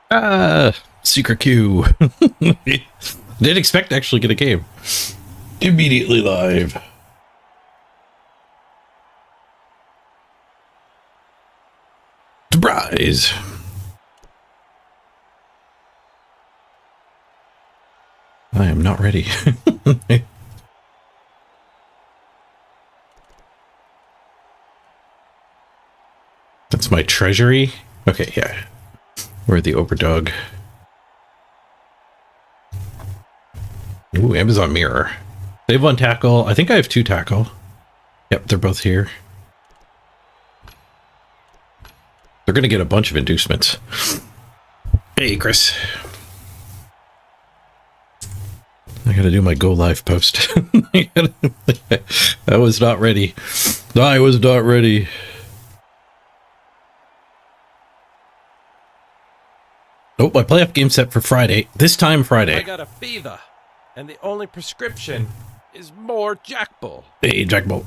Ah, secret queue. Didn't expect to actually get a game. Immediately live. Surprise. I am not ready. That's my treasury. Okay, yeah. We're the overdog. Ooh, Amazon Mirror. They have one tackle. I think I have two tackle. Yep, they're both here. They're going to get a bunch of inducements. Hey, Chris. I got to do my go live post. I was not ready. I was not ready. Oh, my playoff game set for Friday. This time Friday. I got a fever, and the only prescription is more Jack Bull. Hey, Jack Bull.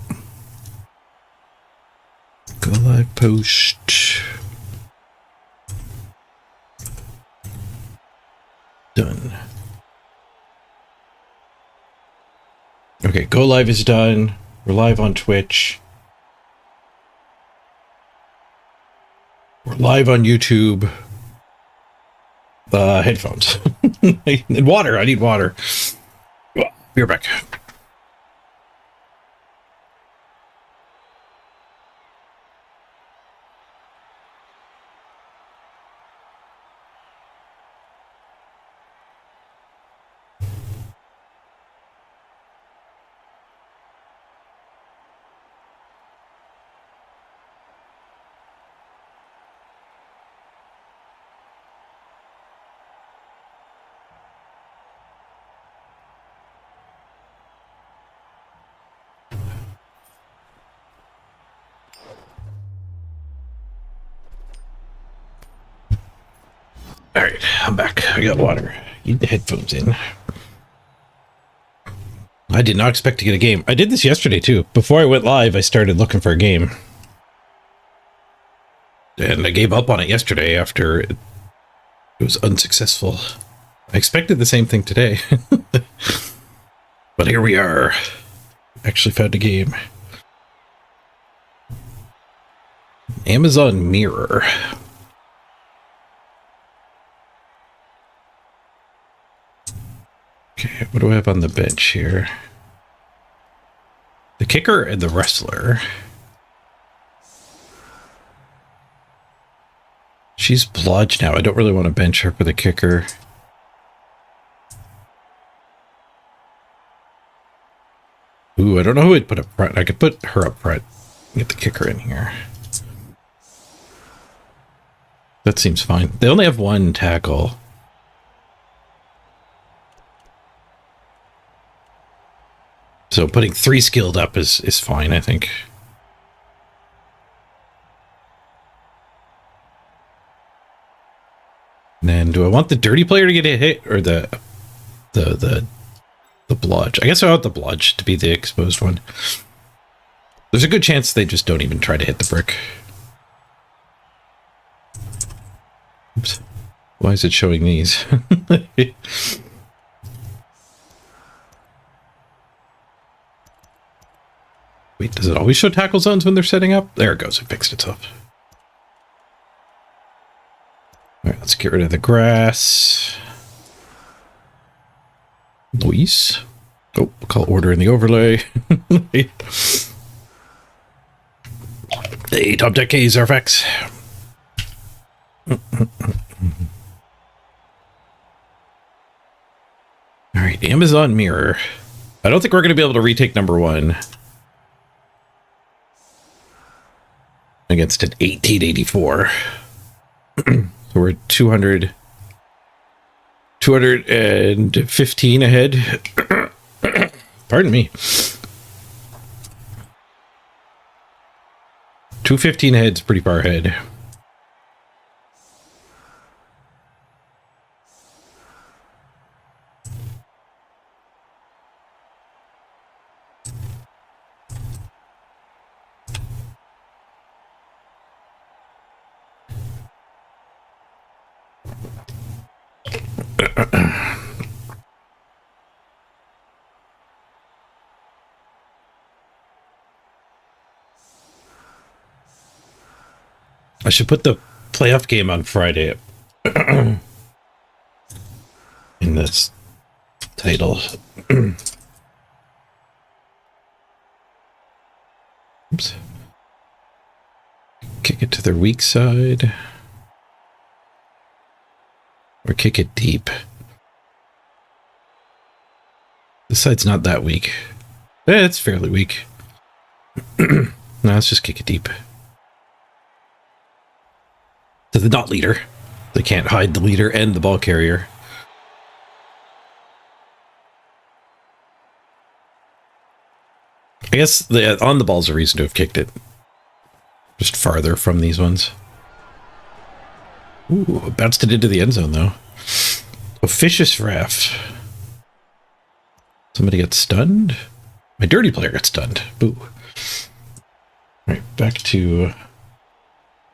Go live post. Done. Okay, go live is done. We're live on Twitch. We're live on YouTube. Headphones. And water. I need water. Be right back. All right, I'm back. I got water. Get the headphones in. I did not expect to get a game. I did this yesterday too. Before I went live, I started looking for a game. And I gave up on it yesterday after it was unsuccessful. I expected the same thing today. But here we are. Actually found a game. Amazon Mirror. Okay, what do I have on the bench here? The kicker and the wrestler. She's blodged now. I don't really want to bench her for the kicker. Ooh, I don't know who I'd put up front. I could put her up front. Get the kicker in here. That seems fine. They only have one tackle. So putting 3 skilled up is fine, I think. And then do I want the dirty player to get a hit or the blodge? I guess I want the blodge to be the exposed one. There's a good chance they just don't even try to hit the brick. Oops. Why is it showing these? Wait, does it always show tackle zones when they're setting up? There it goes. It fixed itself. All right, let's get rid of the grass. Luis. Oh, we'll call order in the overlay. Hey, top deck K's, RFX. All right, Amazon Mirror. I don't think we're going to be able to retake number 1 against an 1884. So we're 215 ahead. Pardon me. 215 ahead is pretty far ahead. I should put the playoff game on Friday in this title. Oops. Kick it to their weak side. Or kick it deep. This side's not that weak. It's fairly weak. No, let's just kick it deep. To the not leader. They can't hide the leader and the ball carrier. I guess the on the ball's a reason to have kicked it. Just farther from these ones. Ooh, bounced it into the end zone though. Officious ref. Somebody got stunned? My dirty player got stunned. Boo. Alright, back to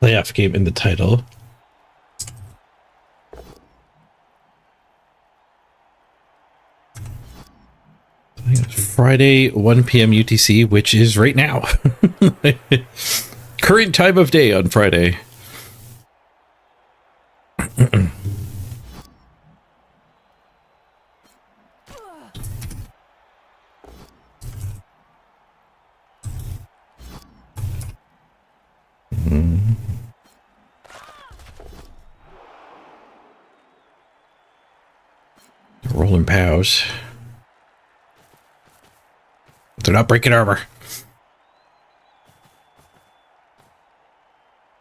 playoff game in the title. Friday, 1 p.m. UTC, which is right now. Current time of day on Friday. Rolling pows. They're not breaking armor.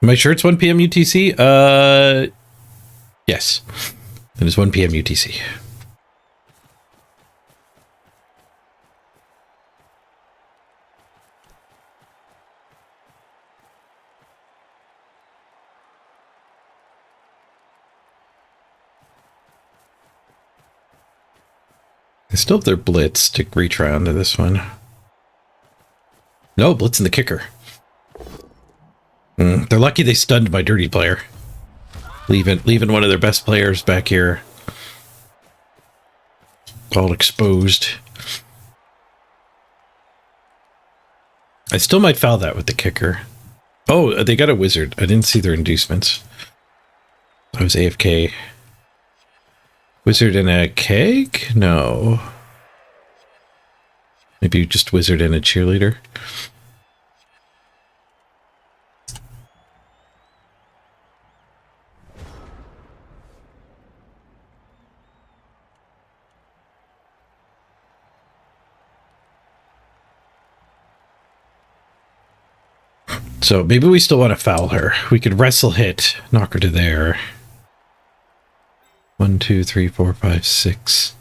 Am I sure it's 1 p.m. UTC? Yes. It is 1 p.m. UTC. They still have their blitz to reach around to this one. No, blitzing the kicker. They're lucky they stunned my dirty player. Leaving one of their best players back here. All exposed. I still might foul that with the kicker. Oh, they got a wizard. I didn't see their inducements. I was AFK. Wizard and a keg? No. Maybe just wizard and a cheerleader. So maybe we still want to foul her. We could wrestle hit, knock her to there. 1, 2, 3, 4, 5, 6.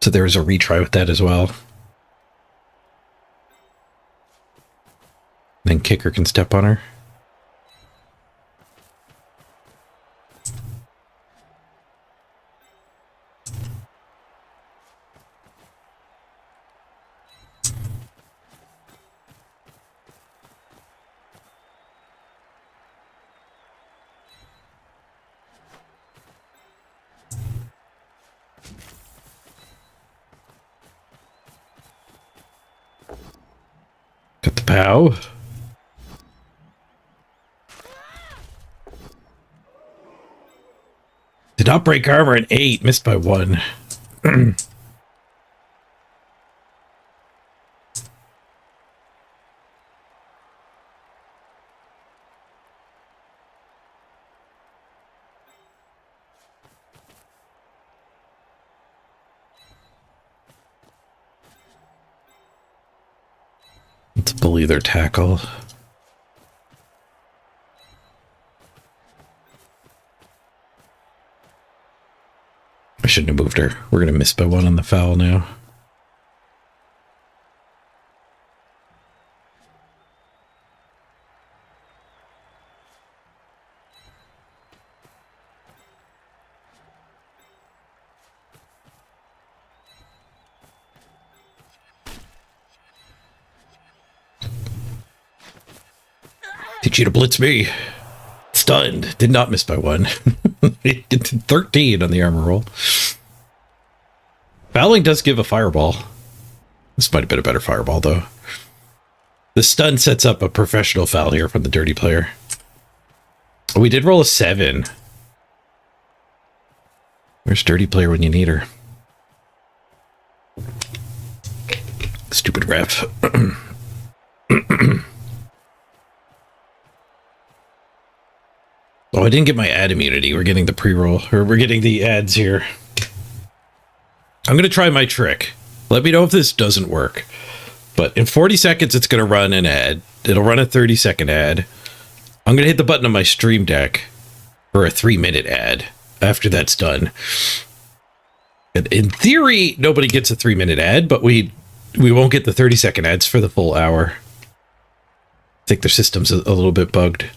So there's a retry with that as well. Then kicker can step on her. Got the pow. Did not break armor an 8, missed by 1. Let's bully their tackle. I shouldn't have moved her. We're going to miss by 1 on the foul now. Teach you to blitz me. Stunned. Did not miss by 1. It's 13 on the armor roll. Fouling does give a fireball. This might have been a better fireball, though. The stun sets up a professional foul here from the dirty player. We did roll a 7. Where's dirty player when you need her? Stupid ref. Oh, I didn't get my ad immunity. We're getting the pre-roll, or we're getting the ads here. I'm going to try my trick. Let me know if this doesn't work. But in 40 seconds, it's going to run an ad. It'll run a 30-second ad. I'm going to hit the button on my stream deck for a 3-minute ad after that's done. And in theory, nobody gets a 3-minute ad, but we won't get the 30-second ads for the full hour. I think their system's a little bit bugged.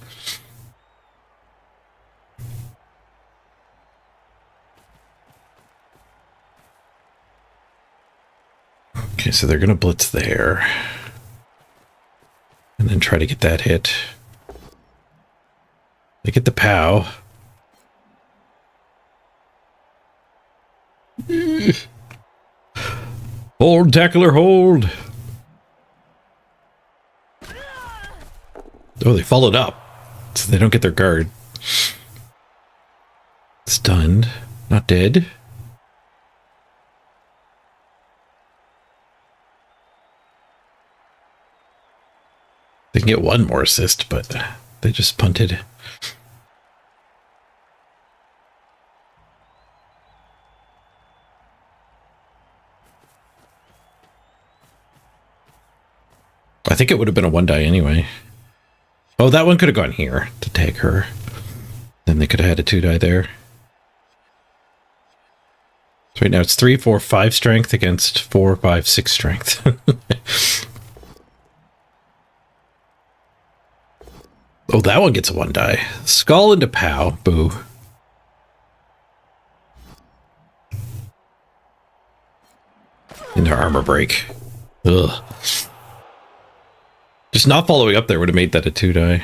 Okay, so they're going to blitz there. And then try to get that hit. They get the POW. Hold, tackler, hold. Oh, they followed up. So they don't get their guard. Stunned. Not dead. They can get one more assist, but they just punted. I think it would have been a 1-die anyway. Oh, that one could have gone here to tag her. Then they could have had a 2-die there. So right now it's 3, 4, 5 strength against 4, 5, 6 strength. Oh, that one gets a 1-die. Skull into POW. Boo. Into armor break. Ugh. Just not following up there would have made that a 2-die.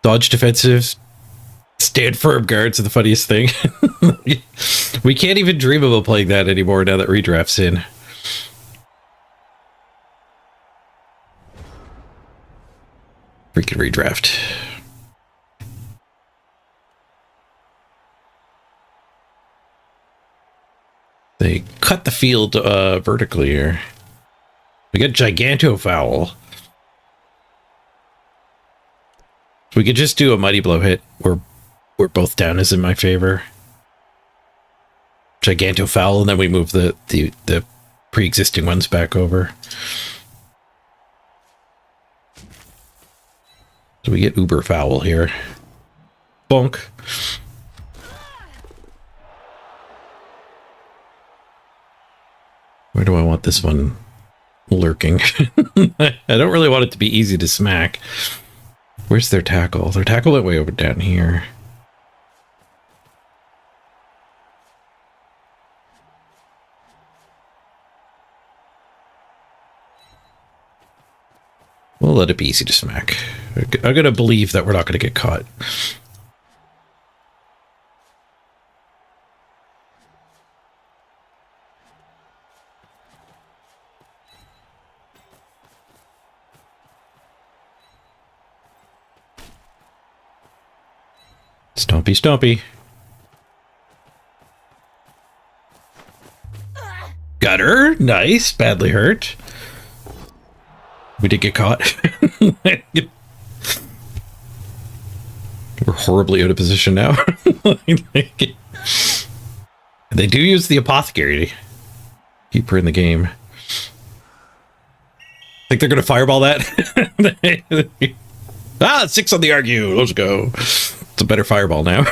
Dodge defensive. Stand firm guards are the funniest thing. We can't even dream about playing that anymore now that redraft's in. Freaking redraft. They cut the field vertically here. We got Giganto Foul. We could just do a Mighty Blow hit. We're both down is in my favor. Giganto Foul, and then we move the pre-existing ones back over. So we get Uber Foul here. Bonk. Where do I want this one lurking? I don't really want it to be easy to smack. Where's their tackle? Their tackle went way over down here. We'll let it be easy to smack. I'm going to believe that we're not going to get caught. Stompy, stompy. Got her. Nice. Badly hurt. We did get caught. We're horribly out of position now. They do use the apothecary to keep her in the game. Think they're going to fireball that? 6 on the argue. Let's go. It's a better fireball now.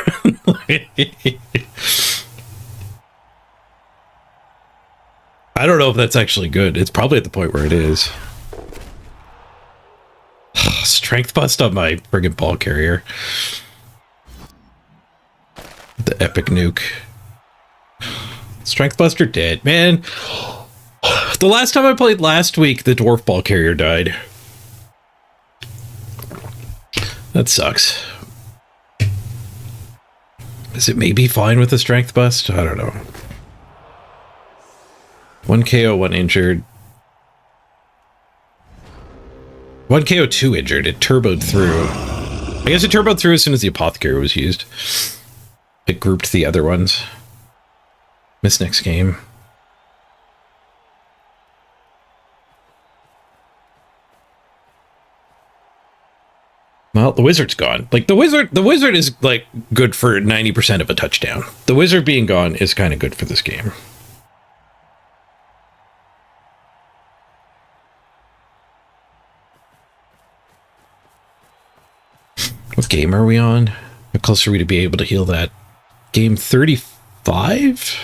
I don't know if that's actually good. It's probably at the point where it is. Strength bust on my friggin' ball carrier. The epic nuke. Strength buster dead, man. The last time I played last week, the dwarf ball carrier died. That sucks. Is it maybe fine with a strength bust? I don't know. 1 KO, 1 injured. 1 KO, 2 injured. It turboed through. I guess it turboed through as soon as the apothecary was used. It grouped the other ones. Miss next game. Well, the wizard's gone. Like the wizard is like good for 90% of a touchdown. The wizard being gone is kind of good for this game. What game are we on? How close are we to be able to heal that? Game 35?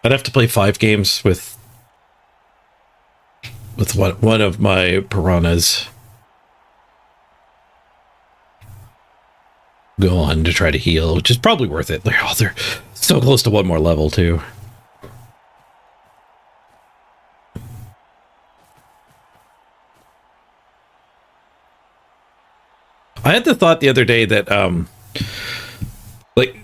I'd have to play 5 games with one of my piranhas. Go on to try to heal, which is probably worth it. Like, oh, they're so close to one more level too. I had the thought the other day that like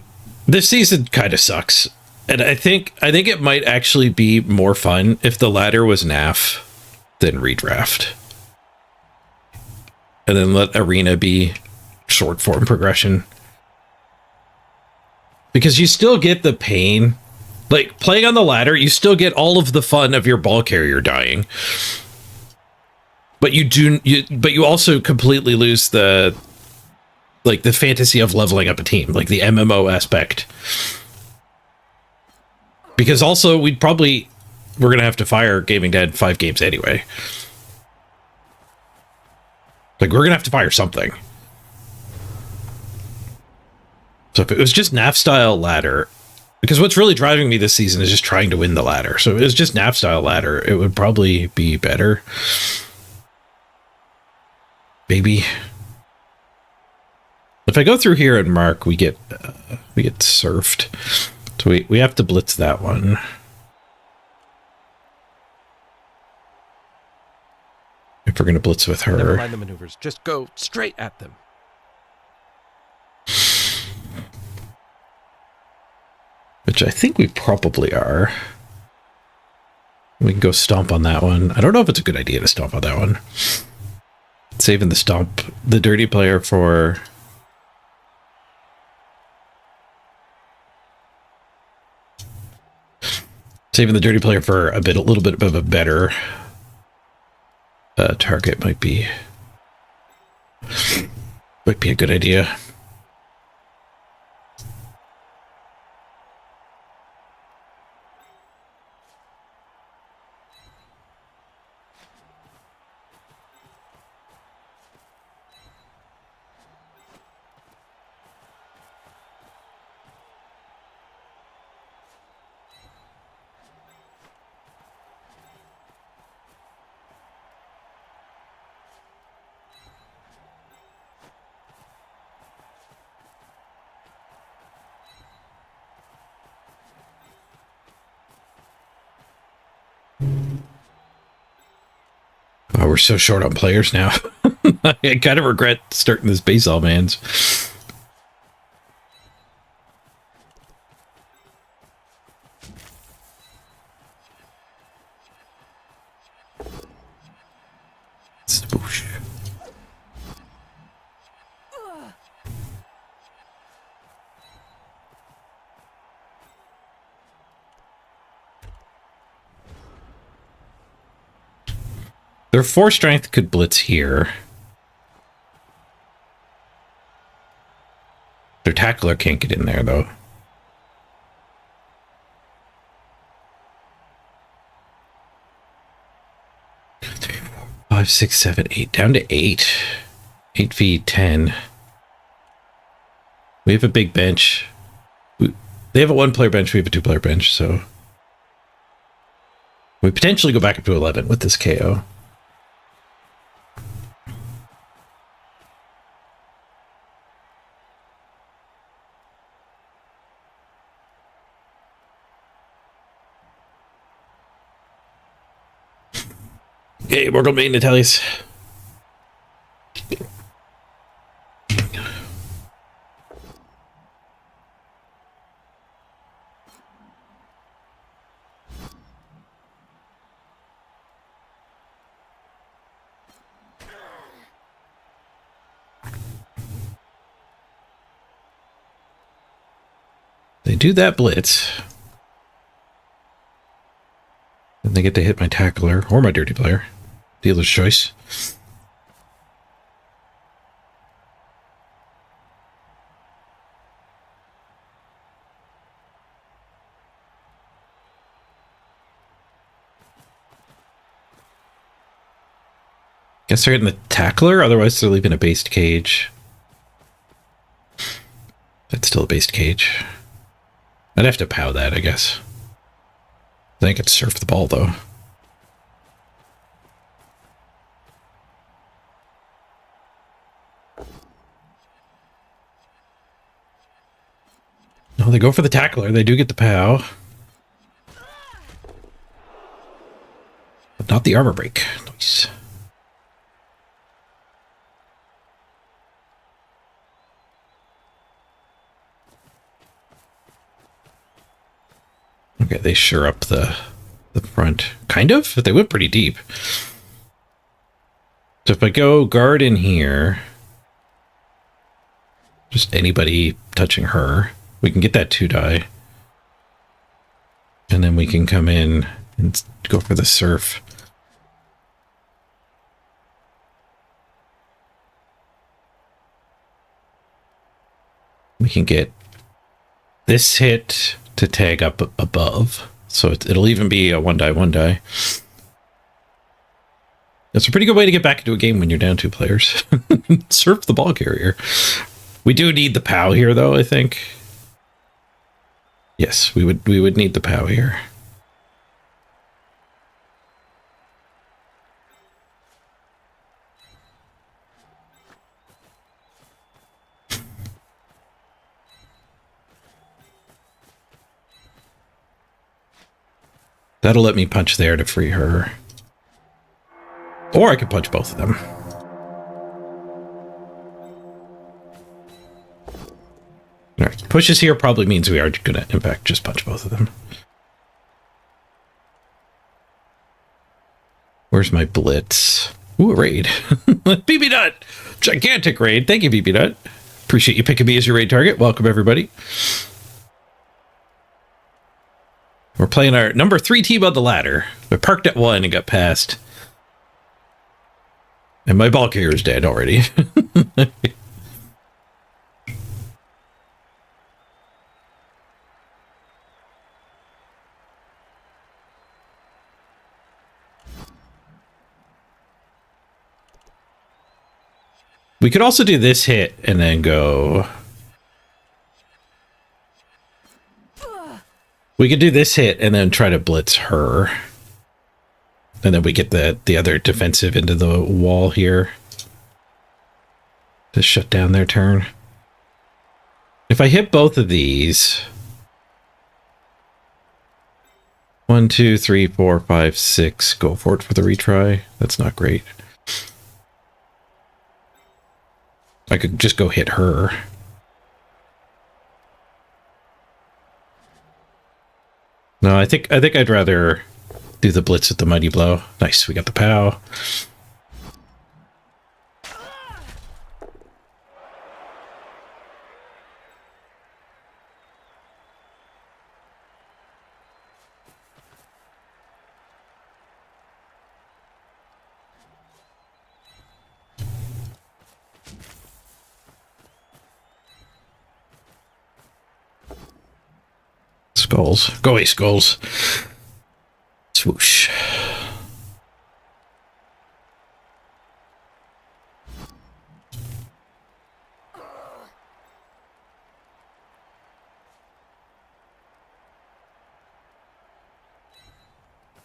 this season kind of sucks, and I think it might actually be more fun if the ladder was NAF than redraft, and then let arena be short form progression, because you still get the pain. Like playing on the ladder, you still get all of the fun of your ball carrier dying, but you also completely lose the fantasy of leveling up a team, like the MMO aspect. Because also we're gonna have to fire Gaming Dead 5 games anyway. Like we're gonna have to fire something. So if it was just NAF style ladder, because what's really driving me this season is just trying to win the ladder. So if it was just NAF style ladder, it would probably be better. Maybe. If I go through here and mark, we get surfed. So we have to blitz that one. If we're gonna blitz with her. Never mind the maneuvers. Just go straight at them. Which I think we probably are. We can go stomp on that one. I don't know if it's a good idea to stomp on that one. Saving the dirty player for... Saving the dirty player for a little bit of a better target might be a good idea. Oh, we're so short on players now. I kind of regret starting this base all mans. Spoosh. Their 4 strength could blitz here. Their tackler can't get in there, though. 5, 6, 7, 8. Down to 8. 8v10. We have a big bench. They have a 1-player bench. We have a 2-player bench, so... We potentially go back up to 11 with this KO. Hey, Mortal Main Natalius. They do that blitz. And they get to hit my tackler or my dirty player. Dealer's choice. Guess they're hitting the tackler, otherwise they're leaving a based cage. That's still a based cage. I'd have to POW that, I guess. Then I could surf the ball, though. No, they go for the tackler. They do get the POW. But not the armor break. Nice. Okay, they sure up the front. Kind of? They went pretty deep. So if I go guard in here, just anybody touching her, we can get that 2-die. And then we can come in and go for the surf. We can get this hit to tag up above. So it'll even be a 1-die, 1-die. That's a pretty good way to get back into a game when you're down 2 players. Surf the ball carrier. We do need the POW here, though, I think. Yes, we would need the POW here. That'll let me punch there to free her. Or I could punch both of them. Alright, pushes here probably means we are going to, in fact, just punch both of them. Where's my blitz? Ooh, a raid. BB Nut! Gigantic raid. Thank you, BB Nut. Appreciate you picking me as your raid target. Welcome, everybody. We're playing our number 3 team on the ladder. I parked at 1 and got passed. And my ball carrier is dead already. We could also do this hit and then go... We could do this hit and then try to blitz her. And then we get the other defensive into the wall here. To shut down their turn. If I hit both of these... 1, 2, 3, 4, 5, 6. Go for it for the retry. That's not great. I could just go hit her. No, I think I'd rather do the blitz with the mighty blow. Nice, we got the POW. Skulls. Go away, skulls. Swoosh.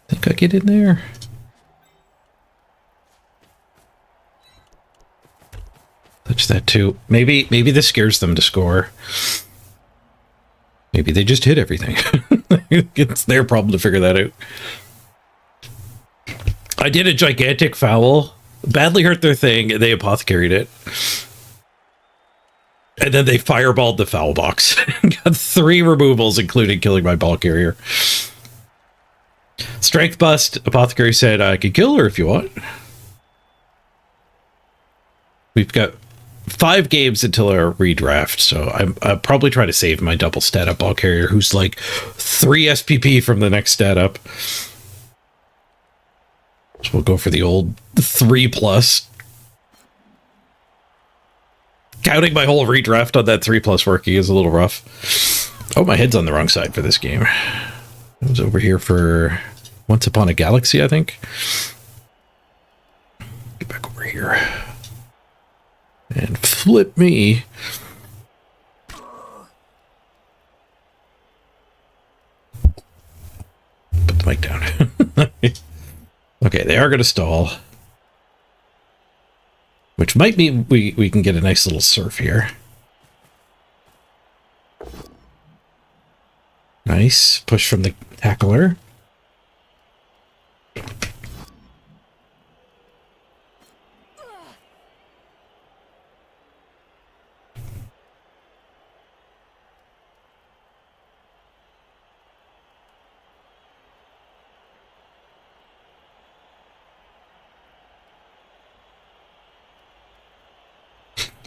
Think I get in there? Touch that too. Maybe this scares them to score. Maybe they just hit everything. It's their problem to figure that out. I did a gigantic foul, badly hurt their thing, and they apothecaried it. And then they fireballed the foul box. Got 3 removals, including killing my ball carrier. Strength bust. Apothecary said, I could kill her if you want. We've got 5 games until our redraft, so I'm probably trying to save my double stat up ball carrier, who's like 3 SPP from the next stat up. So we'll go for the old 3+. Counting my whole redraft on that 3+ working is a little rough. Oh, my head's on the wrong side for this game. I was over here for Once Upon a Galaxy, I think. Get back over here. And flip me. Put the mic down. Okay, they are going to stall. Which might mean we can get a nice little surf here. Nice. Push from the tackler.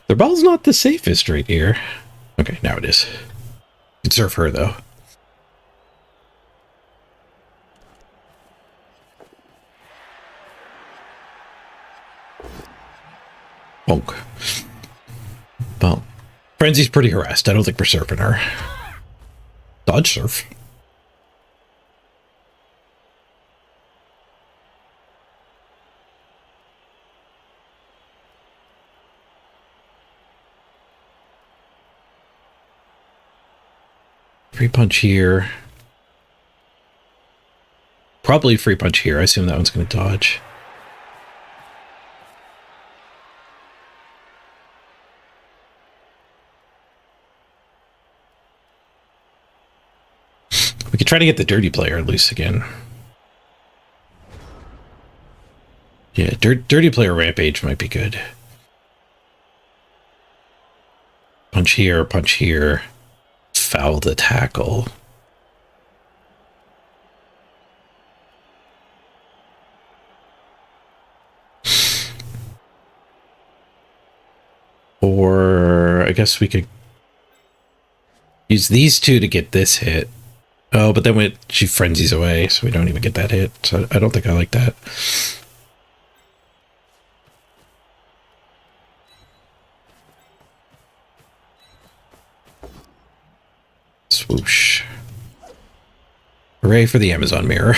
Their ball's not the safest right here. Okay, now it is. Could surf her, though. Bonk. Well, Frenzy's pretty harassed. I don't think we're surfing her. Dodge surf. Free punch here. Probably free punch here. I assume that one's going to dodge. We could try to get the dirty player loose again. Yeah, dirty player rampage might be good. Punch here, punch here. Foul the tackle. Or I guess we could use these 2 to get this hit. Oh, but then she frenzies away, so we don't even get that hit. So I don't think I like that. Swoosh. Hooray for the Amazon mirror.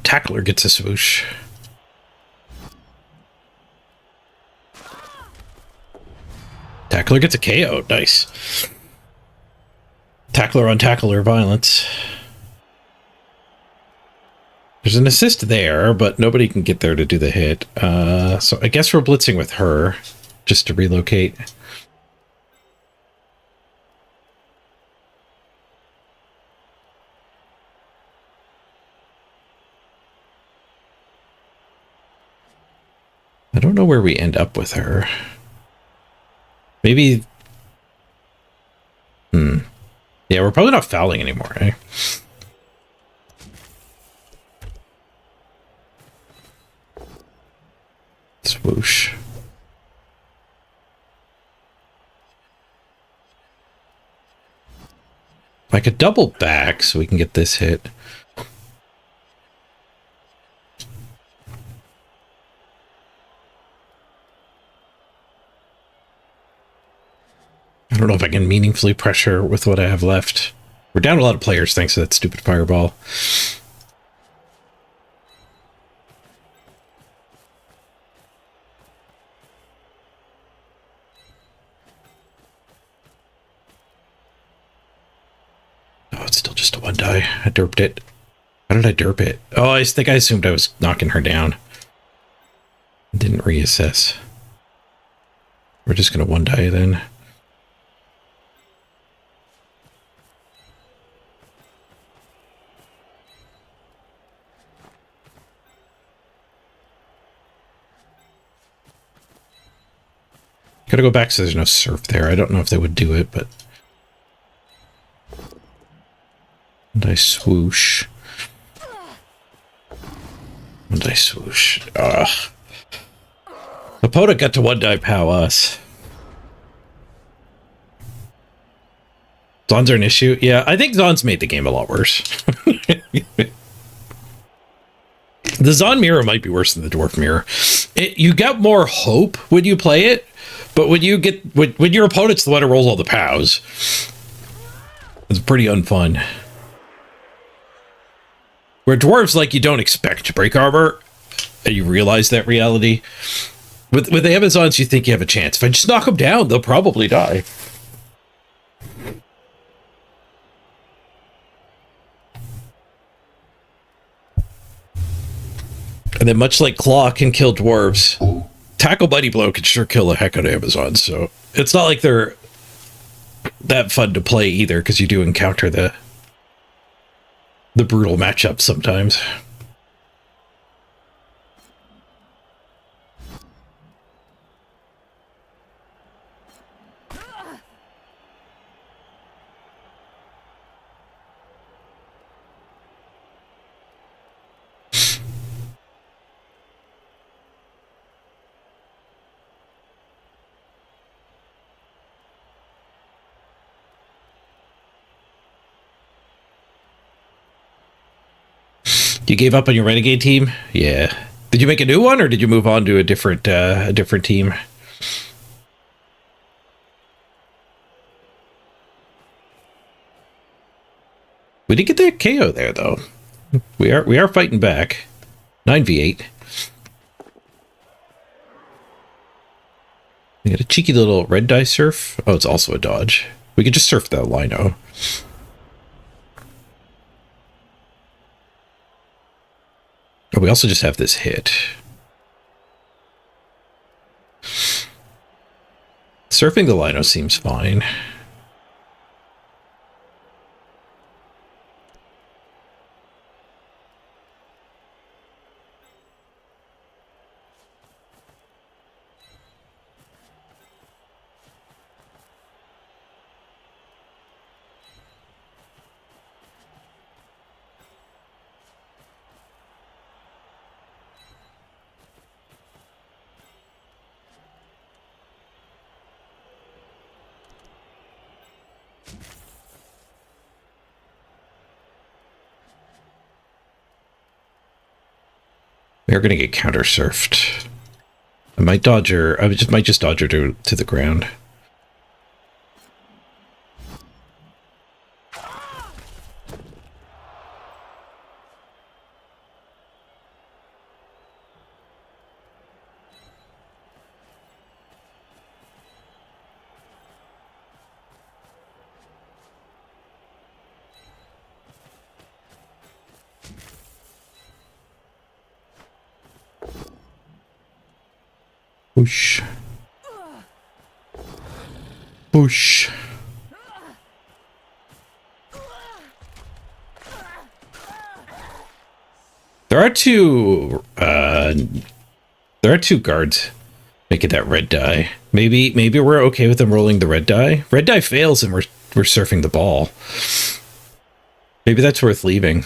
Tackler gets a swoosh. Tackler gets a KO. Nice. Tackler on tackler violence. There's an assist there, but nobody can get there to do the hit. So I guess we're blitzing with her just to relocate. I don't know where we end up with her. Maybe... Yeah, we're probably not fouling anymore, eh? Swoosh. I could double back so we can get this hit. I don't know if I can meaningfully pressure with what I have left. We're down a lot of players thanks to that stupid fireball. Oh, it's still just a 1 die. I derped it. How did I derp it? Oh, I think I assumed I was knocking her down. Didn't reassess. We're just gonna one die then. Gotta go back so there's no surf there. I don't know if they would do it, but... And I swoosh. And I swoosh. Ugh. Opponent got to one die pow us. Zons are an issue? Yeah, I think Zons made the game a lot worse. The Zon mirror might be worse than the Dwarf mirror. You got more hope when you play it, but when you get when your opponent's the one who rolls all the pows, it's pretty unfun. Where Dwarves, like, you don't expect to break armor, and you realize that reality. With the Amazons, you think you have a chance. If I just knock them down, they'll probably die. And then, much like Claw can kill Dwarves, Tackle Mighty Blow can sure kill the heck out of Amazons. So it's not like they're that fun to play either, because you do encounter the brutal matchups sometimes. You gave up on your Renegade team? Yeah. Did you make a new one, or did you move on to a different team? We did get that KO there, though. We are fighting back. 9v8. We got a cheeky little red die surf. Oh, it's also a dodge. We could just surf the Lino. Oh, we also just have this hit. Surfing the Lino seems fine. We're gonna get counter surfed. I might dodge her. I might just dodge her to the ground. Whoosh. Whoosh. There are two guards making that red die. Maybe we're okay with them rolling the red die. Red die fails and we're surfing the ball. Maybe that's worth leaving.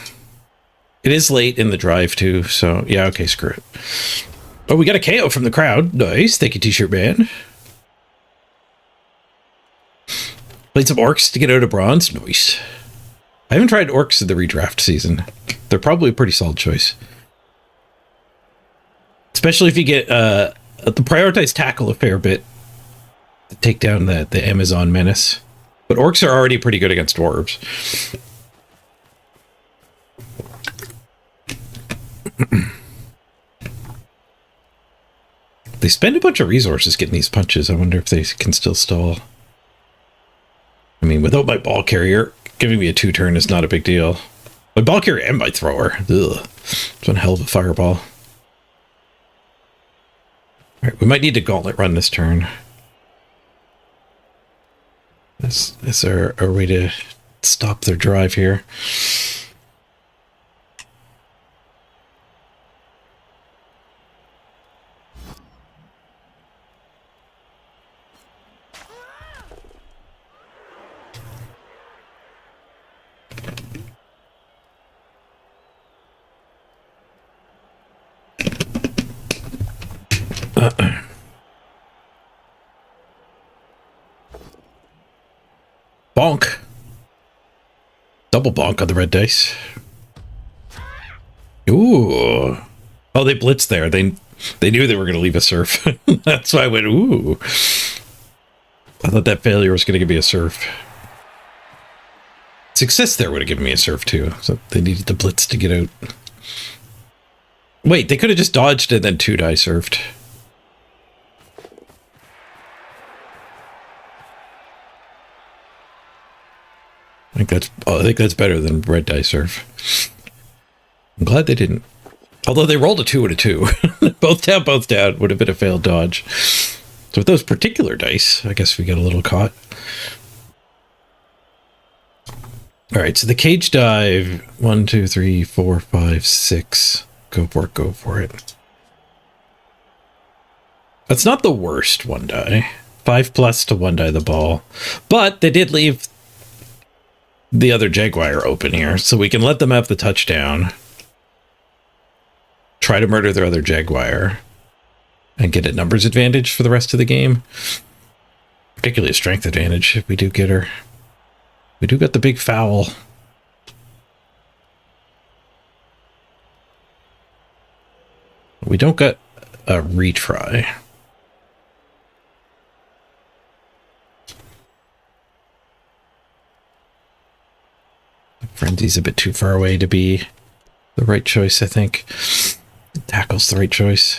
It is late in the drive too, so yeah, okay, screw it. Oh, we got a KO from the crowd. Nice. Thank you, T-shirt man. Played some orcs to get out of bronze. Nice. I haven't tried orcs in the redraft season. They're probably a pretty solid choice. Especially if you get the prioritized tackle a fair bit to take down the Amazon menace. But orcs are already pretty good against dwarves. They spend a bunch of resources getting these punches. I wonder if they can still stall. I mean, without my ball carrier, giving me a 2-turn is not a big deal. My ball carrier and my thrower. Ugh. It's one hell of a fireball. All right, we might need to gauntlet run this turn. Is there a way to stop their drive here? Bonk. Double bonk on the red dice. Ooh. Oh, they blitzed there. They knew they were going to leave a surf. That's why I went, ooh. I thought that failure was going to give me a surf. Success there would have given me a surf too. So they needed the blitz to get out. Wait, they could have just dodged and then 2-die surfed. I think that's better than red die surf. I'm glad they didn't. Although they rolled a 2 and a 2. both down would have been a failed dodge. So with those particular dice, I guess we get a little caught. All right, so the cage dive, 1, 2, 3, 4, 5, 6. Go for it. That's not the worst 1 die. 5+ to 1 die the ball. But they did leave the other Jaguar open here, so we can let them have the touchdown. Try to murder their other Jaguar. And get a numbers advantage for the rest of the game. Particularly a strength advantage if we do get her. We do get the big foul. We don't get a retry. Frenzy's a bit too far away to be the right choice, I think. Tackle's the right choice.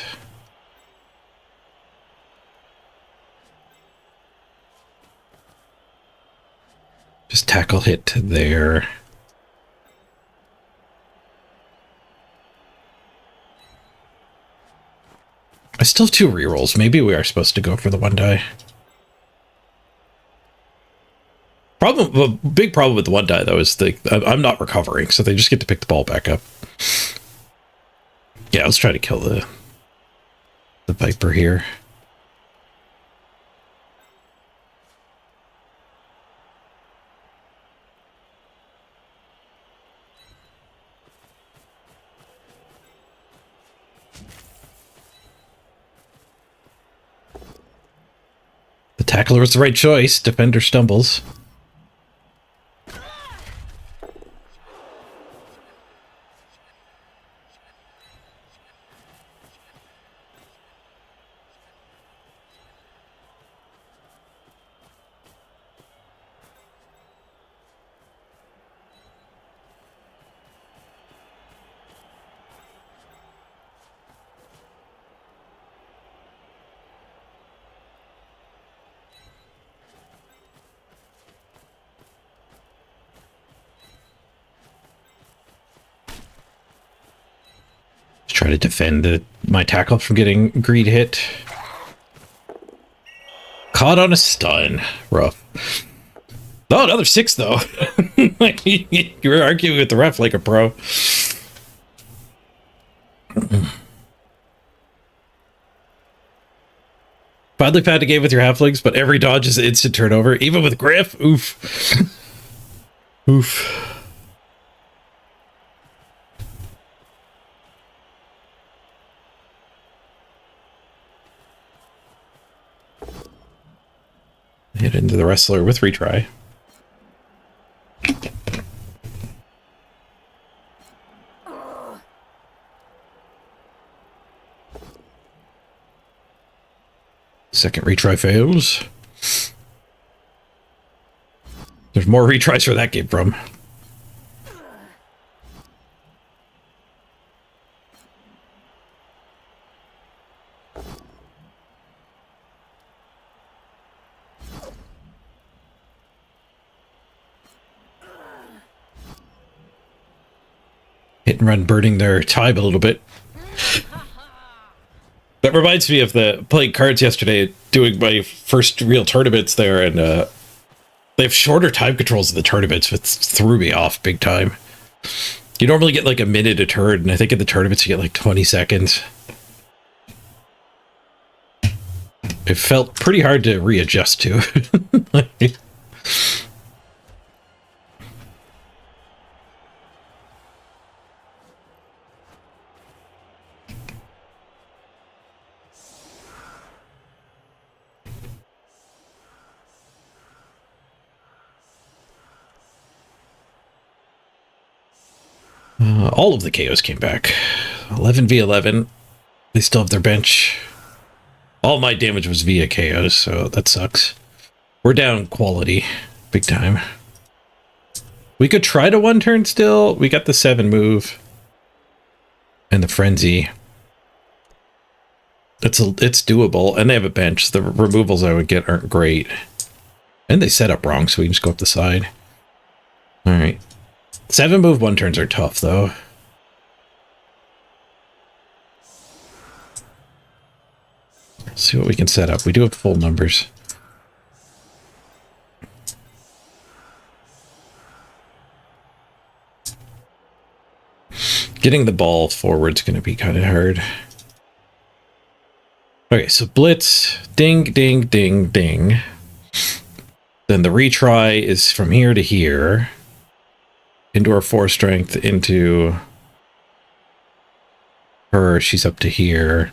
Just tackle hit there. I still have 2 rerolls. Maybe we are supposed to go for the 1 die. Big problem with the 1 die though is I'm not recovering, so they just get to pick the ball back up. Yeah, let's try to kill the Viper here. The tackler was the right choice. Defender stumbles. Try to defend my tackle from getting greed hit. Caught on a stun. Rough. Oh, another 6 though. You were arguing with the ref like a pro. Finally found a game with your halflings, but every dodge is an instant turnover. Even with Griff. Oof. Oof. Hit into the wrestler with retry. Second retry fails. There's more retries where that came from. hit and run burning their time a little bit. That reminds me of playing cards yesterday, doing my first real tournaments there, and they have shorter time controls in the tournaments, which threw me off big time. You normally get like a minute a turn, and I think in the tournaments you get like 20 seconds. It felt pretty hard to readjust to. All of the KOs came back. 11v11. They still have their bench. All my damage was via KOs, so that sucks. We're down quality. Big time. We could try to one turn still. We got the 7 move. And the frenzy. It's doable. And they have a bench. The removals I would get aren't great. And they set up wrong, so we can just go up the side. Alright. 7 move 1 turns are tough, though. Let's see what we can set up. We do have full numbers. Getting the ball forward is going to be kind of hard. Okay, so blitz, ding, ding, ding, ding. Then the retry is from here to here. Into our 4 strength, into her, she's up to here.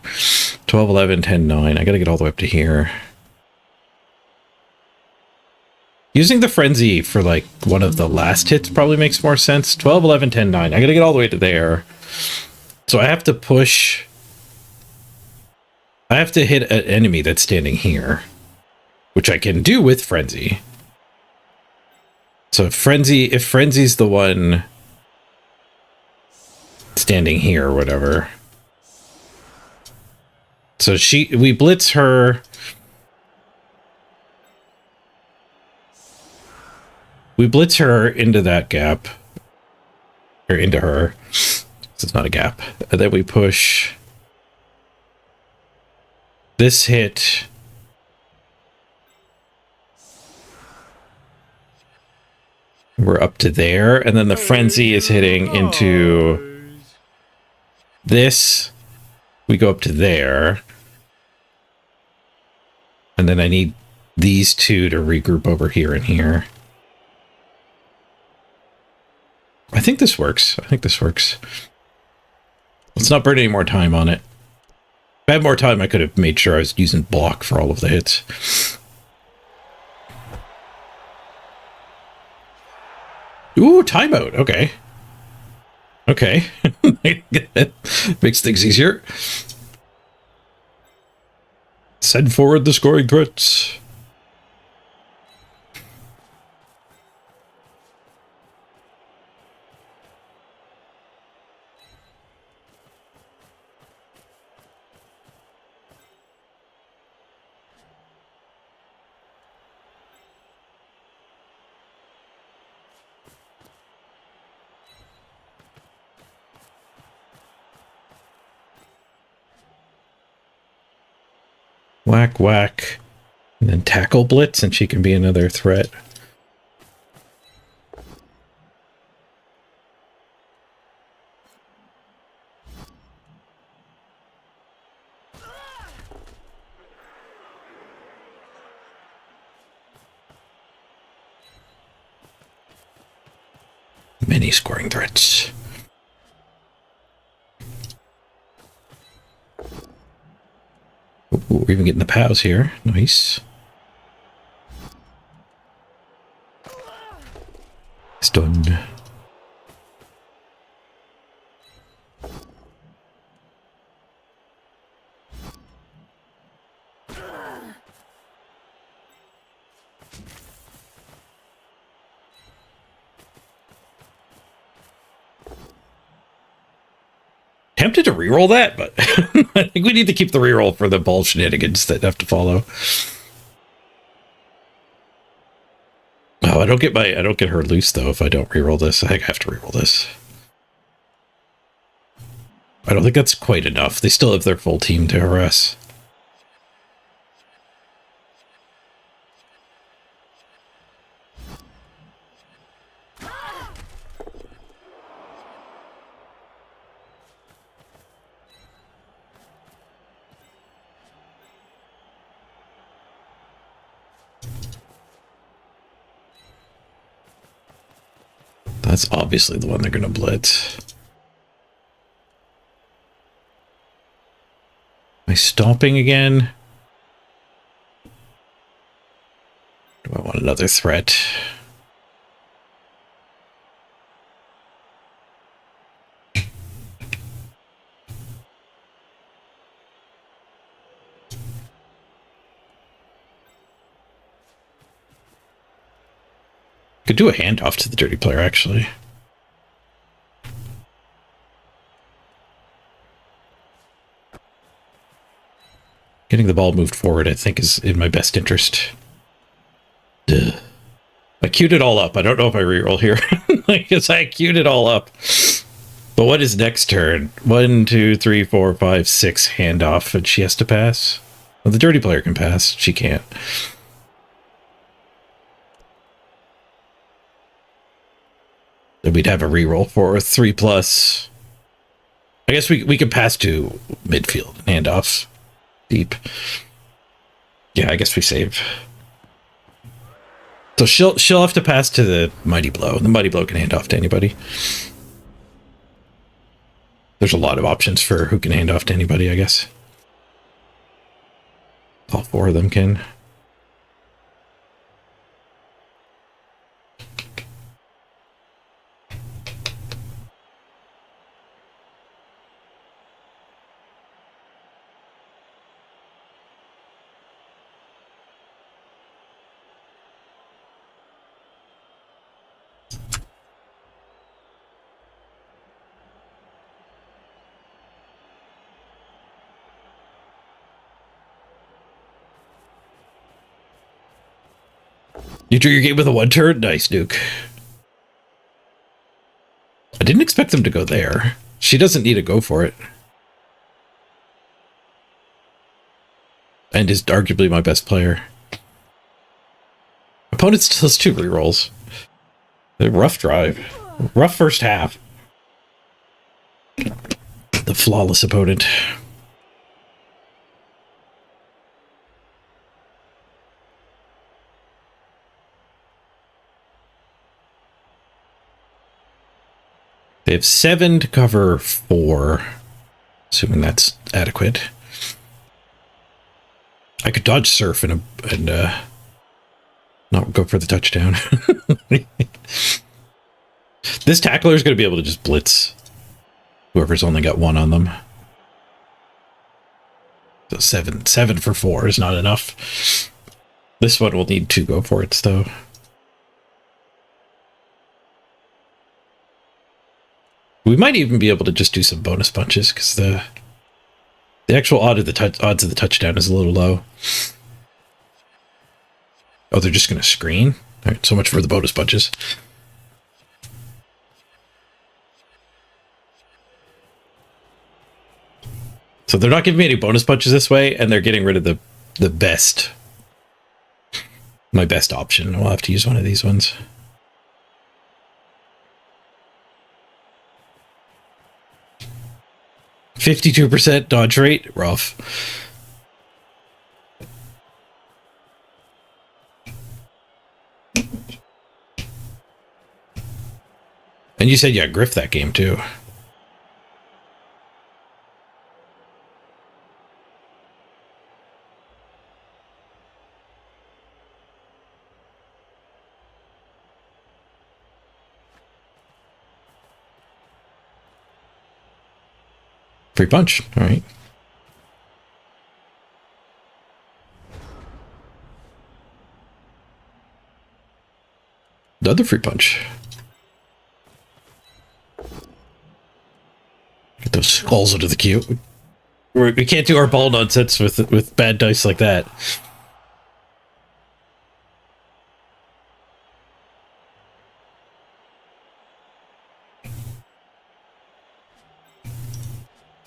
12, 11, 10, 9. I gotta get all the way up to here. Using the frenzy for like one of the last hits probably makes more sense. 12, 11, 10, 9. I gotta get all the way to there. So I have to push. I have to hit an enemy that's standing here, which I can do with frenzy. So if frenzy's the one standing here or whatever. So we blitz her. We blitz her into that gap. Or into her. So it's not a gap. And then we push this hit. We're up to there, and then the frenzy is hitting into this. We go up to there. And then I need these 2 to regroup over here and here. I think this works. Let's not burn any more time on it. If I had more time, I could have made sure I was using block for all of the hits. Ooh, timeout. Okay. Okay. Makes things easier. Send forward the scoring threats. Whack, whack. And then tackle blitz, and she can be another threat. Many scoring threats. Ooh, we're even getting the POWs here. Nice. Stunned. Tempted to reroll that, but I think we need to keep the reroll for the ball shenanigans that have to follow. Oh, I don't get her loose though if I don't reroll this. I think I have to reroll this. I don't think that's quite enough. They still have their full team to harass. That's obviously the one they're going to blitz. Am I stomping again? Do I want another threat? Could do a handoff to the dirty player, actually. Getting the ball moved forward, I think, is in my best interest. Duh. I queued it all up. I don't know if I reroll here. I guess I queued it all up. But what is next turn? 1, 2, 3, 4, 5, 6 handoff, and she has to pass. Well, the dirty player can pass. She can't. Then we'd have a reroll for 3+. I guess we could pass to midfield and handoff deep. Yeah, I guess we save. So she'll have to pass to the mighty blow. The mighty blow can hand off to anybody. There's a lot of options for who can hand off to anybody, I guess. All 4 of them can. You drew your game with a 1 turn? Nice, Duke. I didn't expect them to go there. She doesn't need to go for it. And is arguably my best player. Opponent still has 2 rerolls. A rough drive. Rough first half. The flawless opponent. They have 7 to cover 4. Assuming that's adequate. I could dodge surf and not go for the touchdown. This tackler is going to be able to just blitz whoever's only got 1 on them. So 7 for 4 is not enough. This one will need 2 go for it, though. We might even be able to just do some bonus punches because the actual odds of the touchdown is a little low. Oh, they're just going to screen? All right, so much for the bonus punches. So they're not giving me any bonus punches this way, and they're getting rid of the best. My best option. We'll have to use one of these ones. %52 dodge rate. Rough. And you said, yeah, griff that game too. Free punch. All right. Another free punch. Get those skulls into the queue. We can't do our ball nonsense with bad dice like that.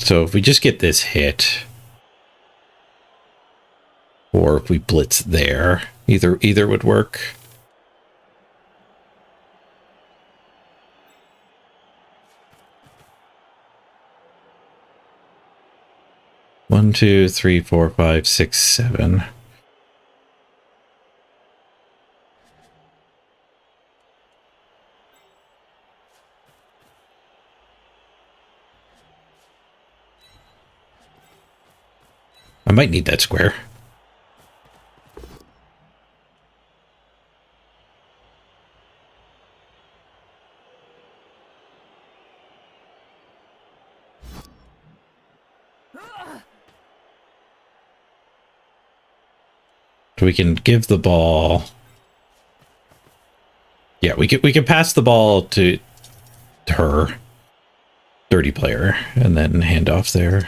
So if we just get this hit, or if we blitz there, either would work. One, two, three, four, five, six, seven. I might need that square. So we can give the ball. Yeah, we can pass the ball to her, 30 player, and then hand off there.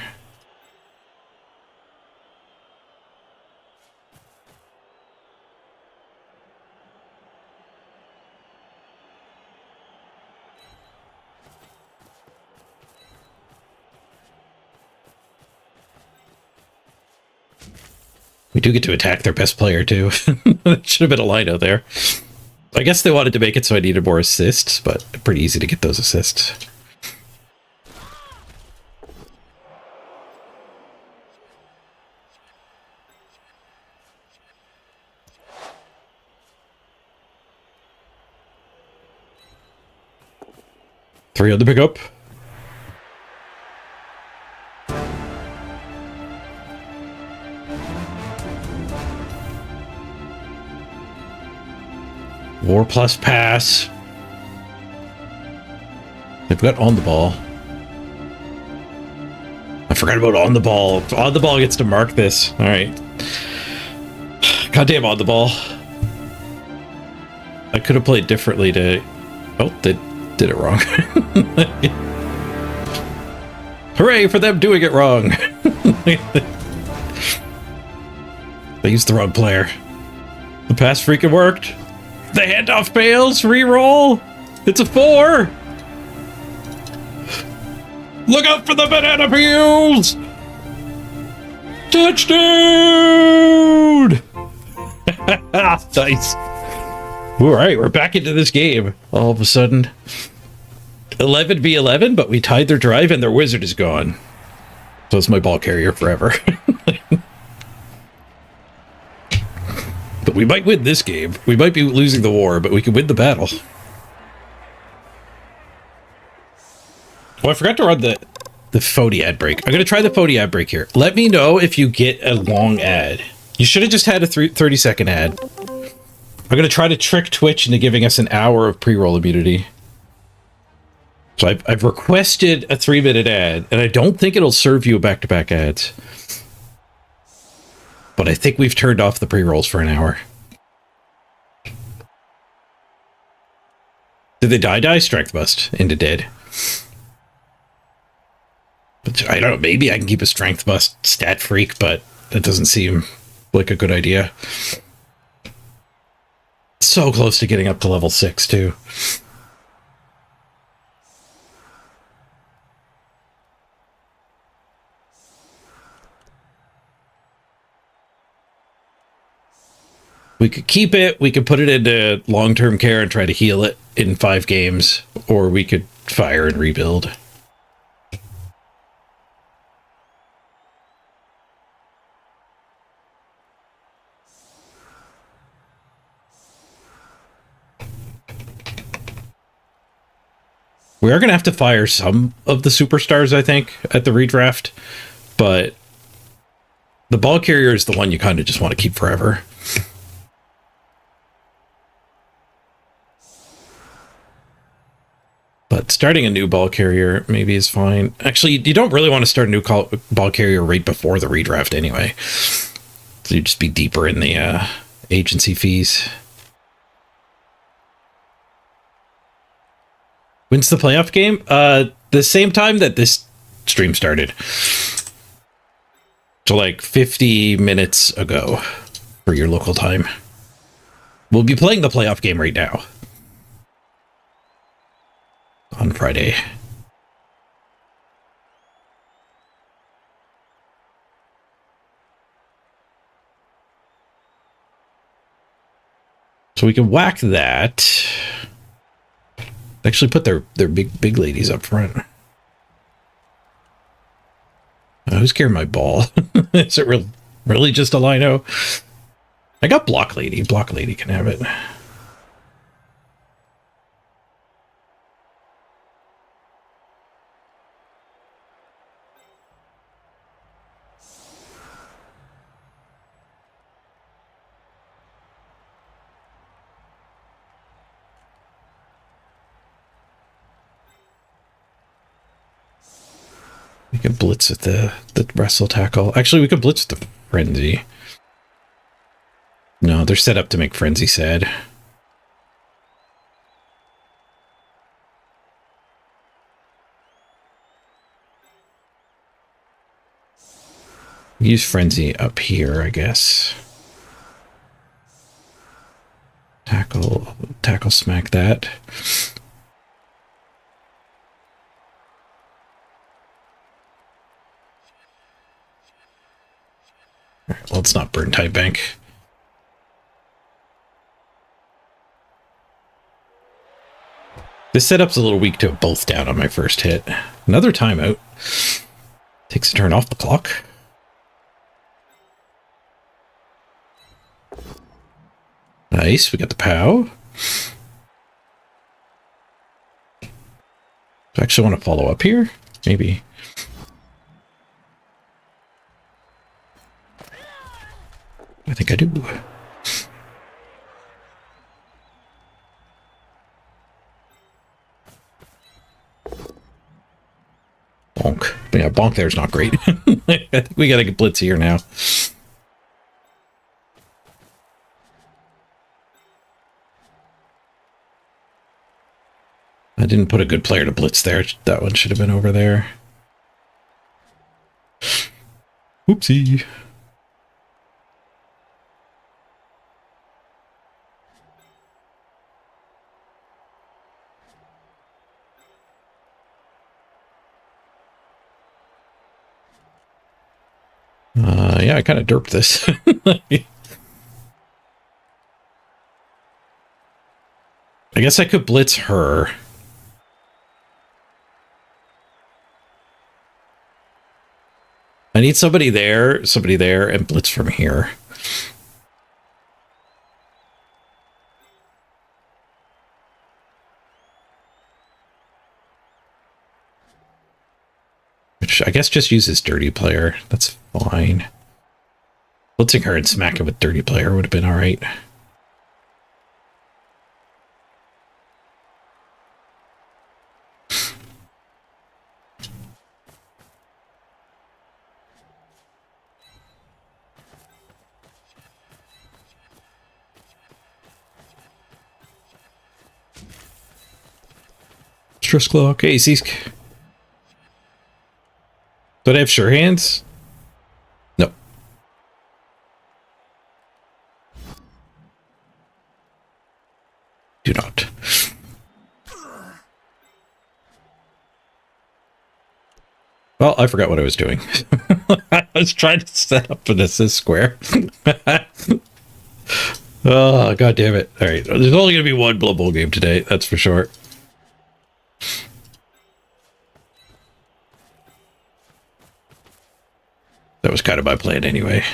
We do get to attack their best player, too. That should have been a line out there. I guess they wanted to make it so I needed more assists, but pretty easy to get those assists. Three on the pickup. War plus pass. They've got on the ball. I forgot about on the ball. On the ball gets to mark this. All right. Goddamn on the ball. I could have played differently to... Oh, they did it wrong. Hooray for them doing it wrong. They used the wrong player. The pass freaking worked. The handoff fails. Reroll. It's a 4. Look out for the banana peels. Touchdown. Nice. All right, we're back into this game. All of a sudden, 11v11, but we tied their drive and their wizard is gone. So it's my ball carrier forever. But we might win this game. We might be losing the war, but we can win the battle. Oh, I forgot to run the Fody ad break. I'm going to try the Fody ad break here. Let me know if you get a long ad. You should have just had a 30-second ad. I'm going to try to trick Twitch into giving us an hour of pre-roll immunity. So I've requested a 3-minute ad, and I don't think it'll serve you back-to-back ads. But I think we've turned off the pre-rolls for an hour. Did they die? Strength bust into dead. But I don't know, maybe I can keep a strength bust stat freak, but that doesn't seem like a good idea. So close to getting up to level 6, too. We could keep it, we could put it into long-term care and try to heal it in 5 games, or we could fire and rebuild. We are going to have to fire some of the superstars, I think, at the redraft, but the ball carrier is the one you kind of just want to keep forever. But starting a new ball carrier maybe is fine. Actually, you don't really want to start a new ball carrier right before the redraft anyway. So you'd just be deeper in the agency fees. When's the playoff game? The same time that this stream started. So like 50 minutes ago for your local time. We'll be playing the playoff game right now. On Friday. So we can whack that. Actually put their big ladies up front. Who's carrying my ball? Is it really just a lino? I got block lady. Block lady can have it. We can blitz at the wrestle tackle. Actually, we could blitz the frenzy. No, they're set up to make frenzy sad. Use frenzy up here, I guess. Tackle smack that. Well, let's not burn tight bank. This setup's a little weak to have both down on my first hit. Another timeout. Takes a turn off the clock. Nice, we got the POW. Do I actually want to follow up here? Maybe. I think I do. Bonk. But yeah, bonk there's not great. I think we gotta get blitz here now. I didn't put a good player to blitz there. That one should have been over there. Oopsie. Yeah, I kind of derped this. I guess I could blitz her. I need somebody there, and blitz from here. Which I guess just uses dirty player. That's fine. Blitzing her and smack it with dirty player would have been alright. Stress clock. Hey, Seask. Do I have sure hands? No. Do not. Well, I forgot what I was doing. I was trying to set up an assist square. Oh, god damn it. Alright, there's only going to be one Blood Bowl game today, that's for sure. That was kind of my plan anyway.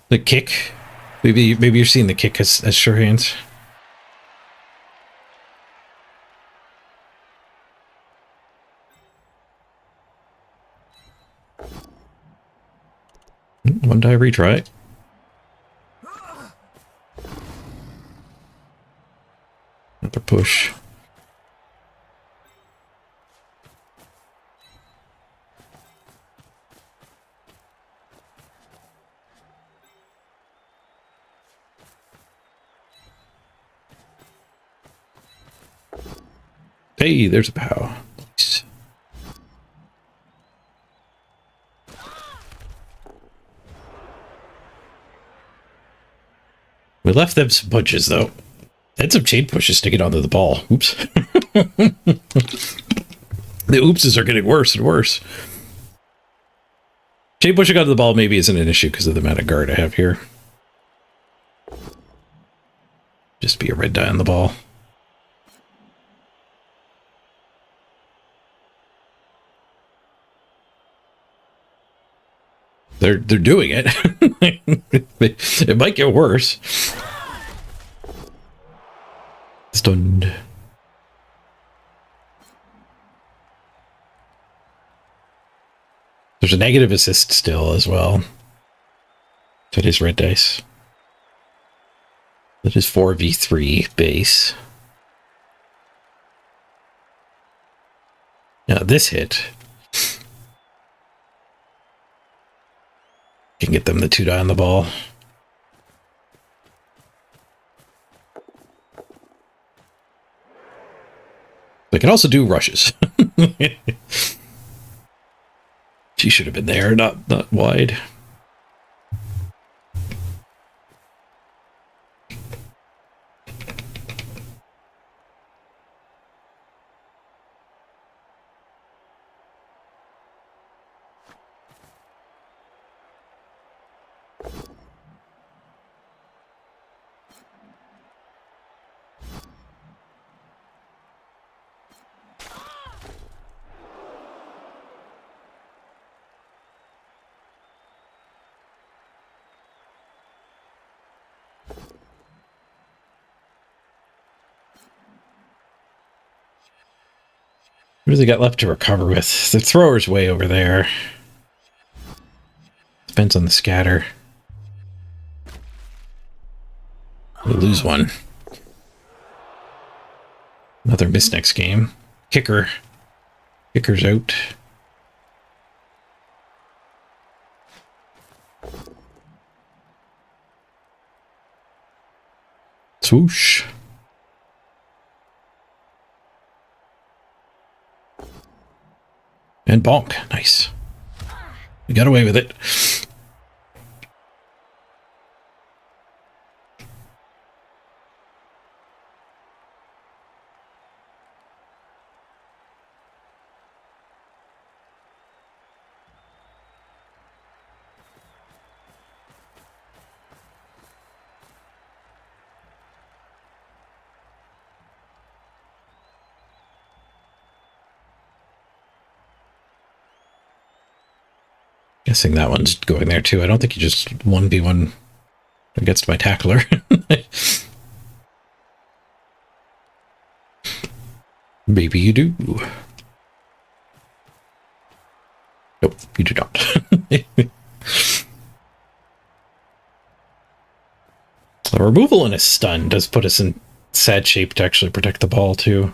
The kick. Maybe you're seeing the kick as sure hands. One die retry. Another push. Hey, there's a POW. Nice. We left them some punches, though. And some chain pushes to get onto the ball. Oops. The oopses are getting worse and worse. Chain pushing onto the ball maybe isn't an issue because of the amount of guard I have here. Just be a red die on the ball. They're doing it. It might get worse. Stunned. There's a negative assist still as well. That is red dice. That is 4v3 base. Now this hit can get them the 2 die on the ball. They can also do rushes. She should have been there, not wide. What do they got left to recover with? The thrower's way over there. Depends on the scatter. We'll lose one. Another miss next game. Kicker. Kicker's out. Swoosh. And bonk. Nice. We got away with it. Guessing that one's going there too. I don't think you just 1v1 against my tackler. Maybe you do. Nope, you do not. The removal in a stun does put us in sad shape to actually protect the ball too.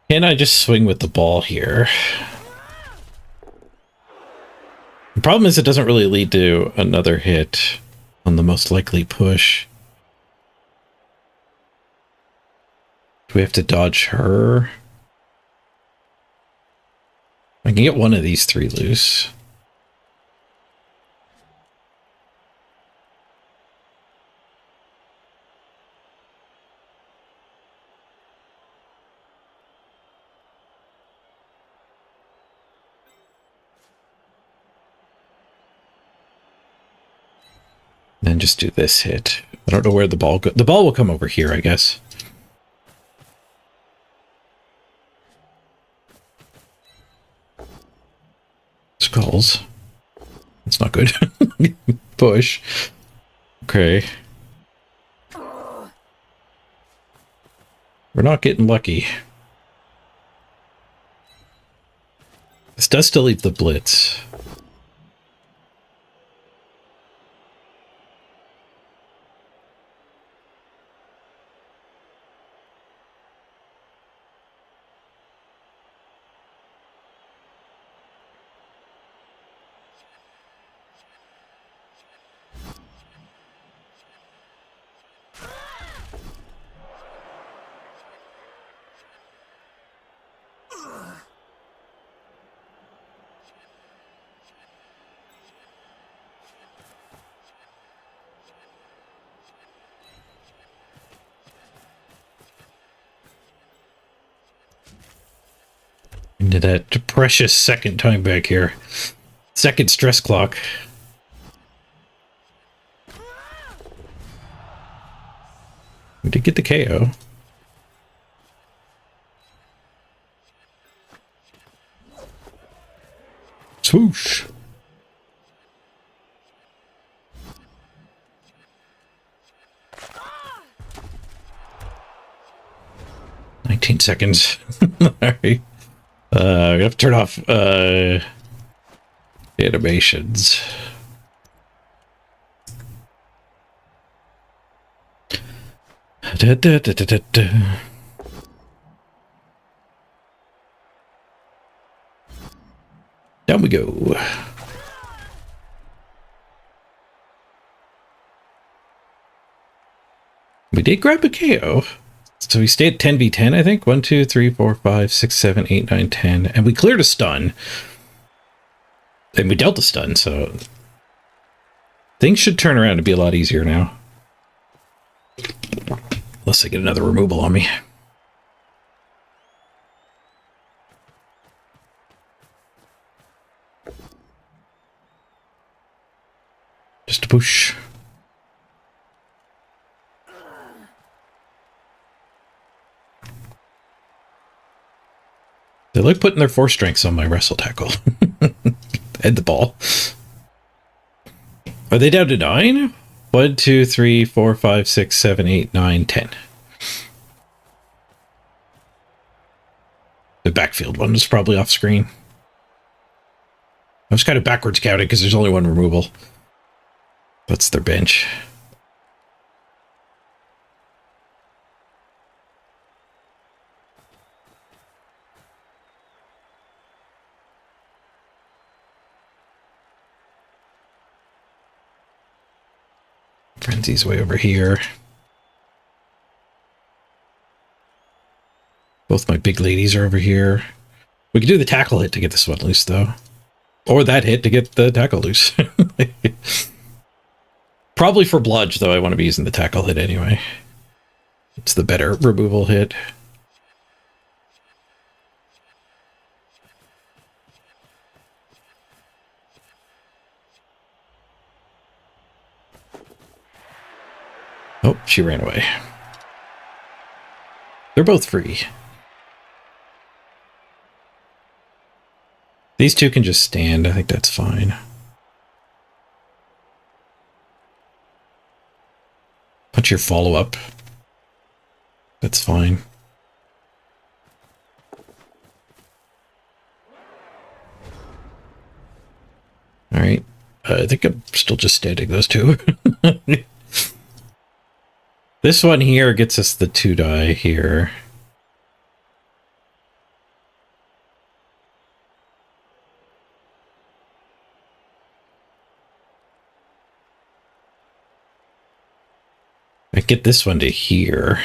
Can I just swing with the ball here? The problem is it doesn't really lead to another hit on the most likely push. Do we have to dodge her? I can get one of these 3 loose. Then just do this hit. I don't know where the ball goes. The ball will come over here, I guess. Skulls. That's not good. Push. Okay. We're not getting lucky. This does still leave the blitz. Into that precious second time back here. Second stress clock. We did get the KO. Swoosh. Seconds. Alright. I have to turn off animations. Da, da, da, da, da, da. Down we go. We did grab a KO. So we stayed 10v10, I think. 1, 2, 3, 4, 5, 6, 7, 8, 9, 10. And we cleared a stun. And we dealt a stun, so things should turn around to be a lot easier now. Unless I get another removal on me. Just a push. They like putting their 4 strengths on my wrestle tackle. And the ball. Are they down to 9? 1, 2, 3, 4, 5, 6, 7, 8, 9, 10. The backfield one was probably off screen. I was kind of backwards counting because there's only 1 removal. That's their bench. Frenzy's way over here. Both my big ladies are over here. We could do the tackle hit to get this one loose, though. Or that hit to get the tackle loose. Probably for bludge, though. I want to be using the tackle hit anyway. It's the better removal hit. Oh, she ran away. They're both free. These two can just stand. I think that's fine. Punch your follow-up. That's fine. Alright. I think I'm still just standing those two. This one here gets us the 2 die here. I get this one to here.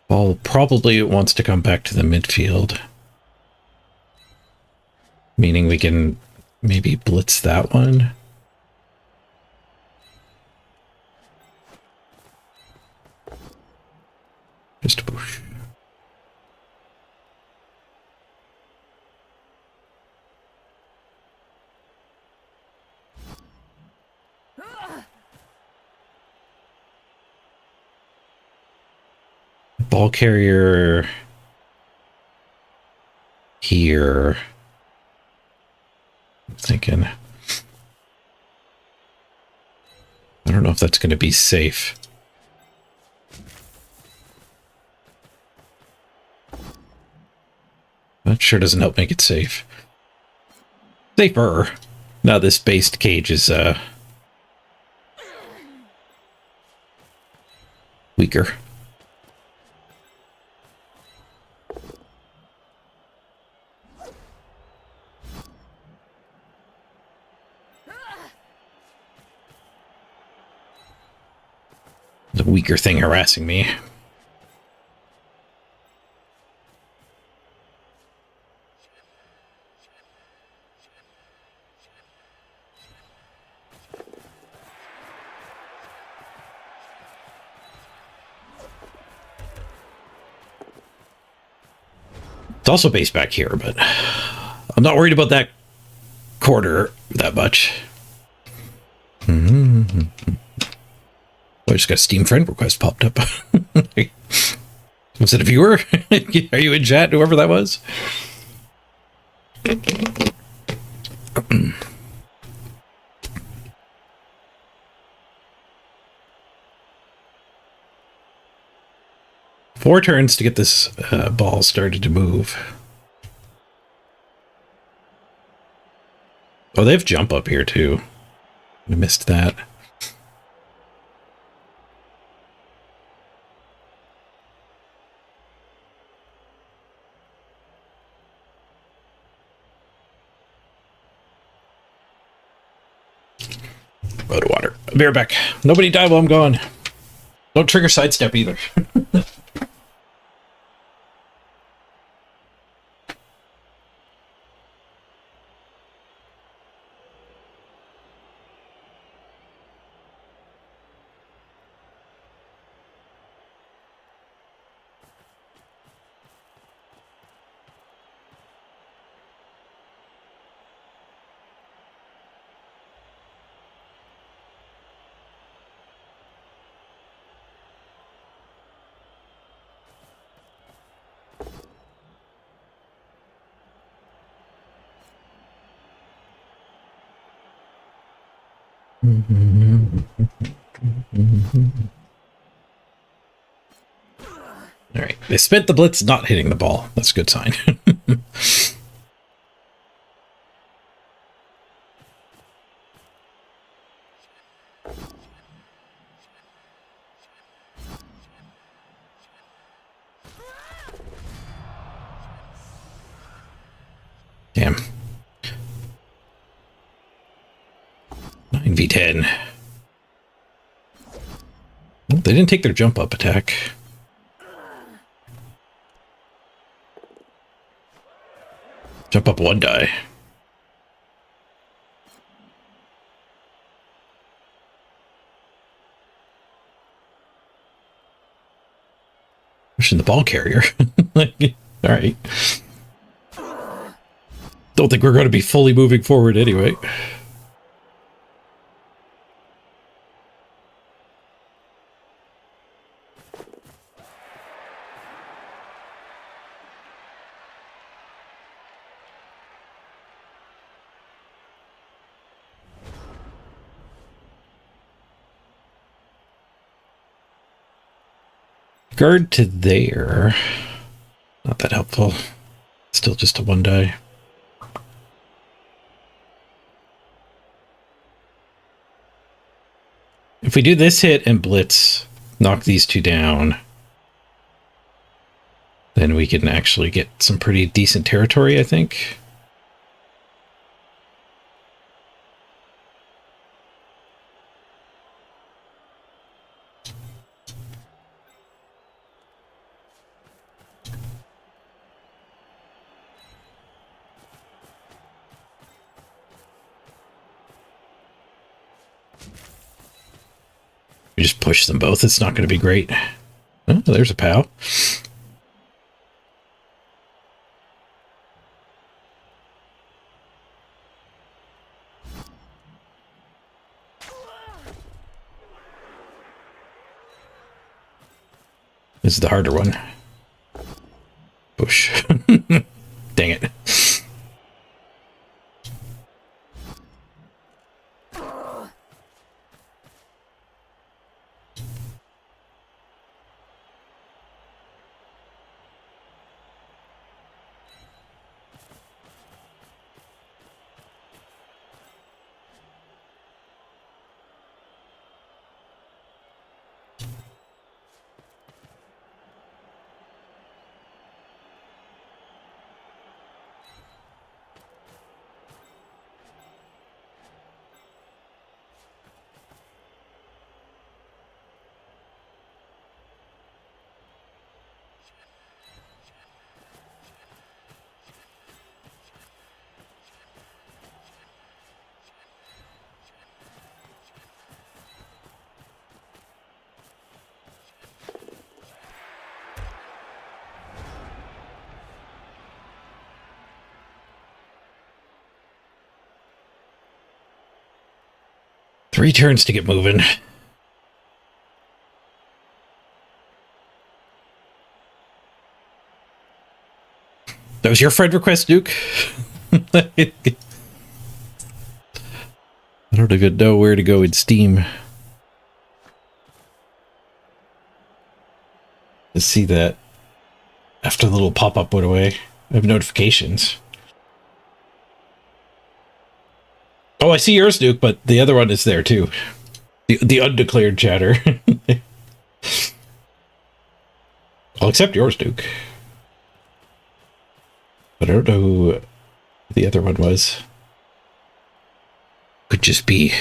Ball probably wants to come back to the midfield. Meaning we can maybe blitz that one. Just a push. Ball carrier here. I'm thinking. I don't know if that's going to be safe. That sure doesn't help make it safe. Safer. Now this based cage is weaker. The weaker thing harassing me. It's also base back here, but I'm not worried about that quarter that much. Mm-hmm. I just got a Steam friend request popped up. Was it a viewer? Are you in chat, whoever that was? Four turns to get this ball started to move. Oh, they have jump up here too. I missed that. Road of water. I'll be right back. Nobody die while I'm gone. Don't trigger sidestep either. All right. They spent the blitz not hitting the ball. That's a good sign. Damn. 9v10. Well, they didn't take their jump up attack. Jump up one die. Pushing the ball carrier. All right. Don't think we're going to be fully moving forward anyway. Guard to there. Not that helpful. Still just a one die. If we do this hit and blitz, knock these two down, then we can actually get some pretty decent territory, I think. We just push them both. It's not going to be great. Oh, there's a POW. This is the harder one. Push. Dang it. 3 turns to get moving. That was your friend request, Duke? I don't even know where to go in Steam to see that after the little pop-up went away. I have notifications. Oh, I see yours, Duke, but the other one is there too. The undeclared chatter. I'll accept yours, Duke. But I don't know who the other one was. Could just be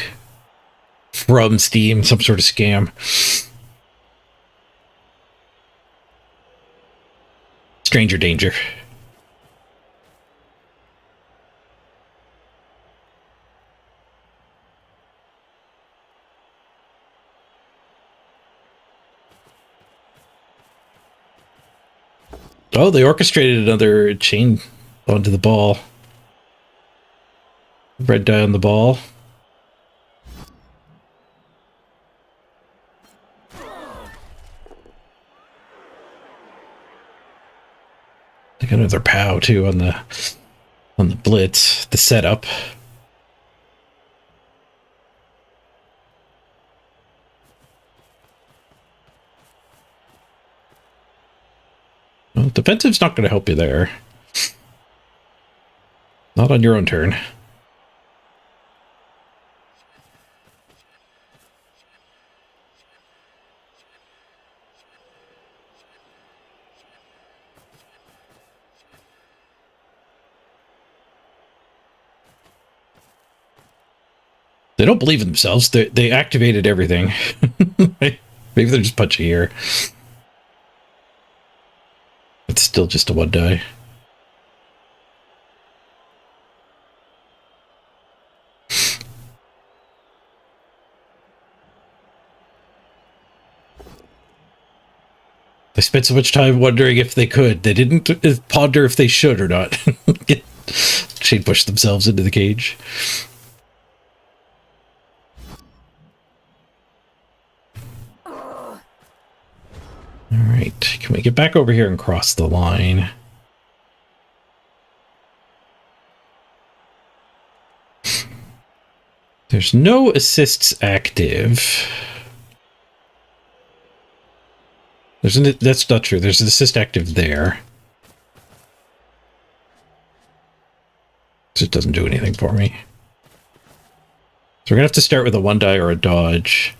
from Steam, some sort of scam. Stranger danger. Oh, they orchestrated another chain onto the ball. Red die on the ball. They got another POW too on the blitz, the setup. Well, defensive's not going to help you there. Not on your own turn. They don't believe in themselves. They activated everything. Maybe they're just punchy here. It's still just a 1 die. They spent so much time wondering if they could. They didn't ponder if they should or not. Shade pushed themselves into the cage. All right, can we get back over here and cross the line? There's no assists active. That's not true. There's an assist active there. So it doesn't do anything for me. So we're gonna have to start with a 1 die or a dodge.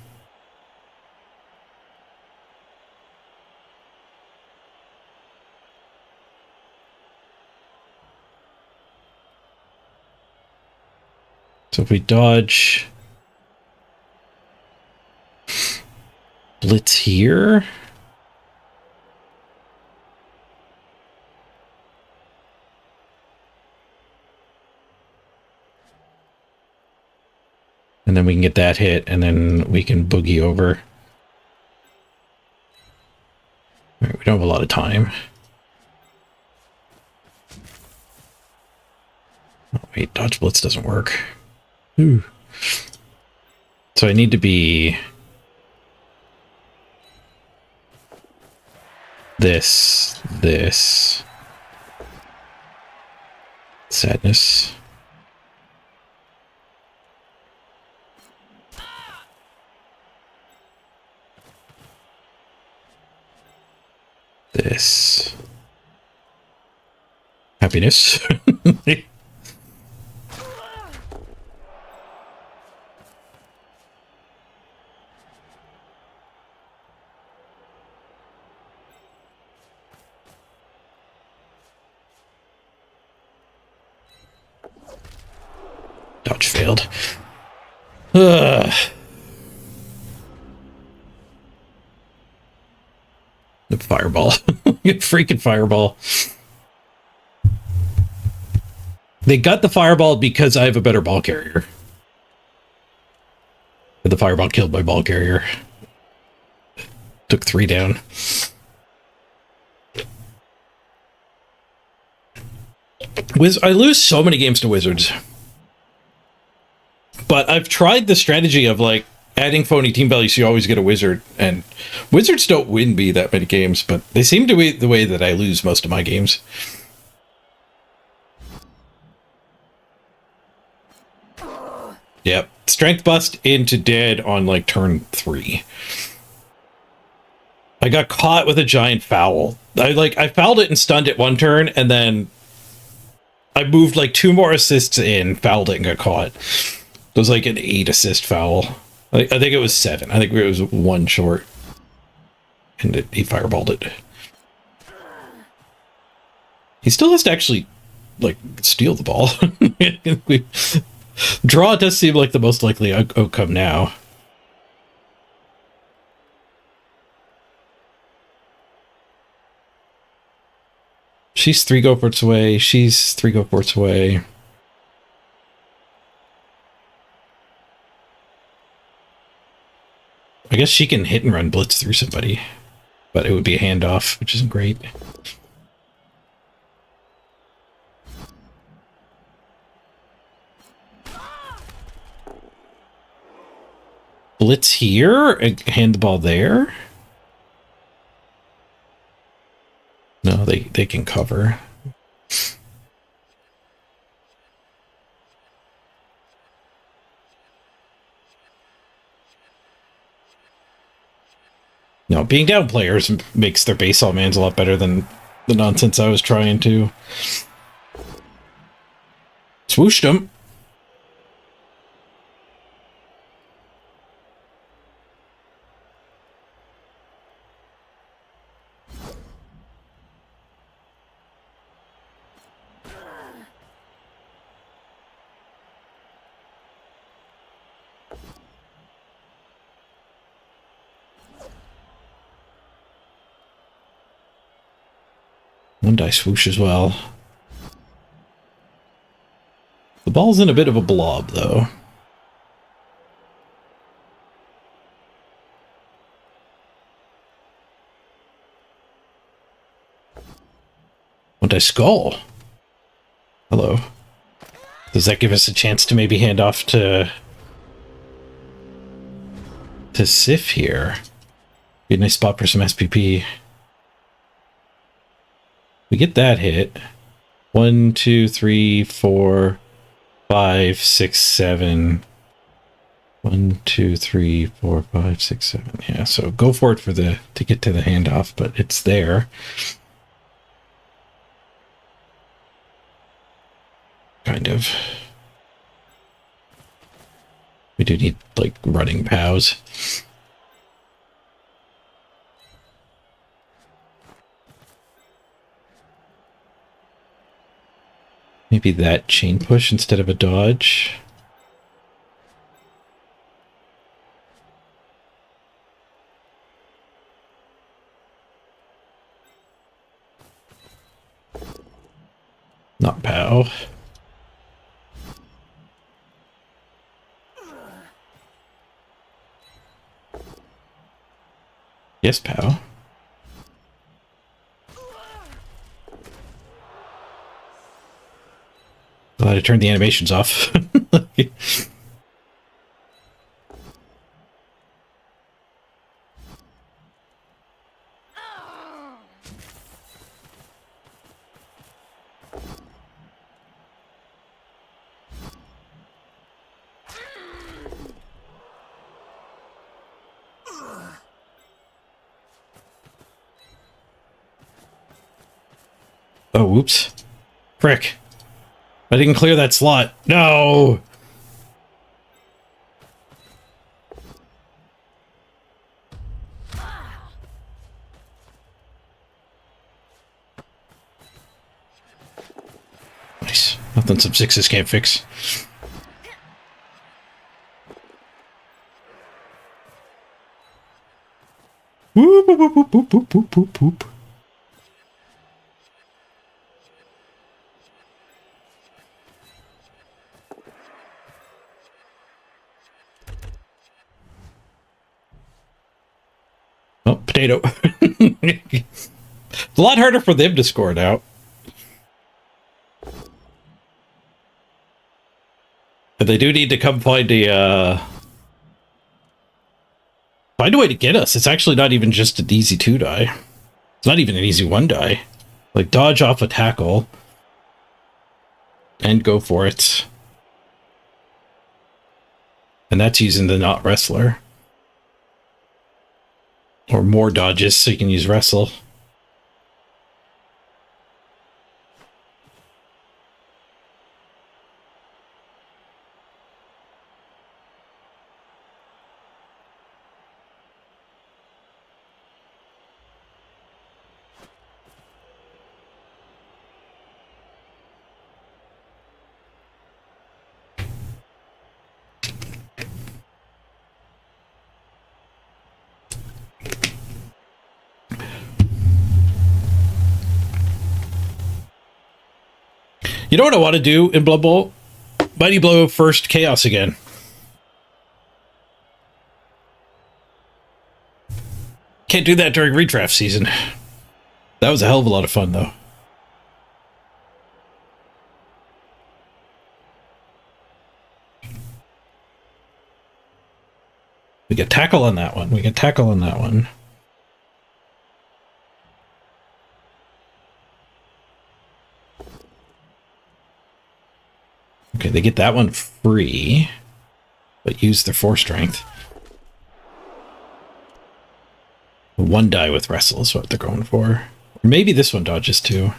So if we dodge blitz here. And then we can get that hit, and then we can boogie over. All right, we don't have a lot of time. Oh, wait, dodge blitz doesn't work. Ooh. So I need to be this. Sadness. This. Happiness. Dodge failed. Ugh. The fireball. Freaking fireball. They got the fireball because I have a better ball carrier. And the fireball killed my ball carrier. Took 3 down. I lose so many games to Wizards. But I've tried the strategy of like adding phony team values, so you always get a wizard, and wizards don't win me that many games, but they seem to be the way that I lose most of my games. Yep. Strength bust into dead on like turn 3. I got caught with a giant foul. I fouled it and stunned it one turn, and then I moved like 2 more assists in, fouled it, and got caught. It was like an 8 assist foul. I think it was 7. I think it was 1 short. And he fireballed it. He still has to actually like steal the ball. Draw does seem like the most likely outcome now. She's 3 go forts away. She's 3 go forts away. I guess she can hit and run blitz through somebody, but it would be a handoff, which isn't great. Blitz here and hand the ball there. No, they can cover. No, being down players makes their base all mans a lot better than the nonsense I was trying to. Swooshed him. One die swoosh as well. The ball's in a bit of a blob, though. One die skull. Hello. Does that give us a chance to maybe hand off to Sif here? Be a nice spot for some SPP. We get that hit. 1, 2, 3, 4, 5, 6, 7. 1, 2, 3, 4, 5, 6, 7. Yeah, so go for it to get to the handoff, but it's there. Kind of. We do need like running POWs. Maybe that chain push instead of a dodge. Not POW. Yes, POW. Glad I turned the animations off. Oh, whoops. Frick. I didn't clear that slot. No! Nice. Nothing some 6s can't fix. Whoop, whoop, whoop, whoop, whoop, whoop, whoop, whoop. Oh, potato. It's a lot harder for them to score now. But they do need to come find a way to get us. It's actually not even just an easy 2 die. It's not even an easy 1 die. Like, dodge off a tackle. And go for it. And that's using the not wrestler. Or more dodges so you can use wrestle. You know what I want to do in Blood Bowl? Mighty Blow first Chaos again. Can't do that during redraft season. That was a hell of a lot of fun, though. We get tackle on that one. We get tackle on that one. Okay, they get that one free, but use their 4 strength. 1 die with wrestle is what they're going for. Or maybe this one dodges too.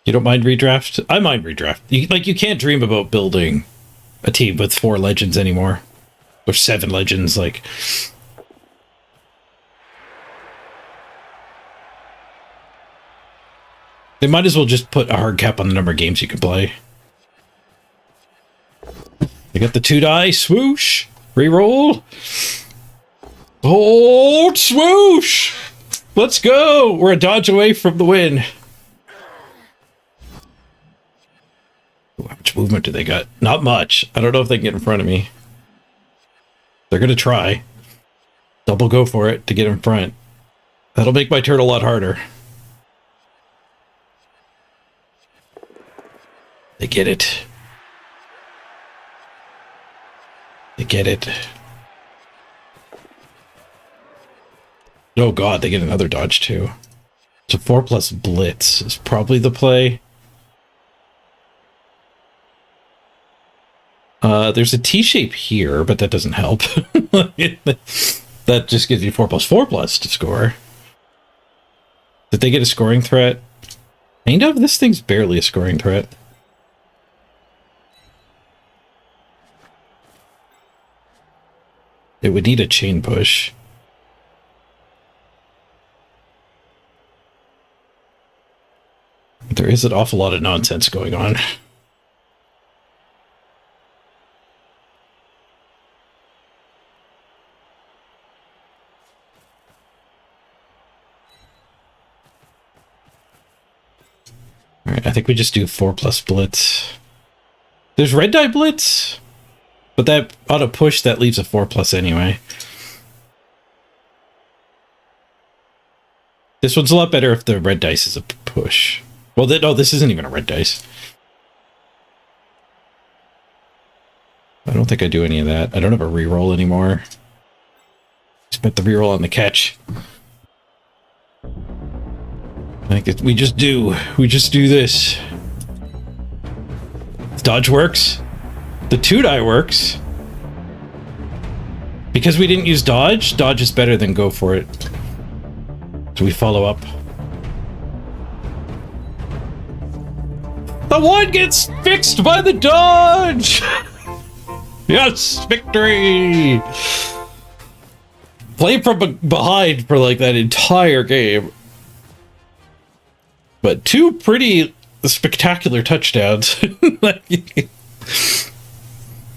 You don't mind redraft? I mind redraft. You can't dream about building a team with 4 legends anymore. Or 7 legends, like... They might as well just put a hard cap on the number of games you can play. They got the 2 die, swoosh, reroll. Oh, swoosh! Let's go! We're a dodge away from the win. Ooh, how much movement do they got? Not much. I don't know if they can get in front of me. They're gonna try. Double go for it to get in front. That'll make my turn a lot harder. They get it. They get it. Oh god, they get another dodge too. So 4+ blitz is probably the play. There's a T-shape here, but that doesn't help. That just gives you 4+4+ to score. Did they get a scoring threat? Kind of. This thing's barely a scoring threat. It would need a chain push. There is an awful lot of nonsense going on. Alright, I think we just do 4+ blitz. There's red die blitz? But that on a push, that leaves a 4+ anyway. This one's a lot better if the red dice is a push. Well, no, this isn't even a red dice. I don't think I do any of that. I don't have a reroll anymore. Spent the reroll on the catch. I think we just do this. Dodge works. The 2 die works. Because we didn't use dodge, dodge is better than go for it. So we follow up. The 1 gets fixed by the dodge! Yes, victory! Play from behind for like that entire game. But 2 pretty spectacular touchdowns.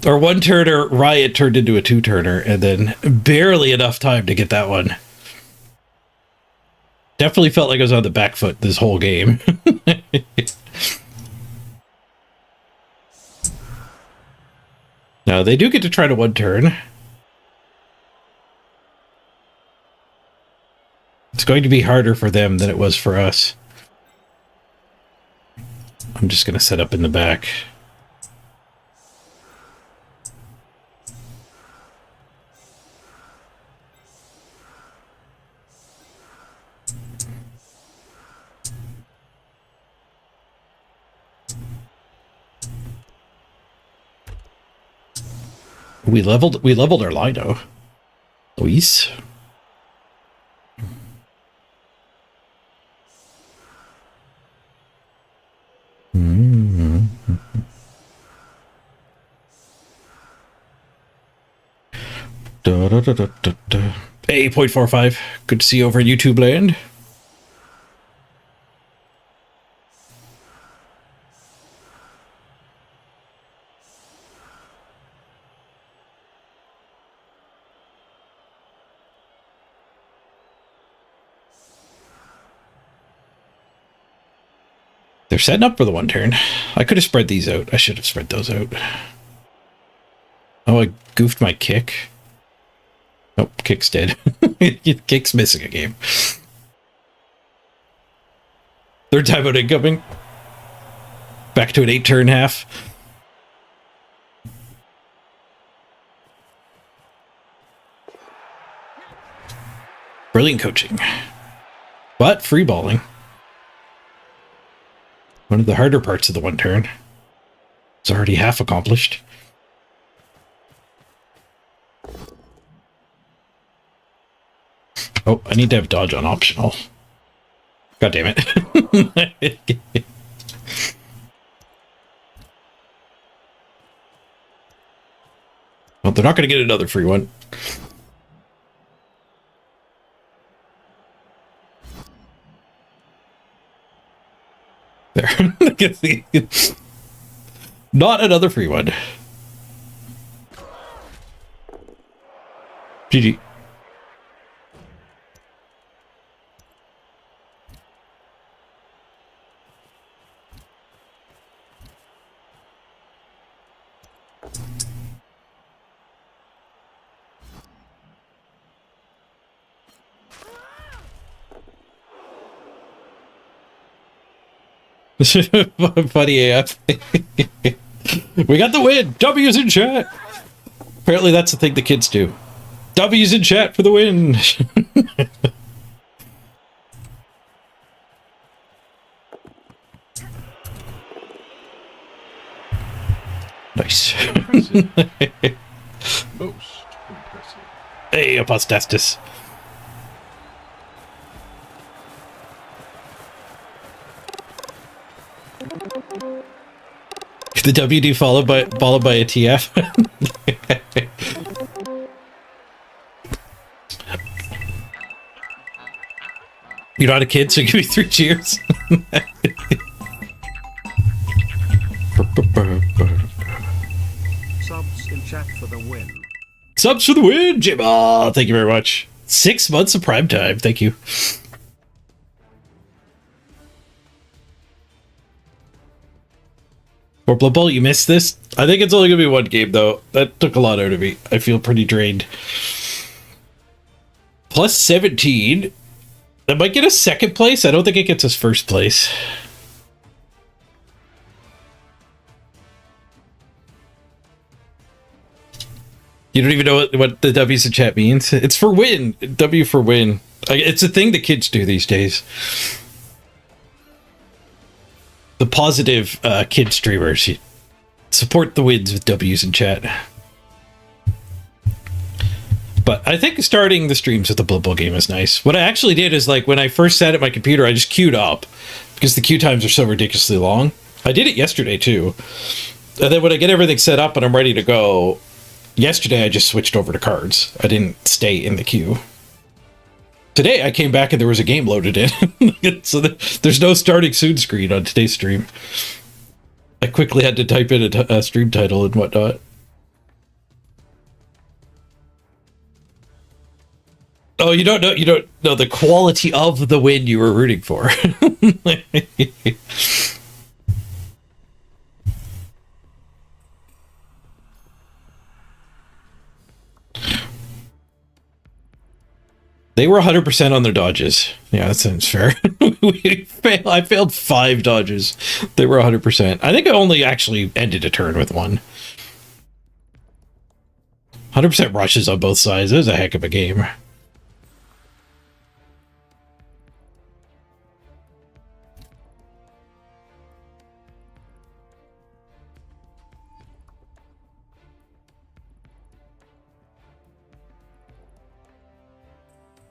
Our 1-turner Riot turned into a 2-turner, and then barely enough time to get that one. Definitely felt like I was on the back foot this whole game. Now, they do get to try to 1-turn. It's going to be harder for them than it was for us. I'm just going to set up in the back. We leveled our Lido. Luis. Hey, 0.45. Good to see you over in YouTube land. They're setting up for the one turn. I could have spread these out. I should have spread those out. Oh, I goofed my kick. Oh, kick's dead. Kick's missing a game. Third time out incoming. Back to an 8-turn half. Brilliant coaching. But free balling. One of the harder parts of the one turn. It's already half accomplished. Oh, I need to have dodge on optional. God damn it. Well, they're not going to get another free one. There. Not another free one. GG. Funny AF. We got the win. W's in chat. Apparently that's the thing the kids do. W's in chat for the win. Nice. Most impressive. Hey, Apostastus. The WD followed by a TF. You're not a kid, so give me 3 cheers. Subs in chat for the win. Subs for the win, Jim. Oh, thank you very much. 6 months of prime time. Thank you. For Blood Bowl, you missed this? I think it's only going to be 1 game, though. That took a lot out of me. I feel pretty drained. Plus 17. That might get us 2nd place. I don't think it gets us 1st place. You don't even know what the W's in chat means? It's for win. W for win. It's a thing the kids do these days. The positive kid streamers. You support the wins with W's in chat. But I think starting the streams with the Blood Bowl game is nice. What I actually did is, like, when I first sat at my computer, I just queued up because the queue times are so ridiculously long. I did it yesterday too. And then when I get everything set up and I'm ready to go, yesterday I just switched over to KARDS. I didn't stay in the queue. Today I came back and there was a game loaded in. So there's no starting soon screen on today's stream. I quickly had to type in a stream title and whatnot. Oh, you don't know the quality of the win you were rooting for. They were 100% on their dodges. Yeah, that sounds fair. I failed 5 dodges. They were 100%. I think I only actually ended a turn with one. 100% rushes on both sides. It was a heck of a game.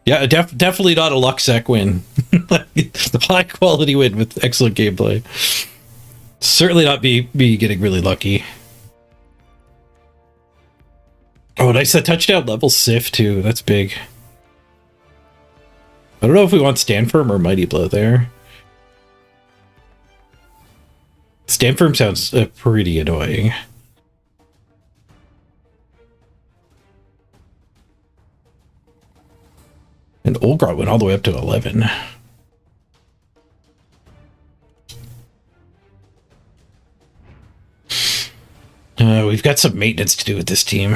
Yeah, definitely not a luck sec win. The high quality win with excellent gameplay. Certainly not me getting really lucky. Oh, nice, that touchdown level Sif too. That's big. I don't know if we want Stand Firm or Mighty Blow there. Stand Firm sounds pretty annoying. And Olgrot went all the way up to 11. We've got some maintenance to do with this team.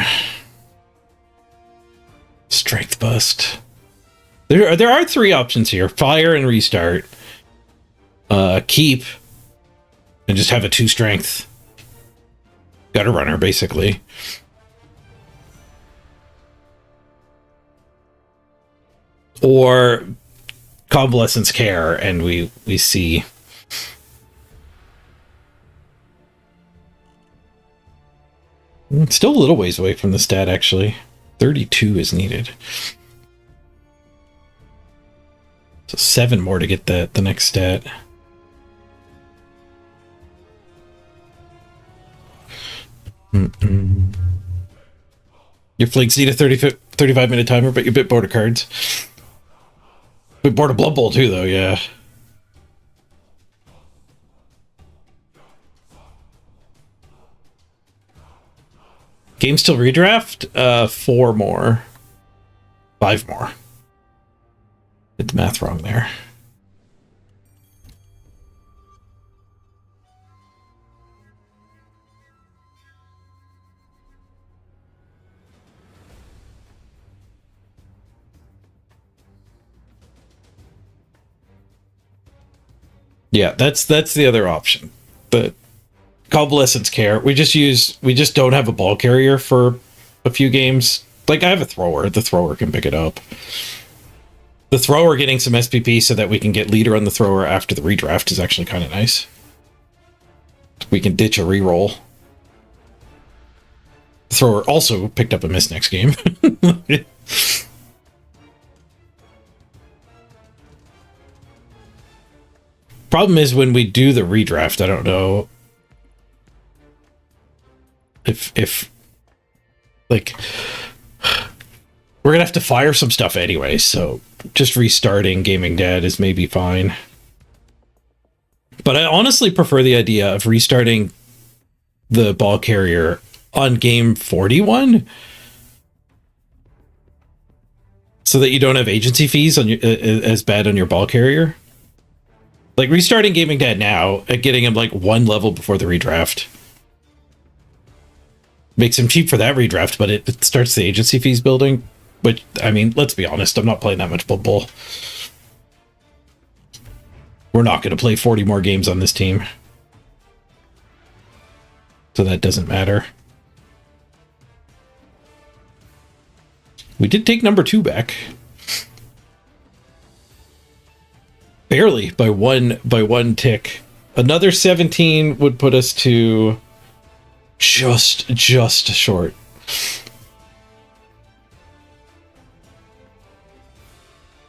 Strength bust. There are 3 options here. Fire and restart. Keep. And just have a 2 strength. Got a runner, basically. Or Convalescence Care, and we see... Still a little ways away from the stat, actually. 32 is needed. So 7 more to get the next stat. Your flanks need a 35-minute timer, but you're a bit bored of cards. Bit bored of Blood Bowl too, though, yeah. Game still redraft? 4 more. 5 more. Did the math wrong there. Yeah, that's the other option. The Convalescence Care. We just don't have a ball carrier for a few games. Like, I have a thrower. The thrower can pick it up. The thrower getting some SPP so that we can get leader on the thrower after the redraft is actually kind of nice. We can ditch a reroll. The thrower also picked up a miss next game. Problem is when we do the redraft, I don't know if like we're gonna have to fire some stuff anyway, so just restarting Gaming Dad is maybe fine. But I honestly prefer the idea of restarting the ball carrier on game 41 so that you don't have agency fees on your, as bad on your ball carrier. Like, restarting Gaming Dad now and getting him like 1 level before the redraft makes him cheap for that redraft, but it starts the agency fees building. Which, I mean, let's be honest, I'm not playing that much Blood Bowl. We're not going to play 40 more games on this team. So that doesn't matter. We did take number 2 back. Barely, by one tick. Another 17 would put us to just short.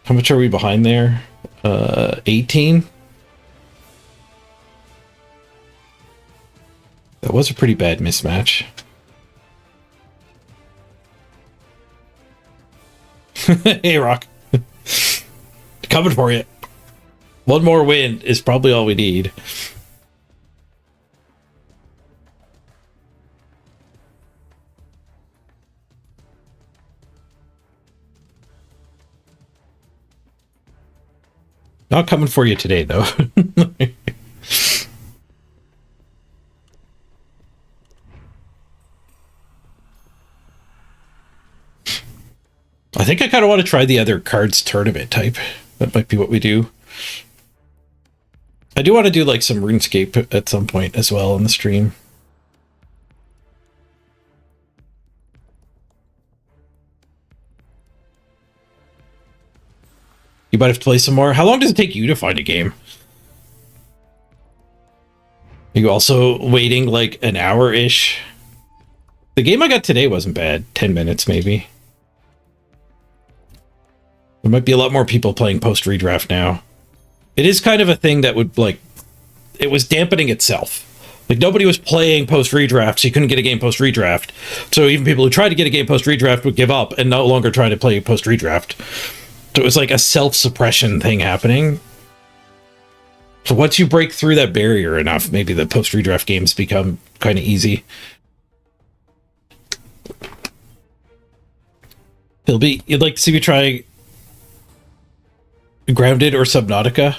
How much are we behind there? 18? That was a pretty bad mismatch. Hey, Rock. Coming for you. 1 more win is probably all we need. Not coming for you today, though. I think I kind of want to try the other cards tournament type. That might be what we do. I do want to do like some RuneScape at some point as well on the stream. You might have to play some more. How long does it take you to find a game? Are you also waiting like an hour-ish? The game I got today wasn't bad. 10 minutes, maybe. There might be a lot more people playing post-redraft now. It is kind of a thing that would, like... It was dampening itself. Like, nobody was playing post-redraft, so you couldn't get a game post-redraft. So even people who tried to get a game post-redraft would give up and no longer try to play post-redraft. So it was like a self-suppression thing happening. So once you break through that barrier enough, maybe the post-redraft games become kind of easy. You'd like to see me try Grounded or Subnautica?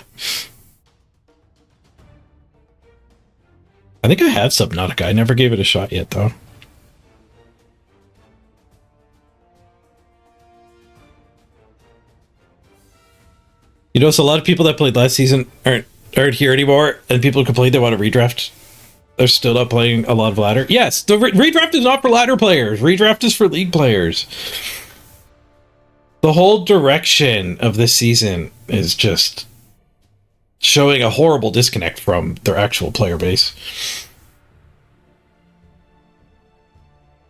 I think I have Subnautica. I never gave it a shot yet, though. You notice a lot of people that played last season aren't here anymore, and people who complain they want to redraft. They're still not playing a lot of ladder. Yes, the redraft is not for ladder players. Redraft is for league players. The whole direction of this season is just showing a horrible disconnect from their actual player base.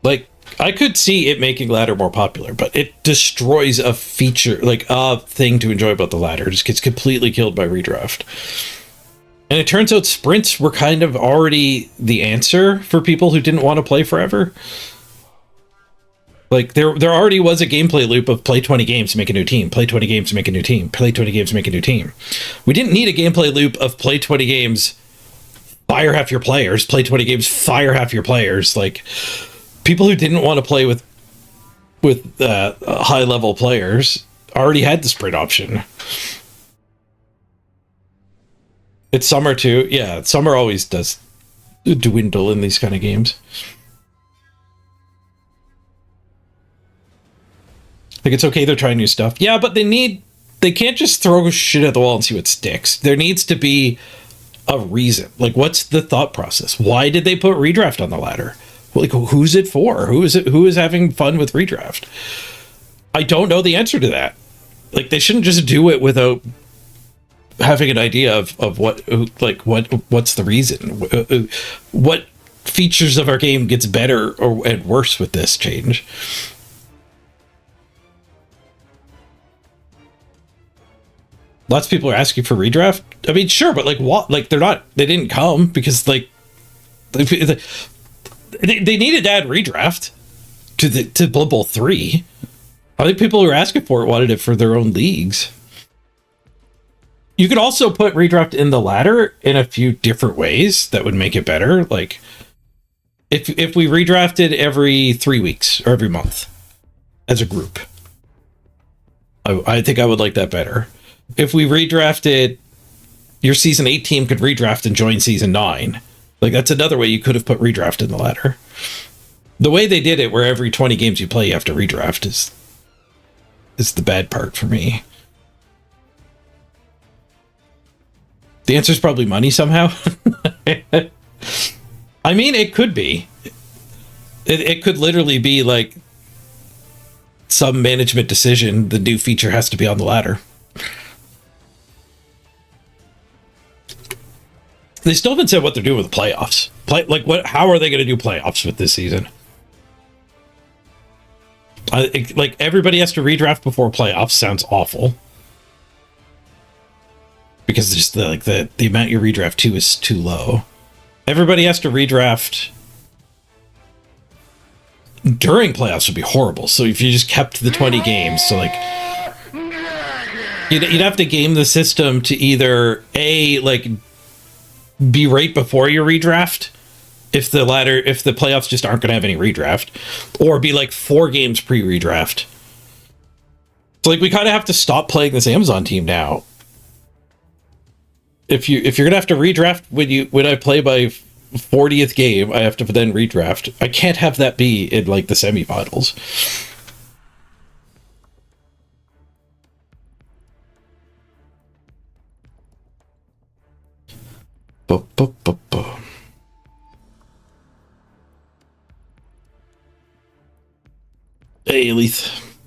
Like, I could see it making ladder more popular, but it destroys a feature, like a thing to enjoy about the ladder. It just gets completely killed by redraft. And it turns out sprints were kind of already the answer for people who didn't want to play forever. Like, there already was a gameplay loop of play 20 games to make a new team, play 20 games to make a new team, play 20 games to make a new team. We didn't need a gameplay loop of play 20 games, fire half your players, play 20 games, fire half your players. Like, people who didn't want to play with high-level players already had the sprint option. It's summer, too. Yeah, summer always does dwindle in these kind of games. Like, it's okay they're trying new stuff. Yeah, but they can't just throw shit at the wall and see what sticks. There needs to be a reason. Like, what's the thought process? Why did they put redraft on the ladder? Like, who's it for? Who is having fun with redraft? I don't know the answer to that. Like, they shouldn't just do it without having an idea of what's the reason? What features of our game gets better and worse with this change? Lots of people are asking for redraft. I mean, sure, but like, what? Like, they didn't come because like they needed to add redraft to Blood Bowl 3. I think people who are asking for it wanted it for their own leagues. You could also put redraft in the ladder in a few different ways that would make it better. Like, if we redrafted every 3 weeks or every month as a group, I think I would like that better. If we redrafted, your season 8 team could redraft and join season 9. Like, that's another way you could have put redraft in the ladder. The way they did it, where every 20 games you play, you have to redraft, is the bad part for me. The answer is probably money somehow. I mean, it could be. It could literally be like some management decision. The new feature has to be on the ladder. They still haven't said what they're doing with the playoffs. How are they going to do playoffs with this season? Like, everybody has to redraft before playoffs sounds awful. Because just the amount you redraft to is too low. Everybody has to redraft during playoffs would be horrible. So if you just kept the 20 games, so like you'd have to game the system to either be right before your redraft if the playoffs just aren't going to have any redraft, or be like 4 games pre-redraft. So like, we kind of have to stop playing this Amazon team now. If you're gonna have to redraft when I play my 40th game, I have to then redraft. I can't have that be in like the semifinals. Bu. Hey, Leith.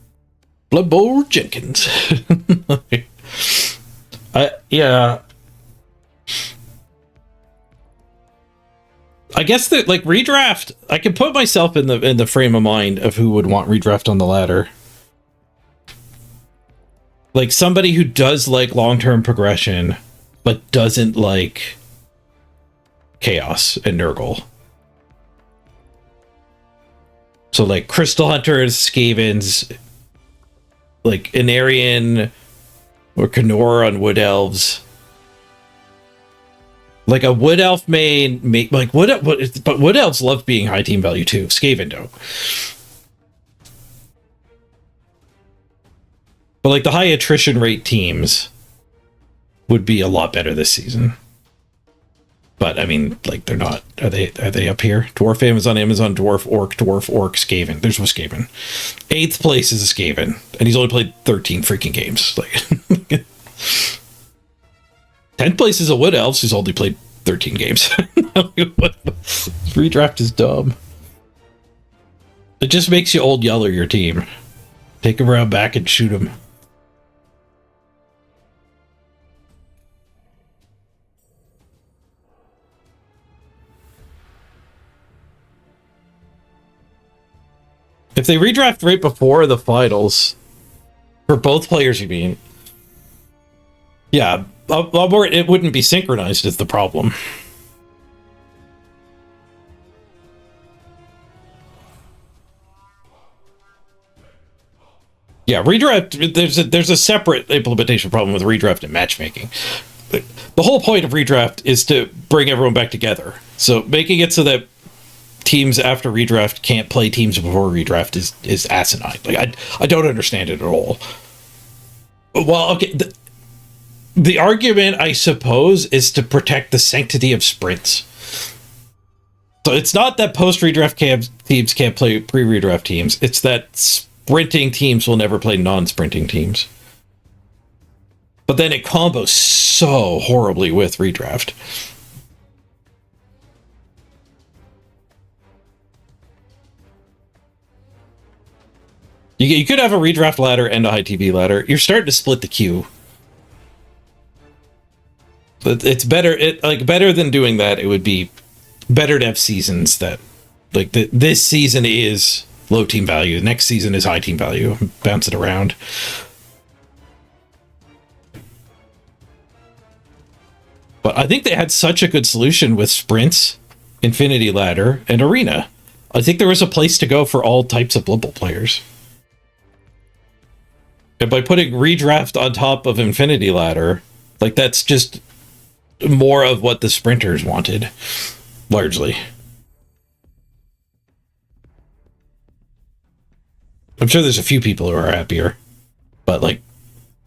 Blood Bowl Jenkins. Yeah. I guess that, like, redraft, I can put myself in the frame of mind of who would want redraft on the ladder. Like, somebody who does like long-term progression, but doesn't like chaos and Nurgle. So, like, Crystal Hunters, Skavens, like Anarian or Knorr on Wood Elves. Like a Wood Elf main, like but Wood Elves love being high team value too. Skaven don't. But like the high attrition rate teams would be a lot better this season. But I mean, like, they're not. Are they up here? Dwarf Amazon, Dwarf, Orc, Skaven. There's no Skaven. 8th place is a Skaven, and he's only played 13 freaking games. Like 10th place is a Wood Elves, who's only played 13 games. Redraft is dumb. It just makes you old Yeller your team. Take him around back and shoot him. If they redraft right before the finals, for both players, you mean? Yeah, it wouldn't be synchronized is the problem. Yeah, redraft, there's a separate implementation problem with redraft and matchmaking. The whole point of redraft is to bring everyone back together. So making it so that teams after redraft can't play teams before redraft is asinine. Like, I don't understand it at all. Well, okay, the argument, I suppose, is to protect the sanctity of sprints. So it's not that post-redraft teams can't play pre-redraft teams. It's that sprinting teams will never play non-sprinting teams. But then it combos so horribly with redraft. You could have a redraft ladder and a high TV ladder. You're starting to split the queue. But it's better. Better than doing that. It would be better to have seasons that, like, this season is low team value. Next season is high team value. Bounce it around. But I think they had such a good solution with sprints, Infinity Ladder, and Arena. I think there was a place to go for all types of Blood Bowl players. And by putting redraft on top of Infinity Ladder, like, that's just more of what the sprinters wanted, largely. I'm sure there's a few people who are happier, but, like,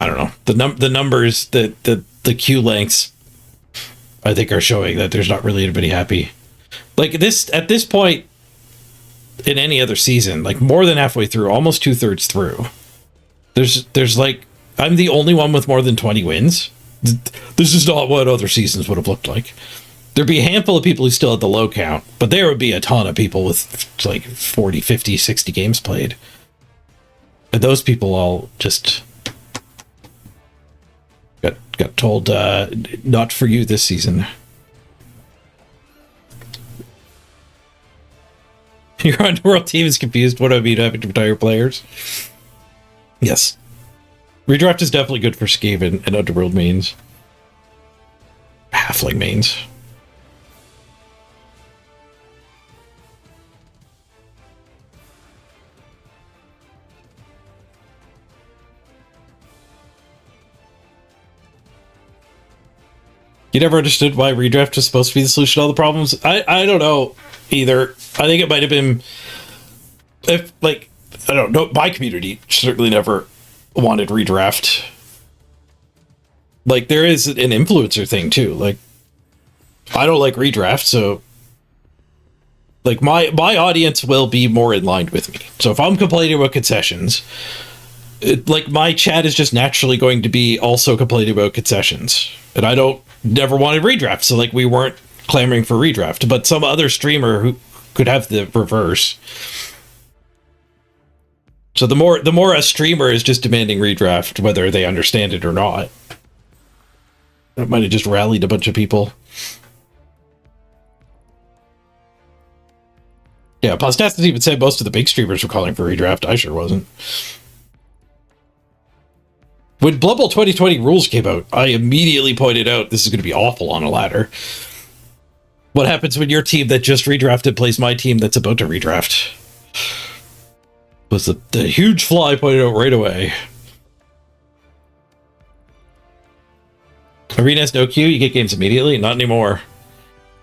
I don't know. The numbers, the queue lengths, I think, are showing that there's not really anybody happy. Like, this, at this point in any other season, like, more than halfway through, almost 2/3 through, there's like, I'm the only one with more than 20 wins. This is not what other seasons would have looked like. There'd be a handful of people who still had the low count, but there would be a ton of people with like 40, 50, 60 games played. And those people all just got told, not for you this season. Your Underworld team is confused. What do I mean having to retire players? Yes. Redraft is definitely good for Skaven and Underworld mains. Halfling mains. You never understood why redraft was supposed to be the solution to all the problems? I don't know either. I think it might have been, if, like, I don't know, my community certainly never wanted redraft. Like, there is an influencer thing too. Like, I don't like redraft, so, like, my audience will be more in line with me. So if I'm complaining about concessions, like, my chat is just naturally going to be also complaining about concessions. And I don't never wanted redraft, so like we weren't clamoring for redraft. But some other streamer who could have the reverse. So the more a streamer is just demanding redraft, whether they understand it or not, that might have just rallied a bunch of people. Yeah, Postastas even said most of the big streamers were calling for redraft. I sure wasn't. When Blood Bowl 2020 rules came out, I immediately pointed out this is going to be awful on a ladder. What happens when your team that just redrafted plays my team that's about to redraft? Was the huge flaw I pointed out right away. Arena has no queue, you get games immediately? Not anymore.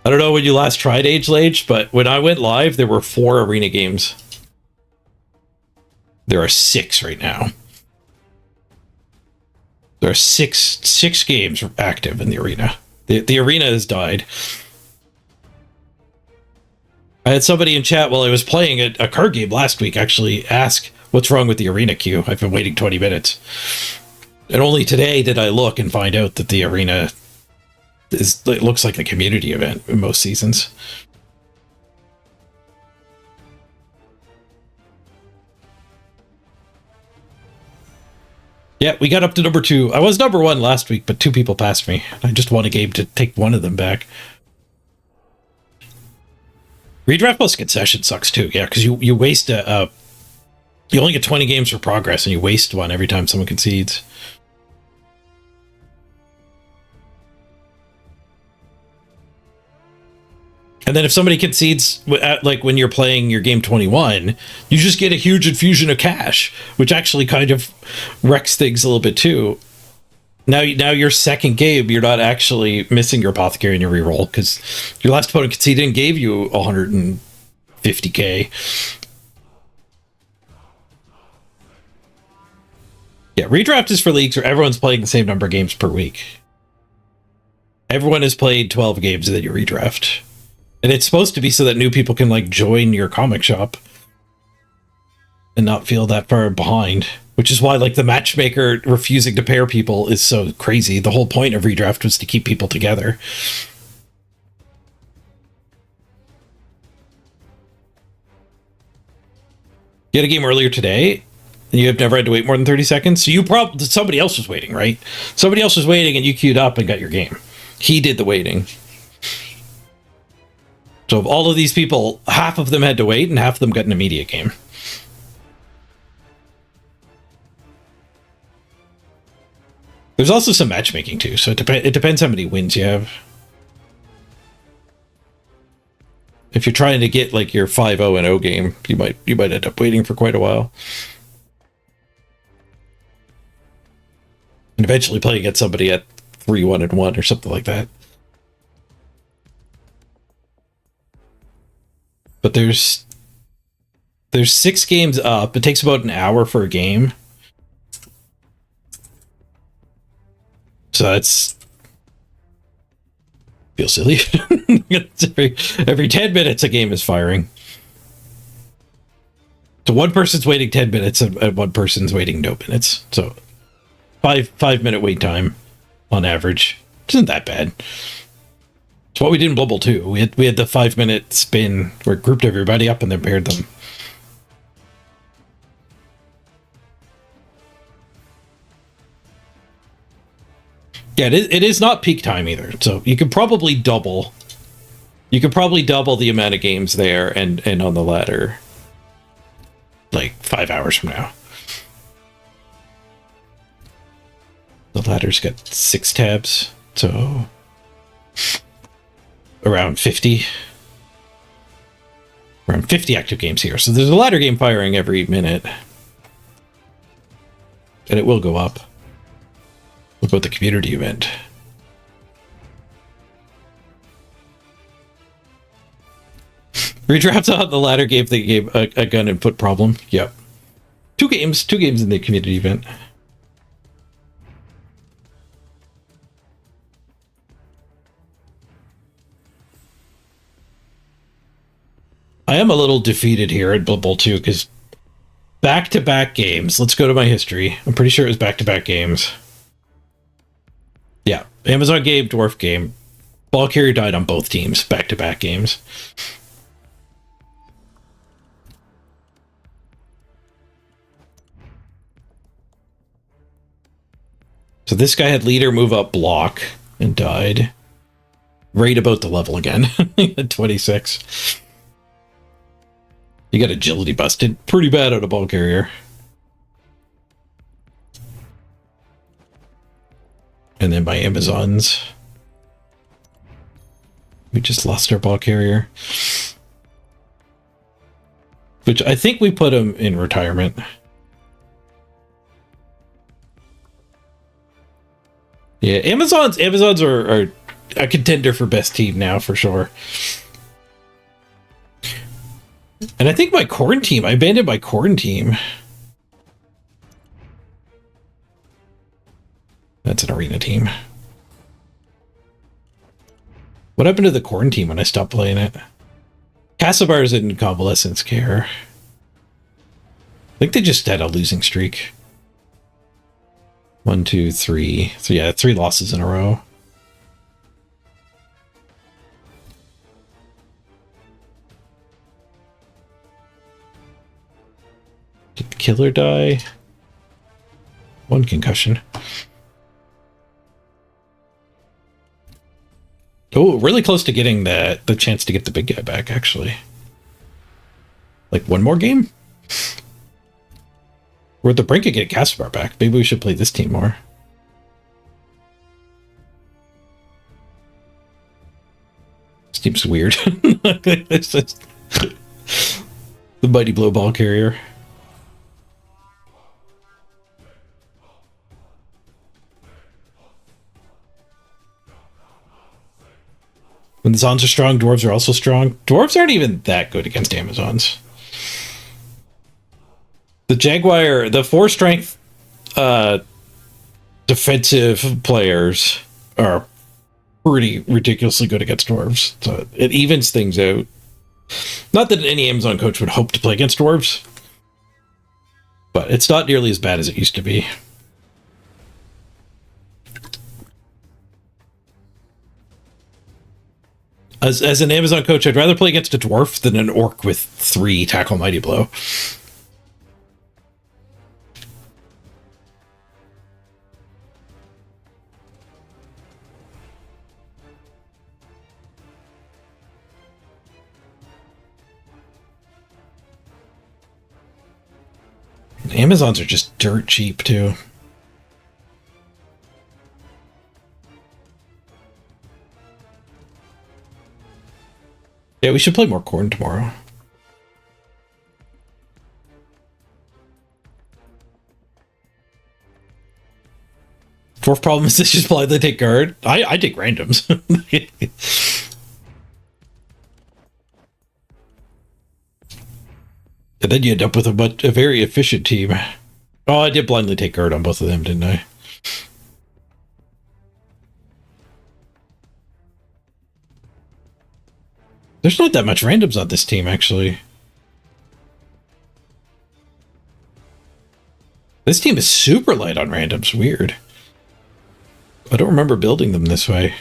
I don't know when you last tried Age Lage, but when I went live, there were 4 arena games. There are 6 right now. There are six games active in the arena. The arena has died. I had somebody in chat while I was playing a card game last week actually ask, what's wrong with the arena queue? I've been waiting 20 minutes. And only today did I look and find out that the arena it looks like a community event in most seasons. Yeah, we got up to number 2. I was number 1 last week, but 2 people passed me. I just won a game to take one of them back. Redraft plus concession sucks too, yeah, because you waste you only get 20 games for progress, and you waste one every time someone concedes. And then if somebody concedes, like when you're playing your game 21, you just get a huge infusion of cash, which actually kind of wrecks things a little bit too. Now your second game, you're not actually missing your apothecary and your reroll, because your last opponent conceded and gave you 150k. Yeah, redraft is for leagues where everyone's playing the same number of games per week. Everyone has played 12 games and then you redraft. And it's supposed to be so that new people can like join your comic shop and not feel that far behind, which is why like the matchmaker refusing to pair people is so crazy. The whole point of redraft was to keep people together. You had a game earlier today and you have never had to wait more than 30 seconds. So you probably, somebody else was waiting, right? Somebody else was waiting and you queued up and got your game. He did the waiting. So of all of these people, half of them had to wait and half of them got an immediate game. There's also some matchmaking too, so it depends how many wins you have. If you're trying to get like your 5-0-0 game, you might end up waiting for quite a while. And eventually play against somebody at 3-1-1 or something like that. But there's 6 games up. It takes about an hour for a game. So that's feels silly. every 10 minutes a game is firing. So one person's waiting 10 minutes and one person's waiting no minutes. So 5-minute wait time on average. Isn't that bad. It's what we did in Blood Bowl 2. We had the 5-minute spin where it grouped everybody up and then paired them. Yeah, it is not peak time either. So you could probably double. You could probably double the amount of games there and on the ladder like 5 hours from now. The ladder's got 6 tabs, so around 50 active games here. So there's a ladder game firing every minute, and it will go up. What about the community event? Redraft on the ladder gave the game a gun input problem. Yep. 2 games in the community event. I am a little defeated here at Blood Bowl 2 because back-to-back games. Let's go to my history. I'm pretty sure it was back-to-back games. Yeah, Amazon game, Dwarf game. Ball carrier died on both teams, back-to-back games. So this guy had leader move up block and died. Right about the level again. At 26. You got agility busted pretty bad out of ball carrier. And then by Amazons. We just lost our ball carrier. Which I think we put him in retirement. Yeah, Amazons are a contender for best team now for sure. And I think my corn team, I abandoned my corn team. That's an arena team. What happened to the corn team when I stopped playing it? Castlebar's in convalescence care. I think they just had a losing streak. 1, 2, 3. So yeah, 3 losses in a row. Did the killer die? 1 concussion. Oh, really close to getting the chance to get the big guy back, actually. Like 1 more game? We're at the brink of getting Caspar back. Maybe we should play this team more. This team's weird. It's just the mighty blow ball carrier. When the Zons are strong, Dwarves are also strong. Dwarves aren't even that good against Amazons. The Jaguar, the 4 strength defensive players are pretty ridiculously good against Dwarves. So it evens things out. Not that any Amazon coach would hope to play against Dwarves, but it's not nearly as bad as it used to be. As an Amazon coach, I'd rather play against a Dwarf than an Orc with 3 tackle mighty blow. Amazons are just dirt cheap, too. Yeah, we should play more corn tomorrow. Fourth problem is this just blindly take guard. I take randoms. And then you end up with a very efficient team. Oh, I did blindly take guard on both of them, didn't I? There's not that much randoms on this team, actually. This team is super light on randoms. Weird. I don't remember building them this way.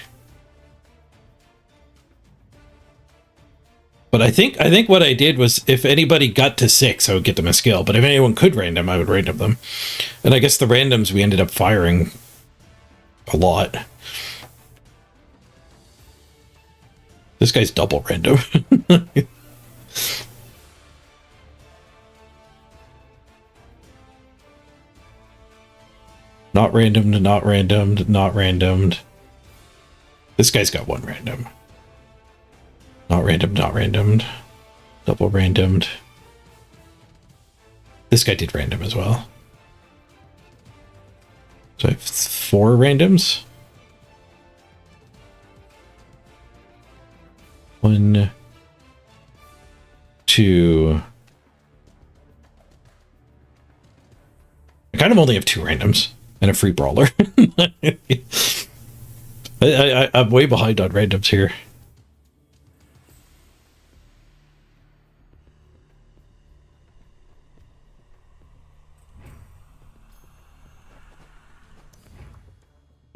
But I think what I did was if anybody got to 6, I would get them a skill. But if anyone could random, I would random them. And I guess the randoms we ended up firing a lot. This guy's double random. Not randomed, not randomed, not randomed. This guy's got 1 random. Not randomed, not randomed. Double randomed. This guy did random as well. So I have 4 randoms. 1, 2. I kind of only have 2 randoms and a free brawler. I'm way behind on randoms here.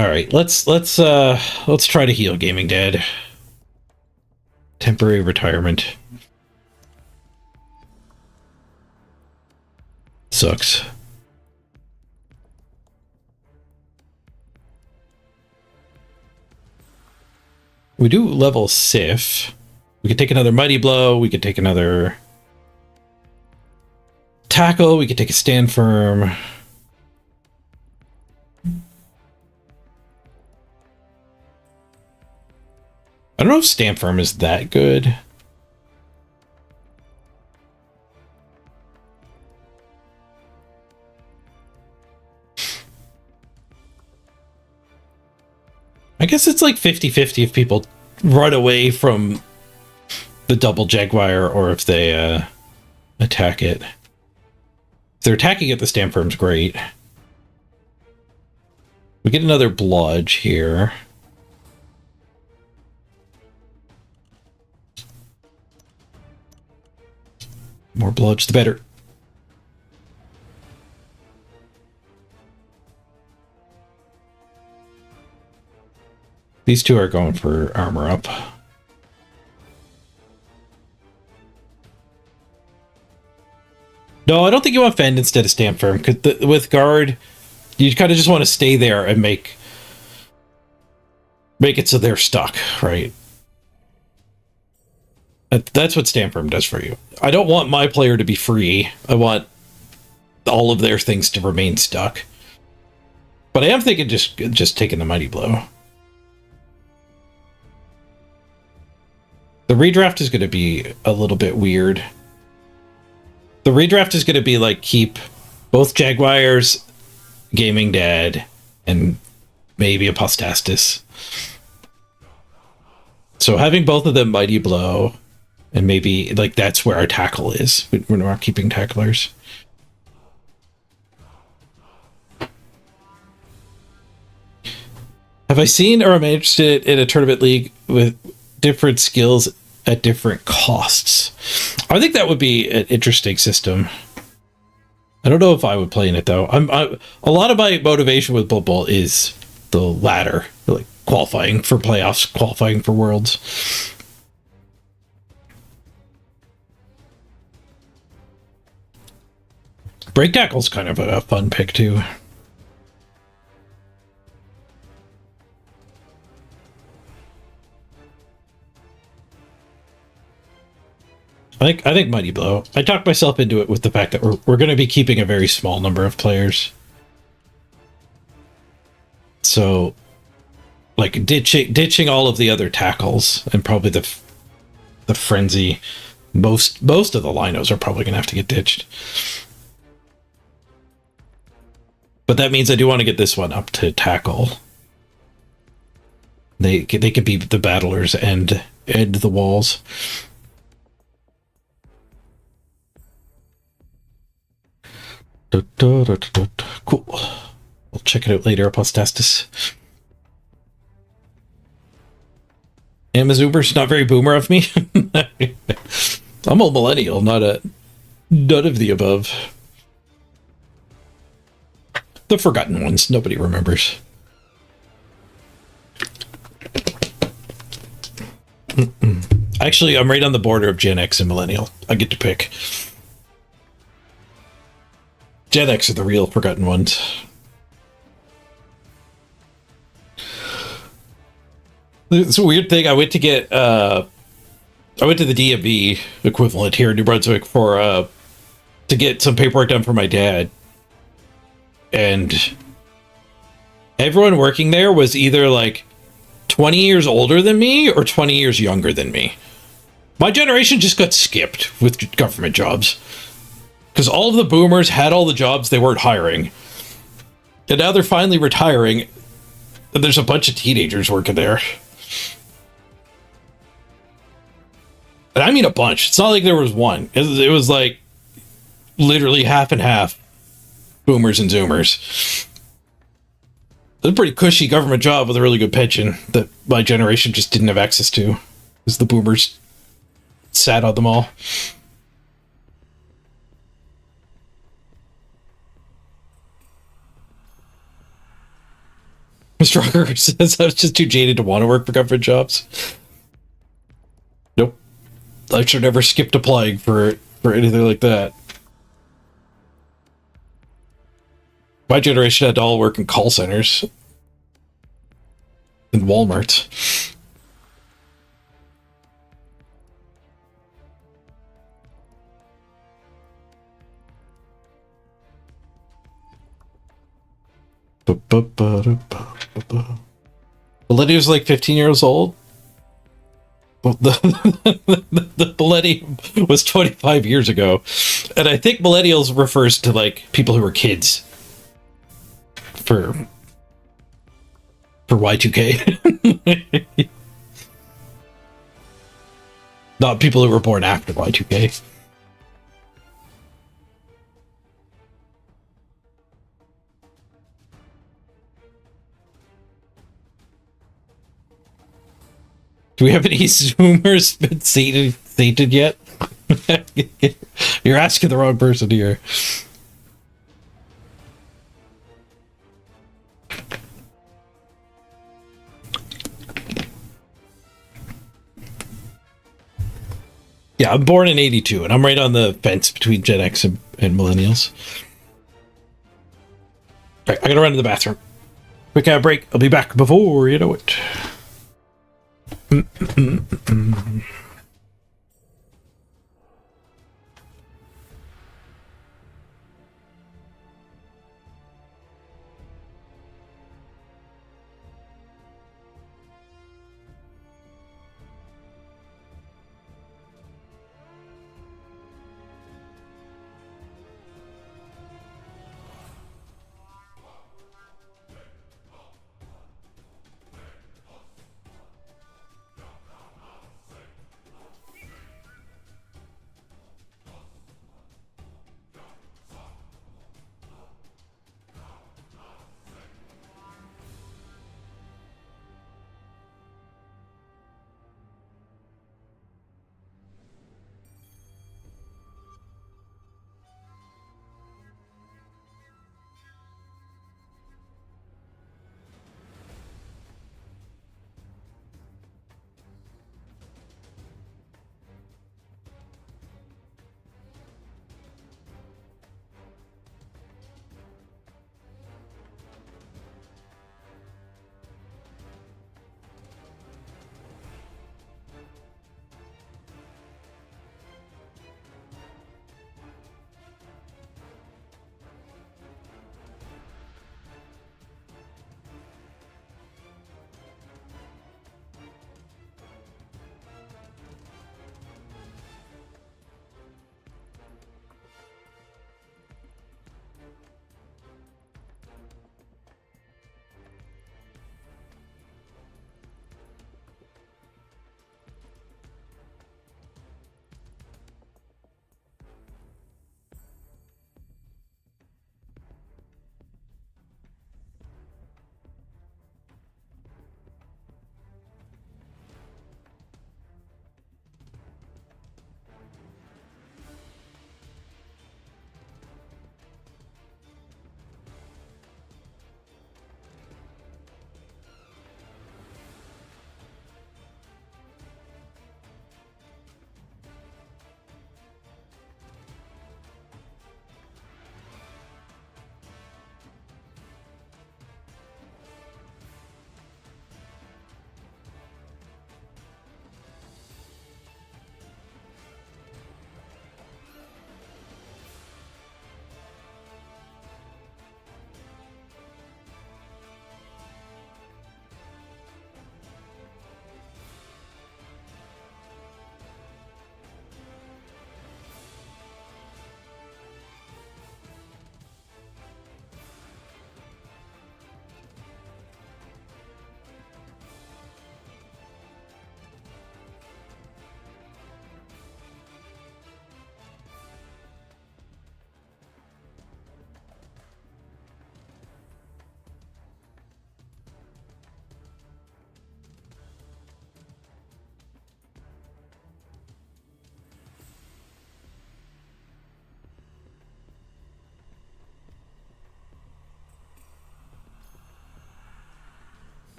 All right, let's try to heal Gaming Dad. Temporary retirement. Sucks. We do level Sif. We could take another Mighty Blow. We could take another Tackle. We could take a Stand Firm. I don't know if Stand Firm is that good. I guess it's like 50-50 if people run away from the double Jaguar or if they attack it. If they're attacking it, the Stand Firm's great. We get another Blodge here. More Blodge, the better. These two are going for armor up. No, I don't think you want Fend instead of Stand Firm, because with Guard, you kind of just want to stay there and make it so they're stuck, right? That's what Stand Firm does for you. I don't want my player to be free. I want all of their things to remain stuck. But I am thinking just taking the Mighty Blow. The redraft is going to be a little bit weird. The redraft is going to be like keep both Jaguars, Gaming Dad, and maybe Apostastis. So having both of them Mighty Blow, and maybe like that's where our tackle is. We're not keeping tacklers. Have I seen or am I interested in a tournament league with different skills at different costs? I think that would be an interesting system. I don't know if I would play in it though. A lot of my motivation with Blood Bowl is the ladder, like qualifying for playoffs, qualifying for worlds. Break Tackle's kind of a fun pick too. I think Mighty Blow. I talked myself into it with the fact that we're going to be keeping a very small number of players. So, like ditching all of the other tackles and probably the frenzy. Most of the linos are probably going to have to get ditched. But that means I do want to get this one up to tackle. They could be the battlers and the walls. Cool. We'll check it out later, Apostastis. Amazoomer's not very boomer of me. I'm a millennial, not a none of the above. The forgotten ones, nobody remembers. Actually, I'm right on the border of Gen X and millennial. I get to pick. Gen X are the real forgotten ones. It's a weird thing. I went to get I went to the DMV equivalent here in New Brunswick for to get some paperwork done for my dad. And everyone working there was either like 20 years older than me or 20 years younger than me. My generation just got skipped with government jobs. Because all of the boomers had all the jobs they weren't hiring. And now they're finally retiring. And there's a bunch of teenagers working there. And I mean a bunch. It's not like there was one. It was like literally half and half boomers and zoomers. It's a pretty cushy government job with a really good pension that my generation just didn't have access to. Because the boomers sat on them all. Stronger says I was just too jaded to want to work for government jobs. Nope. I should never skipped applying for anything like that. My generation had to all work in call centers. In Walmart. Millennium's like 15 years old. Well, the millennium was 25 years ago. And I think millennials refers to like people who were kids for Y2K. Not people who were born after Y2K. Do we have any Zoomers been sated yet? You're asking the wrong person here. Yeah, I'm born in 82, and I'm right on the fence between Gen X and millennials. All right, I gotta run to the bathroom. Quick break. I'll be back before you know it.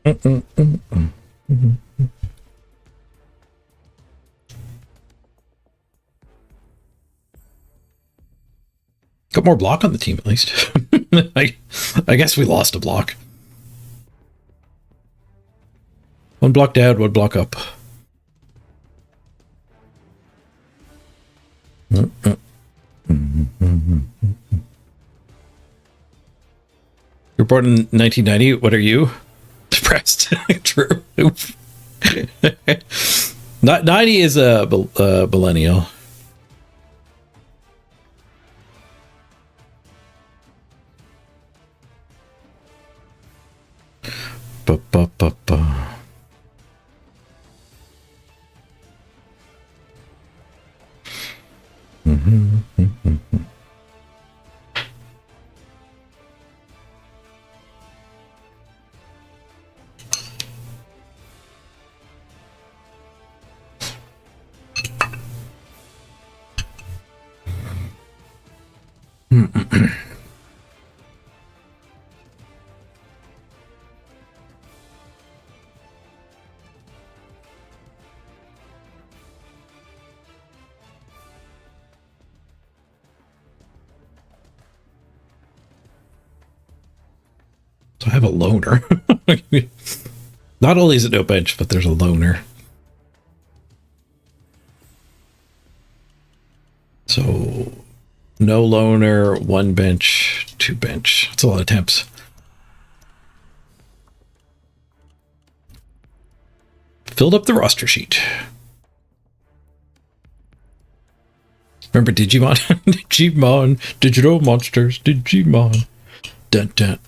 Got more block on the team, at least. I guess we lost a block. One block down, one block up. You're born in 1990. What are you? Depressed. True. Not 90 is a millennial. Ba. So I have a loner. Not only is it no bench, but there's a loner. So no loner, one bench, two bench. That's a lot of temps. Filled up the roster sheet. Remember Digimon? Digimon, digital monsters, Digimon. Dun dun.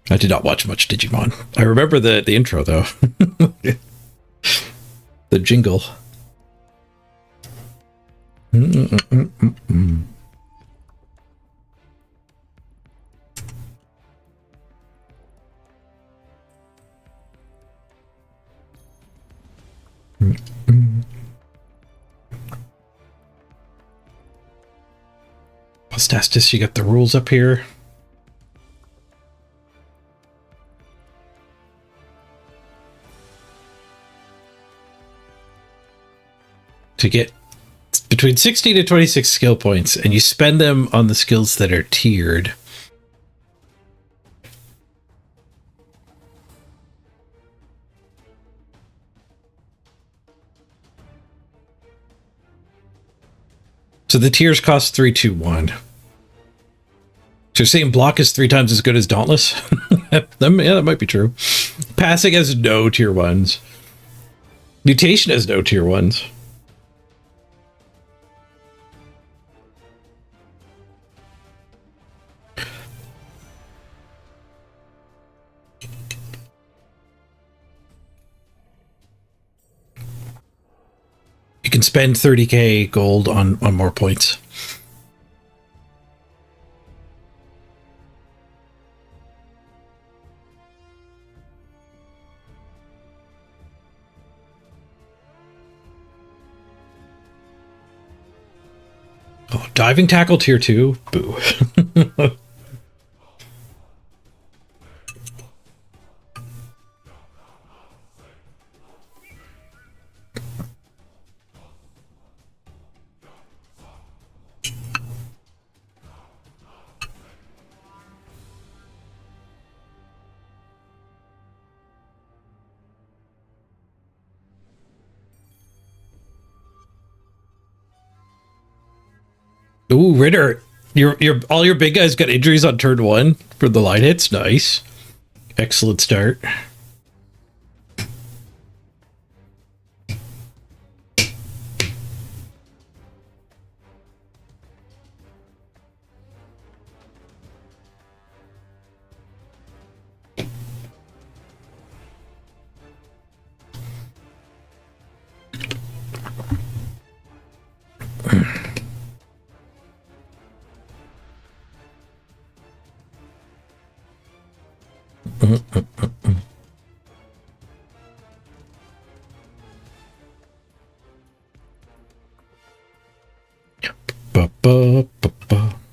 I did not watch much Digimon. I remember the intro though. The jingle. Postastis, you got the rules up here. To get between 16 to 26 skill points, and you spend them on the skills that are tiered. So the tiers cost 3, 2, 1. So you're saying block is 3 times as good as Dauntless? Yeah, that might be true. Passing has no tier 1s. Mutation has no tier 1s. You can spend 30k gold on more points. Oh, diving tackle tier 2? Boo. Ooh, Ritter, your all your big guys got injuries on turn 1 for the line hits. Nice. Excellent start.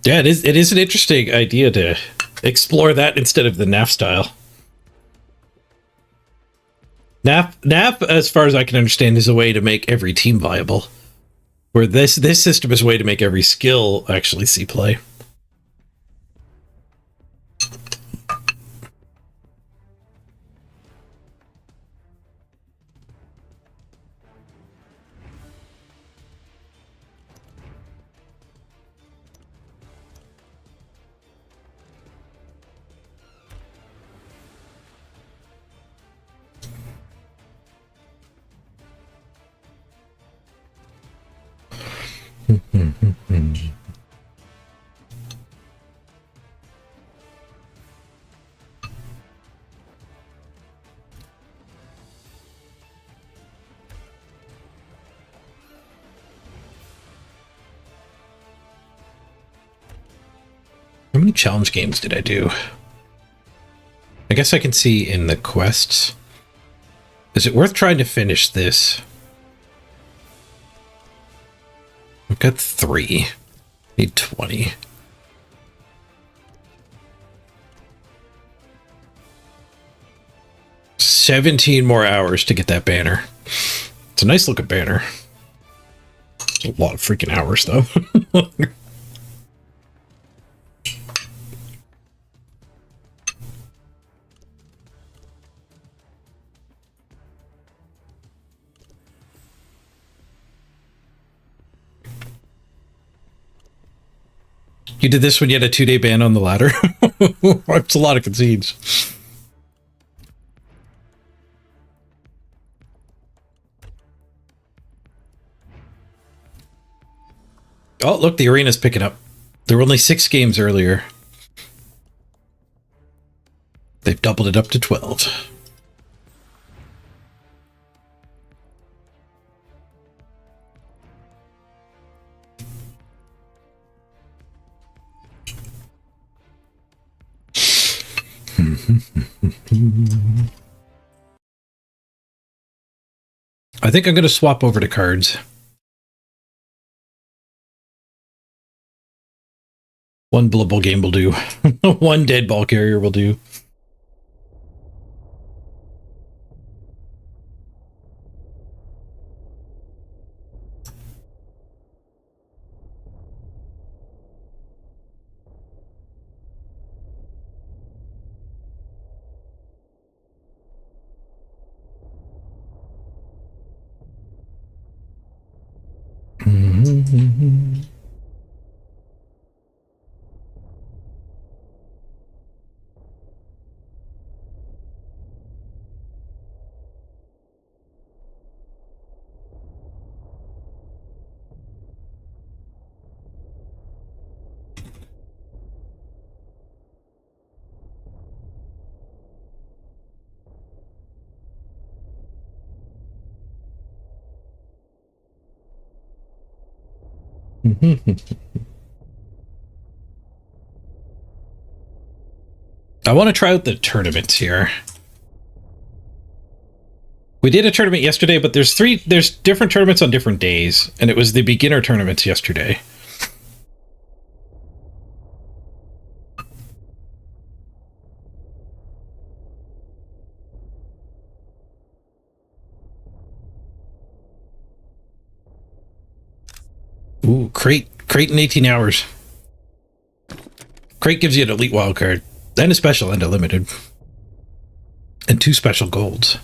Yeah, it is an interesting idea to explore that instead of the NAF style. NAF, as far as I can understand, is a way to make every team viable. Where this system is a way to make every skill actually see play. How many challenge games did I do? I guess I can see in the quests. Is it worth trying to finish this? I've got 3. Need 20. $17 more hours to get that banner. It's a nice looking banner. It's a lot of freaking hours though. You did this when you had a 2-day ban on the ladder? It's a lot of concedes. Oh, look, the arena's picking up. There were only 6 games earlier. They've doubled it up to 12. I think I'm going to swap over to KARDS. One Blood Bowl game will do. One dead ball carrier will do. I want to try out the tournaments here. We did a tournament yesterday, but there's different tournaments on different days, and it was the beginner tournaments yesterday. Ooh, crate in 18 hours. Crate gives you an elite wildcard, and a special and a limited. And 2 special golds.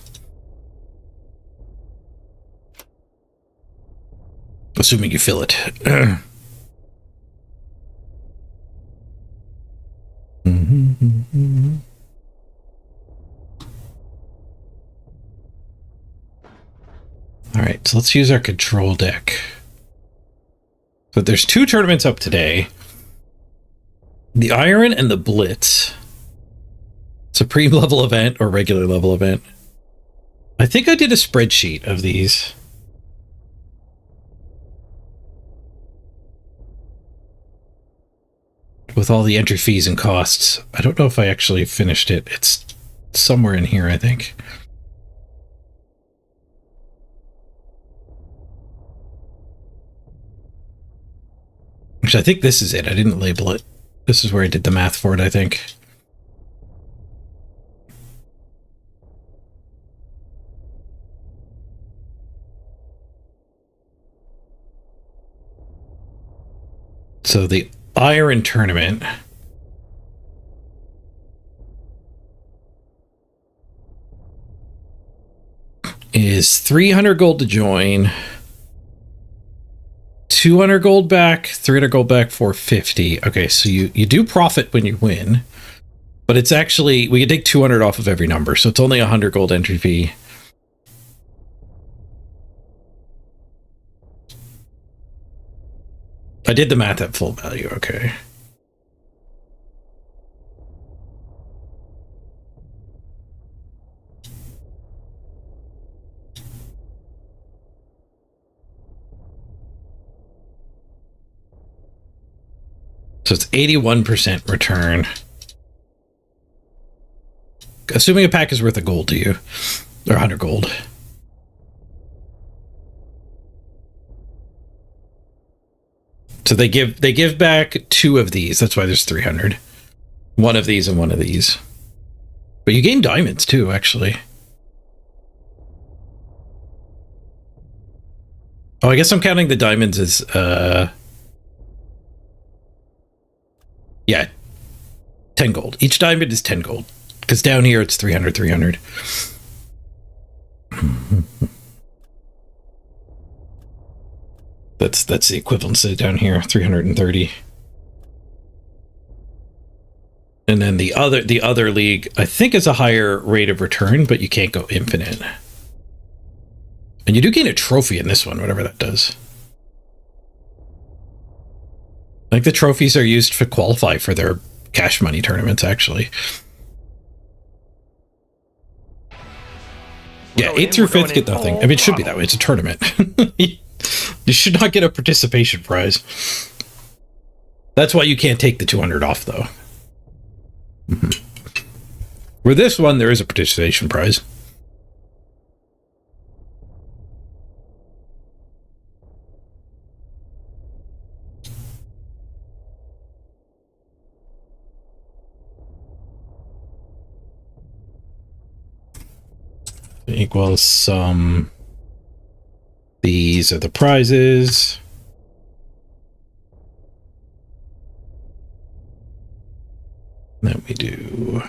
Assuming you fill it. Alright, so let's use our control deck. So there's 2 tournaments up today. The Iron and the Blitz. Supreme level event or regular level event. I think I did a spreadsheet of these. With all the entry fees and costs. I don't know if I actually finished it. It's somewhere in here, I think. Actually, I think this is it. I didn't label it. This is where I did the math for it, I think. So the Iron Tournament is 300 gold to join, 200 gold back, 300 gold back, 450. Okay, so you do profit when you win, but it's actually, we can take 200 off of every number, so it's only 100 gold entry fee. I did the math at full value, okay. So it's 81% return. Assuming a pack is worth a gold to you, or 100 gold. So they give back 2 of these. That's why there's 300. 1 of these and 1 of these. But you gain diamonds too, actually. Oh, I guess I'm counting the diamonds as yeah, 10 gold. Each diamond is 10 gold. Because down here it's 300, 300. That's the equivalency down here, 330. And then the other league, I think, is a higher rate of return, but you can't go infinite. And you do gain a trophy in this one, whatever that does. I think the trophies are used to qualify for their cash money tournaments, actually. Yeah, 8th through 5th get nothing. I mean, it should be that way. It's a tournament. You should not get a participation prize. That's why you can't take the 200 off, though. For this one, there is a participation prize. Equals some. These are the prizes. Then we do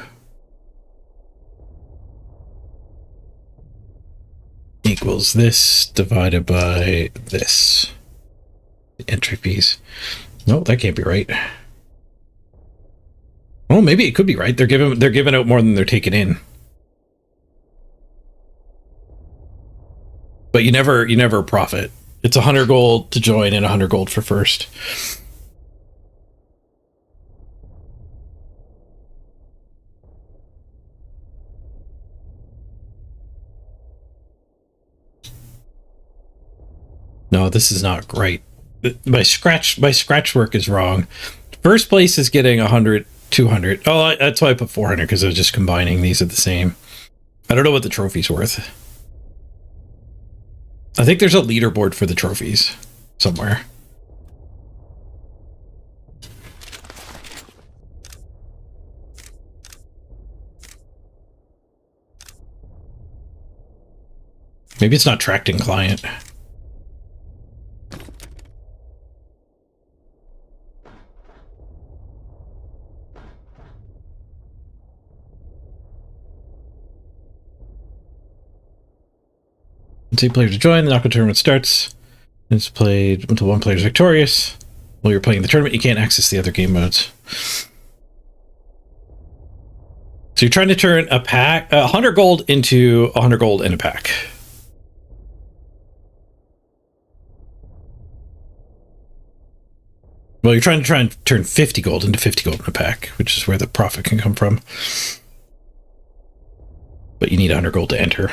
equals this divided by this. The entry fees. No, that can't be right. Oh, maybe it could be right. They're giving out more than they're taking in. But you never profit. It's 100 gold to join and 100 gold for first. No, this is not right. My scratch work is wrong. First place is getting 100, 200. Oh, that's why I put 400, because I was just combining these at the same. I don't know what the trophy's worth. I think there's a leaderboard for the trophies somewhere. Maybe it's not tracked in client. Two players to join. The knockout tournament starts. It's played until one player is victorious. While you're playing the tournament, you can't access the other game modes. So you're trying to turn a pack, 100 gold into 100 gold in a pack. Well, you're trying to turn 50 gold into 50 gold in a pack, which is where the profit can come from. But you need 100 gold to enter.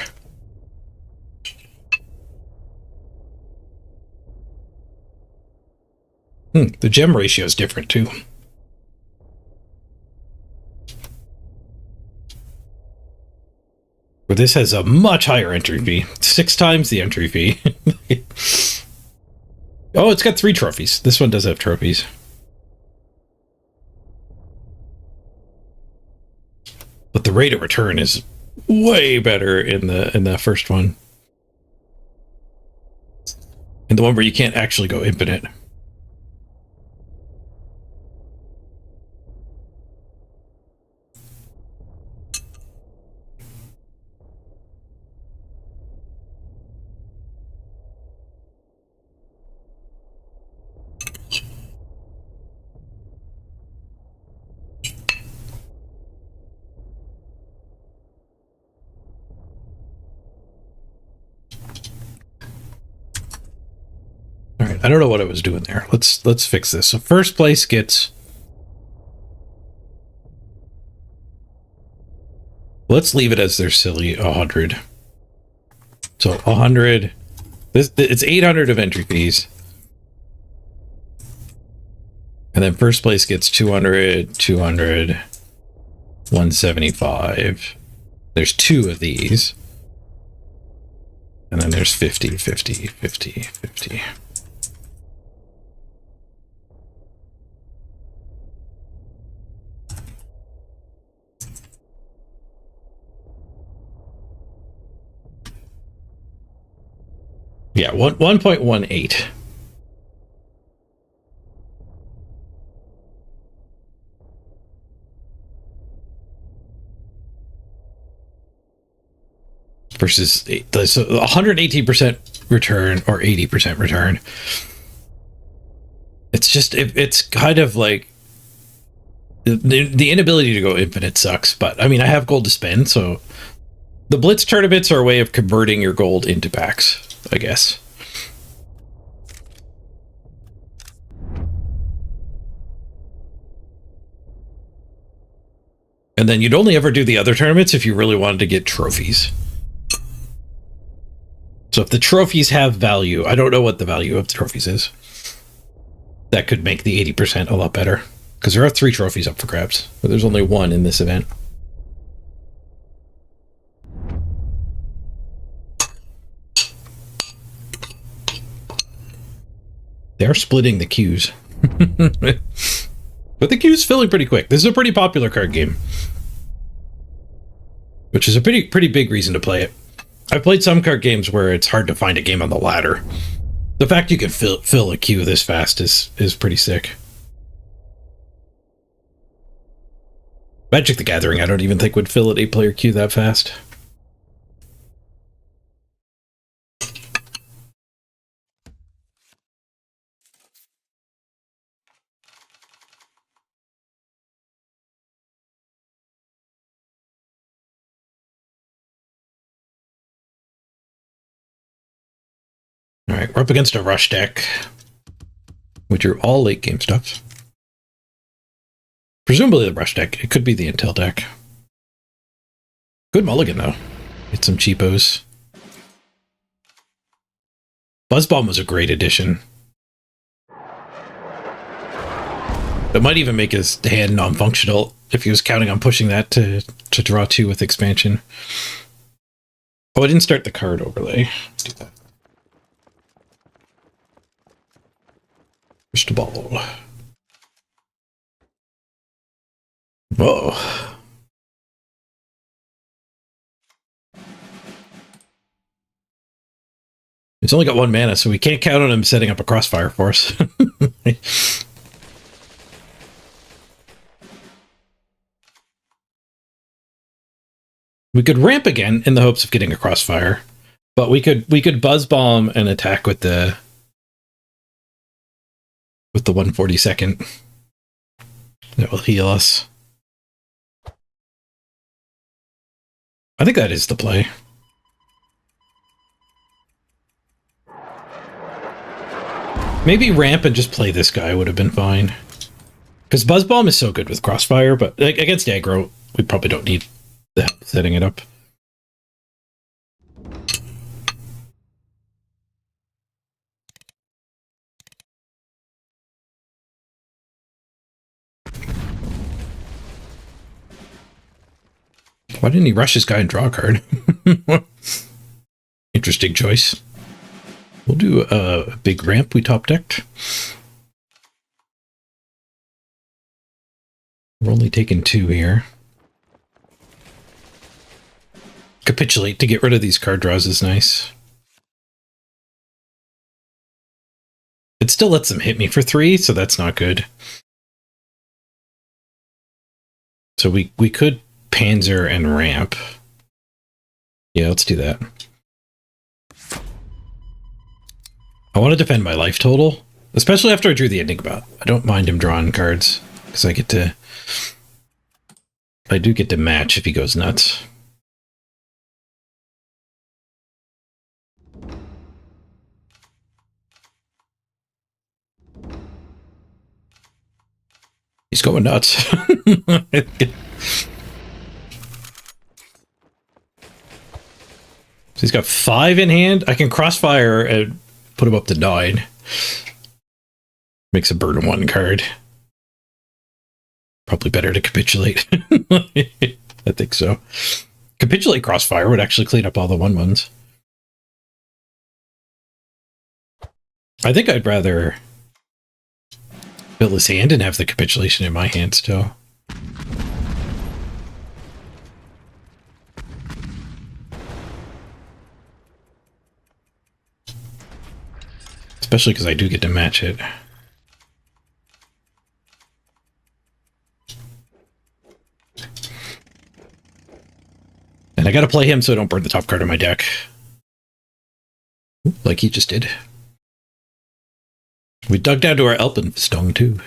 The gem ratio is different too. Where this has a much higher entry fee. 6 times the entry fee. Oh, it's got 3 trophies. This one does have trophies. But the rate of return is way better in the first one. In the one where you can't actually go infinite. right, I don't know what I was doing there. Let's fix this. So first place gets... Let's leave it as their silly 100. So 100. It's 800 of entry fees. And then first place gets 200, 200, 175. There's 2 of these. And then there's 50, 50, 50, 50. Yeah, 1.18. Versus so 118% return or 80% return. It's just it's kind of like the inability to go infinite sucks. But I mean, I have gold to spend, so the blitz tournaments are a way of converting your gold into packs, I guess. And then you'd only ever do the other tournaments if you really wanted to get trophies. So if the trophies have value, I don't know what the value of the trophies is. That could make the 80% a lot better. Because there are 3 trophies up for grabs, but there's only 1 in this event. They're splitting the queues. But the queue's filling pretty quick. This is a pretty popular card game. Which is a pretty big reason to play it. I've played some card games where it's hard to find a game on the ladder. The fact you can fill a queue this fast is pretty sick. Magic the Gathering, I don't even think would fill an 8-player queue that fast. Alright, we're up against a rush deck, which are all late game stuff. Presumably the rush deck. It could be the Intel deck. Good mulligan, though. Get some cheapos. Buzzbomb was a great addition. It might even make his hand non-functional if he was counting on pushing that to draw 2 with expansion. Oh, I didn't start the card overlay. Let's do that. First ball. Whoa. It's only got 1 mana, so we can't count on him setting up a crossfire for us. We could ramp again in the hopes of getting a crossfire, but we could buzz bomb and attack with the 142nd. That will heal us. I think that is the play. Maybe ramp and just play this guy would have been fine. Because Buzz Bomb is so good with Crossfire, but like, against aggro, we probably don't need the help setting it up. Why didn't he rush this guy and draw a card? Interesting choice. We'll do a big ramp we top decked. We're only taking 2 here. Capitulate to get rid of these card draws is nice. It still lets them hit me for 3, so that's not good. So we could Panzer and ramp. Yeah, let's do that. I want to defend my life total, especially after I drew the Enigma. I don't mind him drawing cards, because I do get to match if he goes nuts. He's going nuts. So he's got 5 in hand. I can crossfire and put him up to 9. Makes a burn 1 card. Probably better to capitulate. I think so. Capitulate crossfire would actually clean up all the 1/1s. I think I'd rather fill his hand and have the capitulation in my hand still. Especially because I do get to match it. And I gotta play him so I don't burn the top card of my deck. Like he just did. We dug down to our Alpenstone too.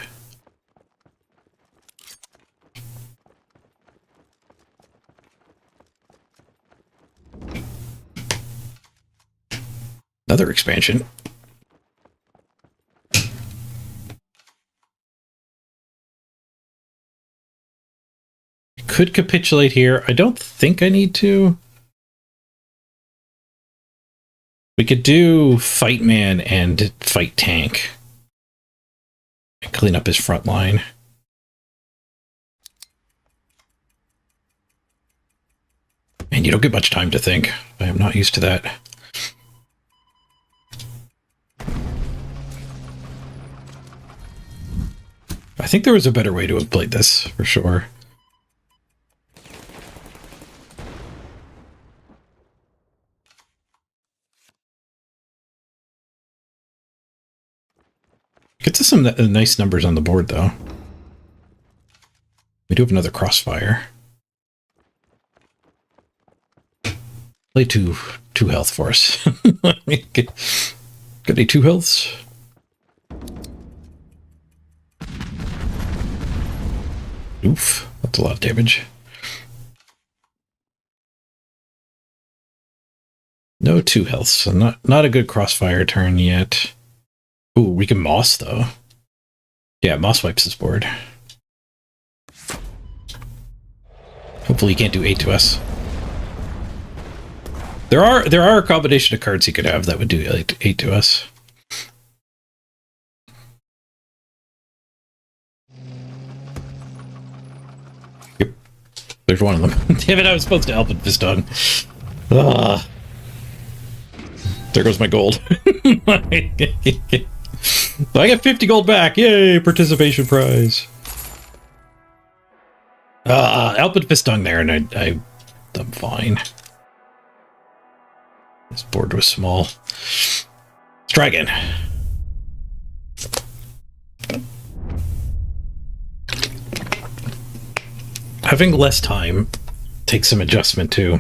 Another expansion. Could capitulate here. I don't think I need to. We could do Fight Man and Fight Tank. And clean up his front line. And you don't get much time to think. I am not used to that. I think there was a better way to have played this, for sure. Gets us some nice numbers on the board, though. We do have another crossfire. Play two health for us. Got any 2 healths? Oof, that's a lot of damage. No 2 healths, so not a good crossfire turn yet. Ooh, we can Moss, though. Yeah, Moss wipes this board. Hopefully he can't do 8 to us. There are a combination of cards he could have that would do like 8 to us. Yep. There's one of them. Damn it, I was supposed to help with Piston. Ah. There goes my gold. I got 50 gold back. Yay, participation prize. Alpid Pistung there, and I'm fine. This board was small. Let's try again. Having less time takes some adjustment too.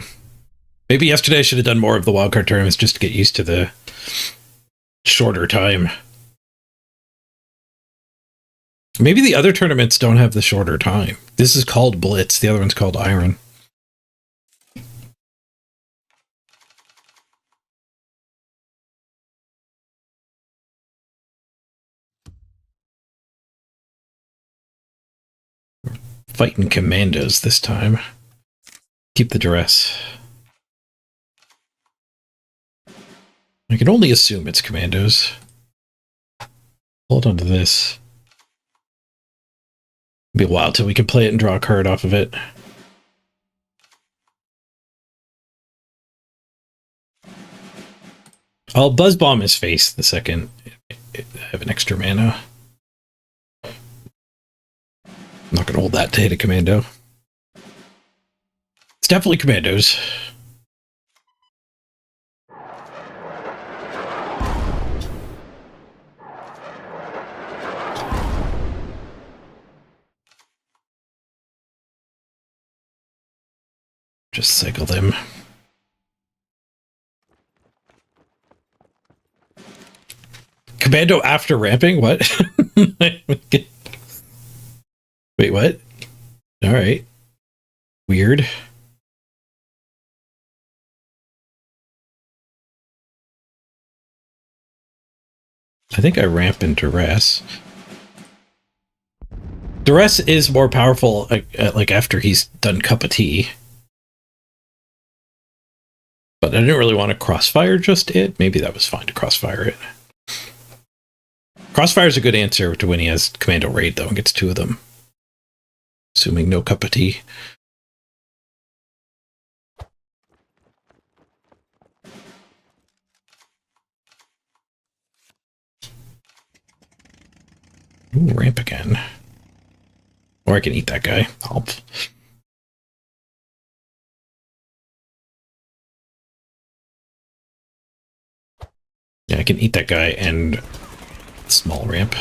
Maybe yesterday I should have done more of the wildcard tournaments just to get used to the shorter time. Maybe the other tournaments don't have the shorter time. This is called Blitz. The other one's called Iron. Fighting commandos this time. Keep the duress. I can only assume it's commandos. Hold on to this. It'll be a while till we can play it and draw a card off of it. I'll Buzz Bomb his face the second I have an extra mana. I'm not going to hold that to hit a commando. It's definitely commandos. Just cycle them. Commando after ramping? What? Wait, what? Alright. Weird. I think I ramp in duress. Duress is more powerful, like after he's done cup of tea. But I didn't really want to crossfire just it. Maybe that was fine to crossfire it. Crossfire is a good answer to when he has Commando Raid, though, and gets 2 of them. Assuming no cup of tea. Ooh, ramp again. Or I can eat that guy. Yeah, I can eat that guy and small ramp.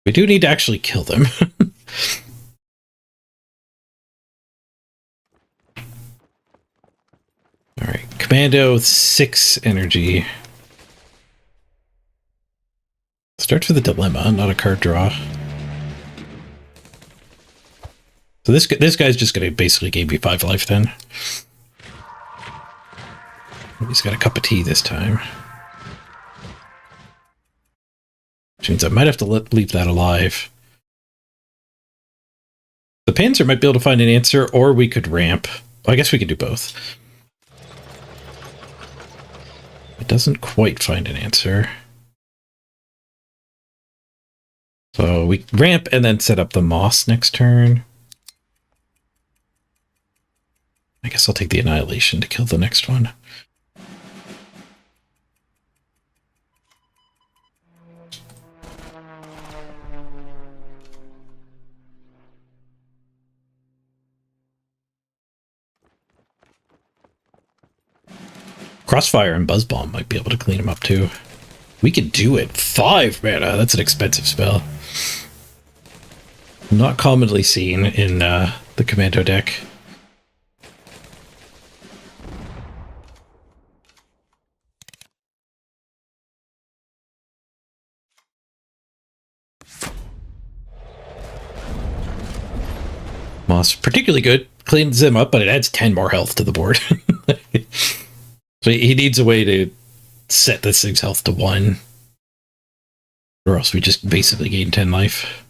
We do need to actually kill them. Alright, Commando 6 energy. Starts with a dilemma, not a card draw. So this guy's just going to basically give me 5 life then. He's got a cup of tea this time. Which means I might have to leave that alive. The Panzer might be able to find an answer, or we could ramp. Well, I guess we could do both. It doesn't quite find an answer. So we ramp and then set up the Moss next turn. I guess I'll take the Annihilation to kill the next one. Crossfire and Buzz Bomb might be able to clean him up too. We could do it. 5 mana. That's an expensive spell. Not commonly seen in the Commando deck. Moss, particularly good. Cleans him up, but it adds 10 more health to the board. So he needs a way to set this thing's health to 1. Or else we just basically gain 10 life.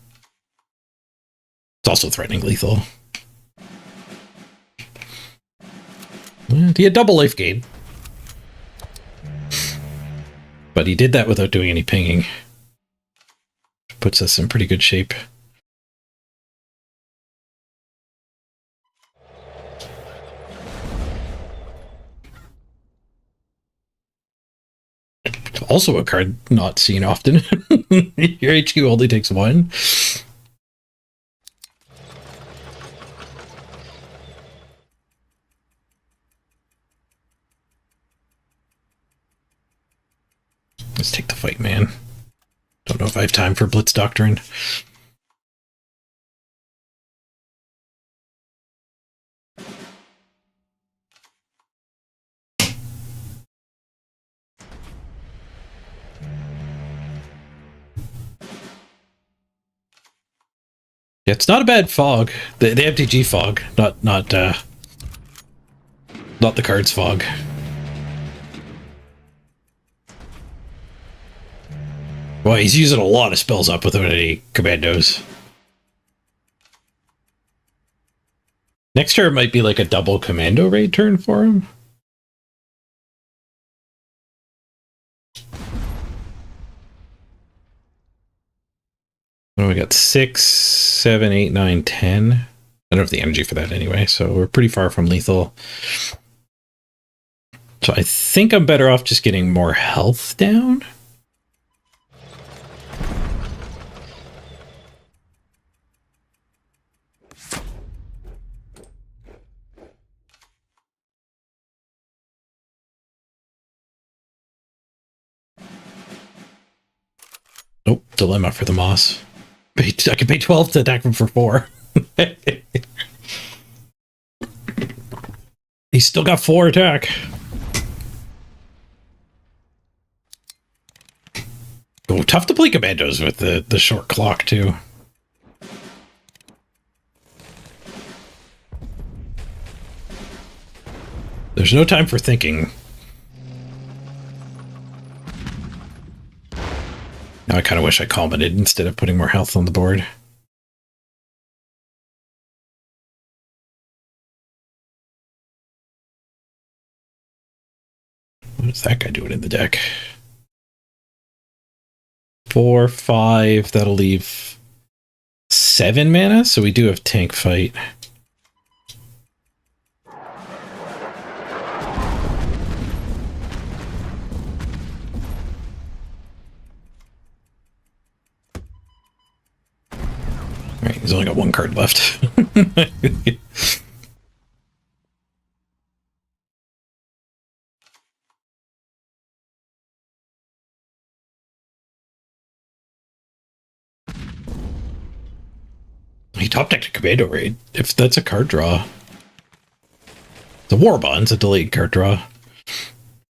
It's also threatening lethal. He had double life gain. But he did that without doing any pinging. Puts us in pretty good shape. Also a card not seen often. Your HQ only takes 1. Let's take the fight, man. Don't know if I have time for Blitz Doctrine. Yeah, it's not a bad fog. The MTG fog, not the KARDS fog. Well, he's using a lot of spells up without any commandos. Next turn might be like a double commando raid turn for him. Well, we got 6, 7, 8, 9, 10. I don't have the energy for that anyway, so we're pretty far from lethal. So I think I'm better off just getting more health down. Oh, dilemma for the Moss. I can pay 12 to attack him for 4. He's still got 4 attack. Oh, tough to play commandos with the short clock, too. There's no time for thinking. I kind of wish I commented instead of putting more health on the board. What is that guy doing in the deck? 4, 5. That'll leave 7 mana, so we do have tank fight. Alright, he's only got 1 card left. He top decked a Commando Raid. If that's a card draw. It's a War Bond's a delayed card draw.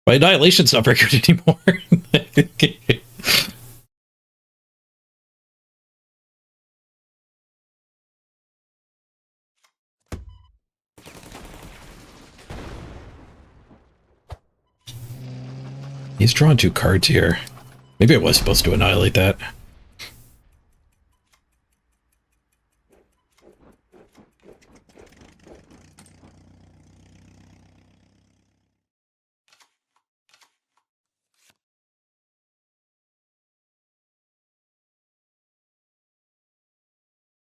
But Annihilation's not very good anymore. He's drawn 2 cards here. Maybe I was supposed to annihilate that.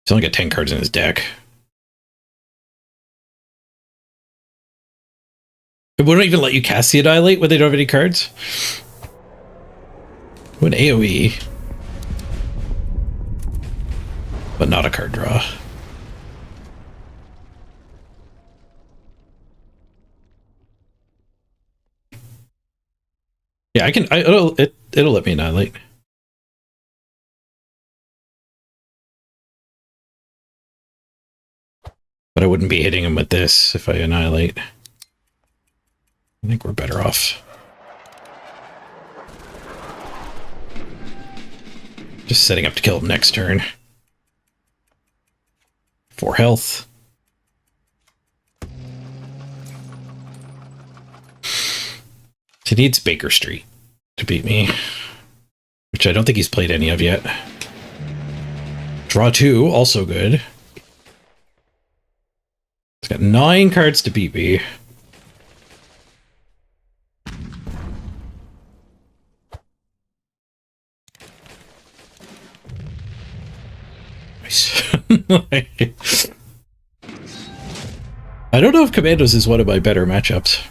He's only got 10 cards in his deck. It wouldn't even let you cast the Annihilate when they don't have any cards. What an AoE. But not a card draw. Yeah, it'll let me annihilate. But I wouldn't be hitting him with this if I annihilate. I think we're better off. Just setting up to kill him next turn. 4 health. He needs Baker Street to beat me, which I don't think he's played any of yet. Draw 2, also good. He's got 9 cards to beat me. Nice. I don't know if Commandos is one of my better matchups.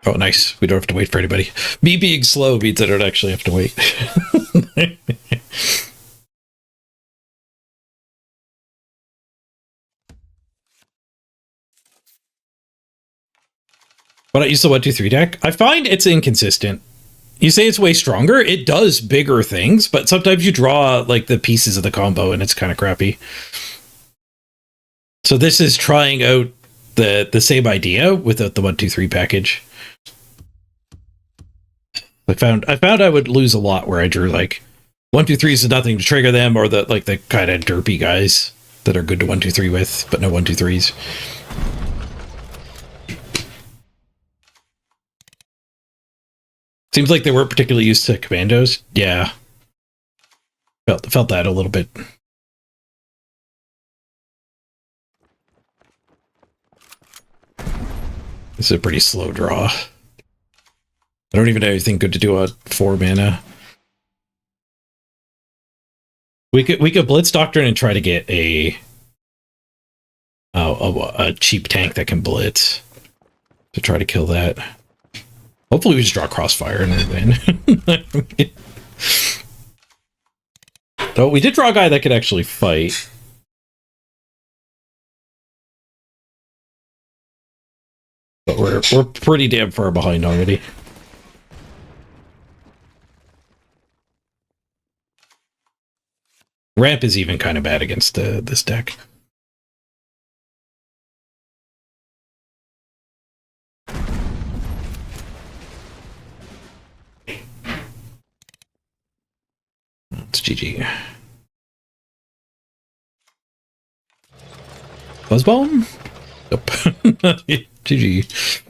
Oh, nice. We don't have to wait for anybody. Me being slow means I don't actually have to wait. When I use the 1-2-3 deck, I find it's inconsistent. You say it's way stronger, it does bigger things, but sometimes you draw like the pieces of the combo and it's kind of crappy. So this is trying out the same idea without the 1-2-3 package. I found I would lose a lot where I drew like 1-2-3s is nothing to trigger them, or the kind of derpy guys that are good to 1-2-3 with, but no 1-2-3s. Seems like they weren't particularly used to Commandos. Yeah. Felt that a little bit. This is a pretty slow draw. I don't even have anything good to do on 4 mana. We could Blitz Doctrine and try to get a cheap tank that can blitz to try to kill that. Hopefully we just draw Crossfire and win. Oh, we did draw a guy that could actually fight. But we're pretty damn far behind already. Ramp is even kind of bad against this deck. It's GG. Buzzbomb? Nope. GG.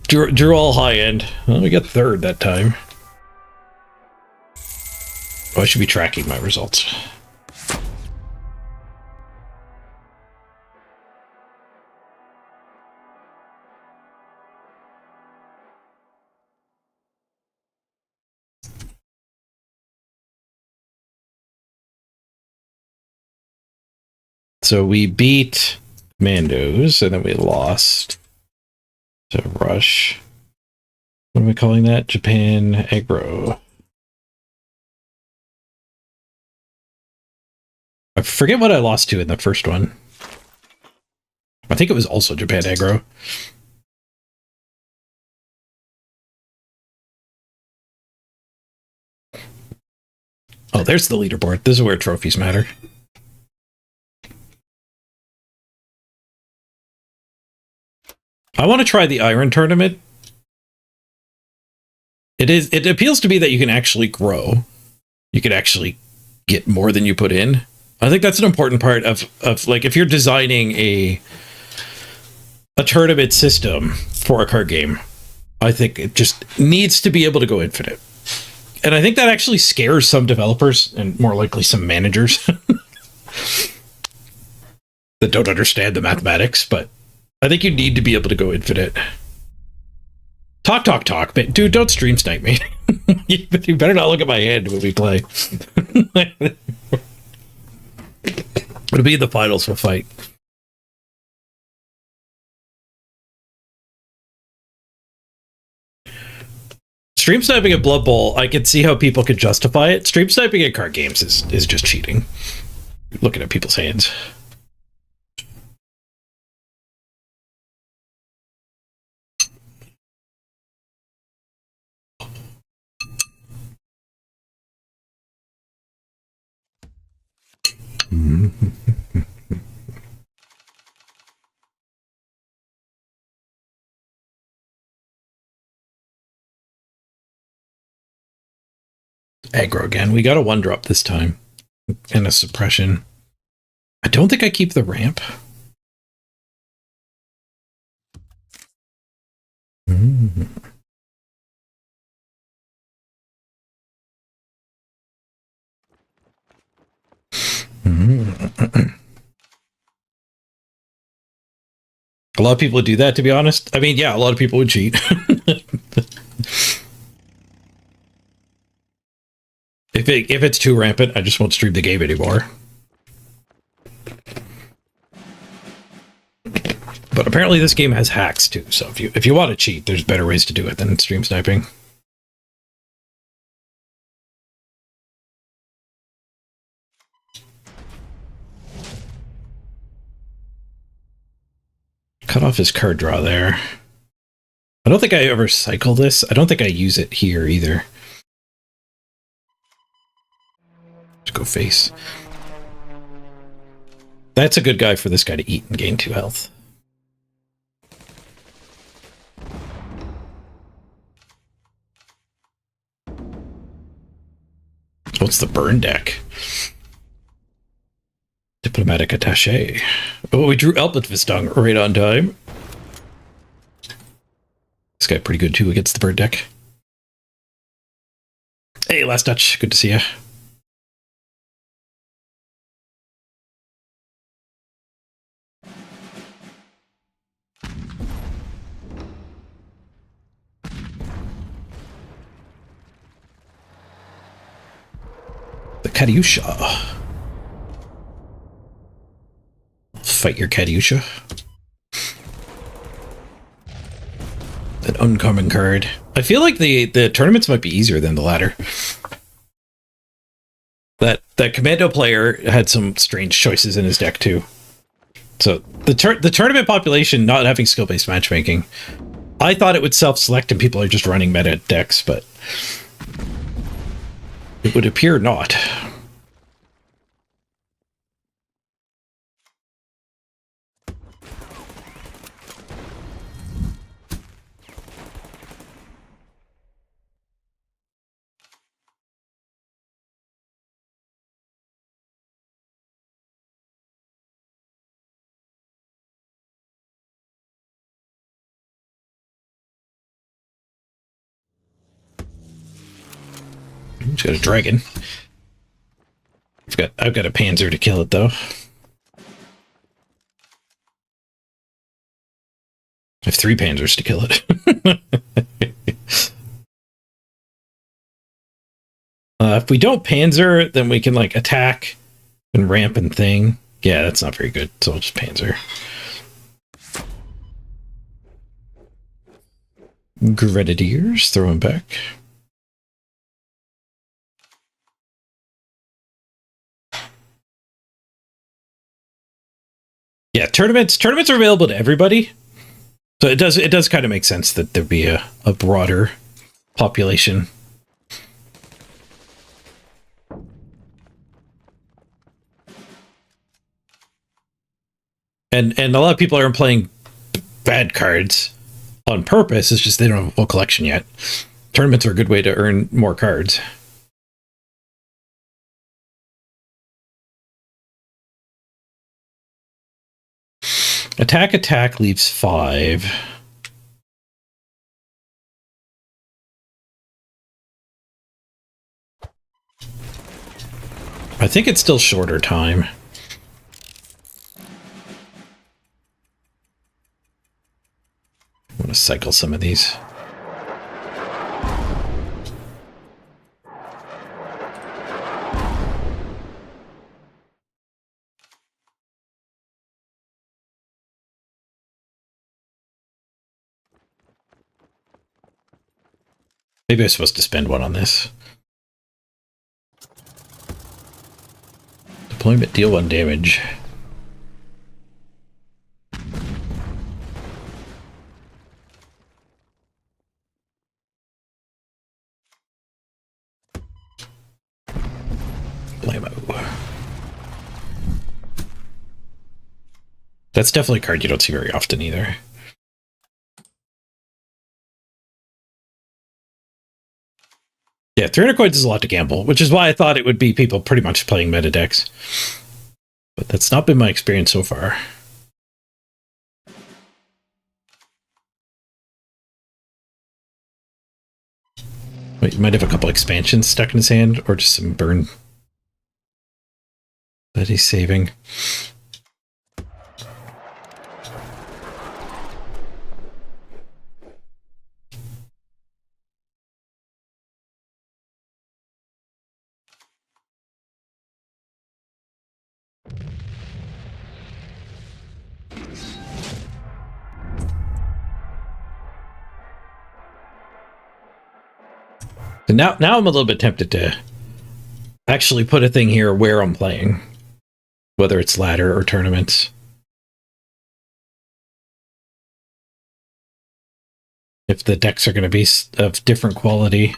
Drew all high end. Well, we got third that time. Oh, I should be tracking my results. So we beat Mandos, and then we lost to Rush. What am I calling that? Japan Aggro. I forget what I lost to in the first one. I think it was also Japan Aggro. Oh, there's the leaderboard. This is where trophies matter. I want to try the Iron Tournament. It appeals to me that you can actually grow. You can actually get more than you put in. I think that's an important part of like if you're designing a tournament system for a card game, I think it just needs to be able to go infinite. And I think that actually scares some developers and more likely some managers that don't understand the mathematics, but I think you need to be able to go infinite. Talk, but dude, don't stream snipe me. You better not look at my hand when we play. It'll be in the finals of a fight. Stream sniping at Blood Bowl, I can see how people could justify it. Stream sniping at card games is just cheating. Looking at people's hands. Aggro again. We got a 1-drop this time. And a suppression. I don't think I keep the ramp. A lot of people would do that, to be honest. I mean, yeah, a lot of people would cheat. If it's too rampant, I just won't stream the game anymore. But apparently this game has hacks too, so if you want to cheat, there's better ways to do it than stream sniping. Cut off his card draw there. I don't think I ever cycle this. I don't think I use it here either. Let's go face. That's a good guy for this guy to eat and gain 2 health. What's the burn deck? Diplomatic attaché. Oh, we drew Elbitvistung right on time. This guy pretty good too against the bird deck. Hey, last touch. Good to see you. The Katyusha. Fight your Katyusha. An uncommon card. I feel like the tournaments might be easier than the latter. That commando player had some strange choices in his deck too. So the tournament population not having skill-based matchmaking, I thought it would self-select and people are just running meta decks, but it would appear not. He's got a dragon. I've got a panzer to kill it though. I have 3 panzers to kill it. If we don't panzer, then we can like attack and ramp and thing. Yeah, that's not very good. So I'll just panzer. Grenadiers, throw him back. Yeah, tournaments are available to everybody. So it does kind of make sense that there'd be a broader population. And a lot of people aren't playing bad cards on purpose. It's just they don't have a full collection yet. Tournaments are a good way to earn more cards. Attack leaves 5. I think it's still shorter time. I'm going to cycle some of these. Maybe I'm supposed to spend 1 on this. Deployment, deal 1 damage. Blammo. That's definitely a card you don't see very often either. Yeah, 300 coins is a lot to gamble, which is why I thought it would be people pretty much playing meta decks. But that's not been my experience so far. Wait, you might have a couple expansions stuck in his hand, or just some burn that he's saving. And now I'm a little bit tempted to actually put a thing here where I'm playing, whether it's ladder or tournaments. If the decks are going to be of different quality.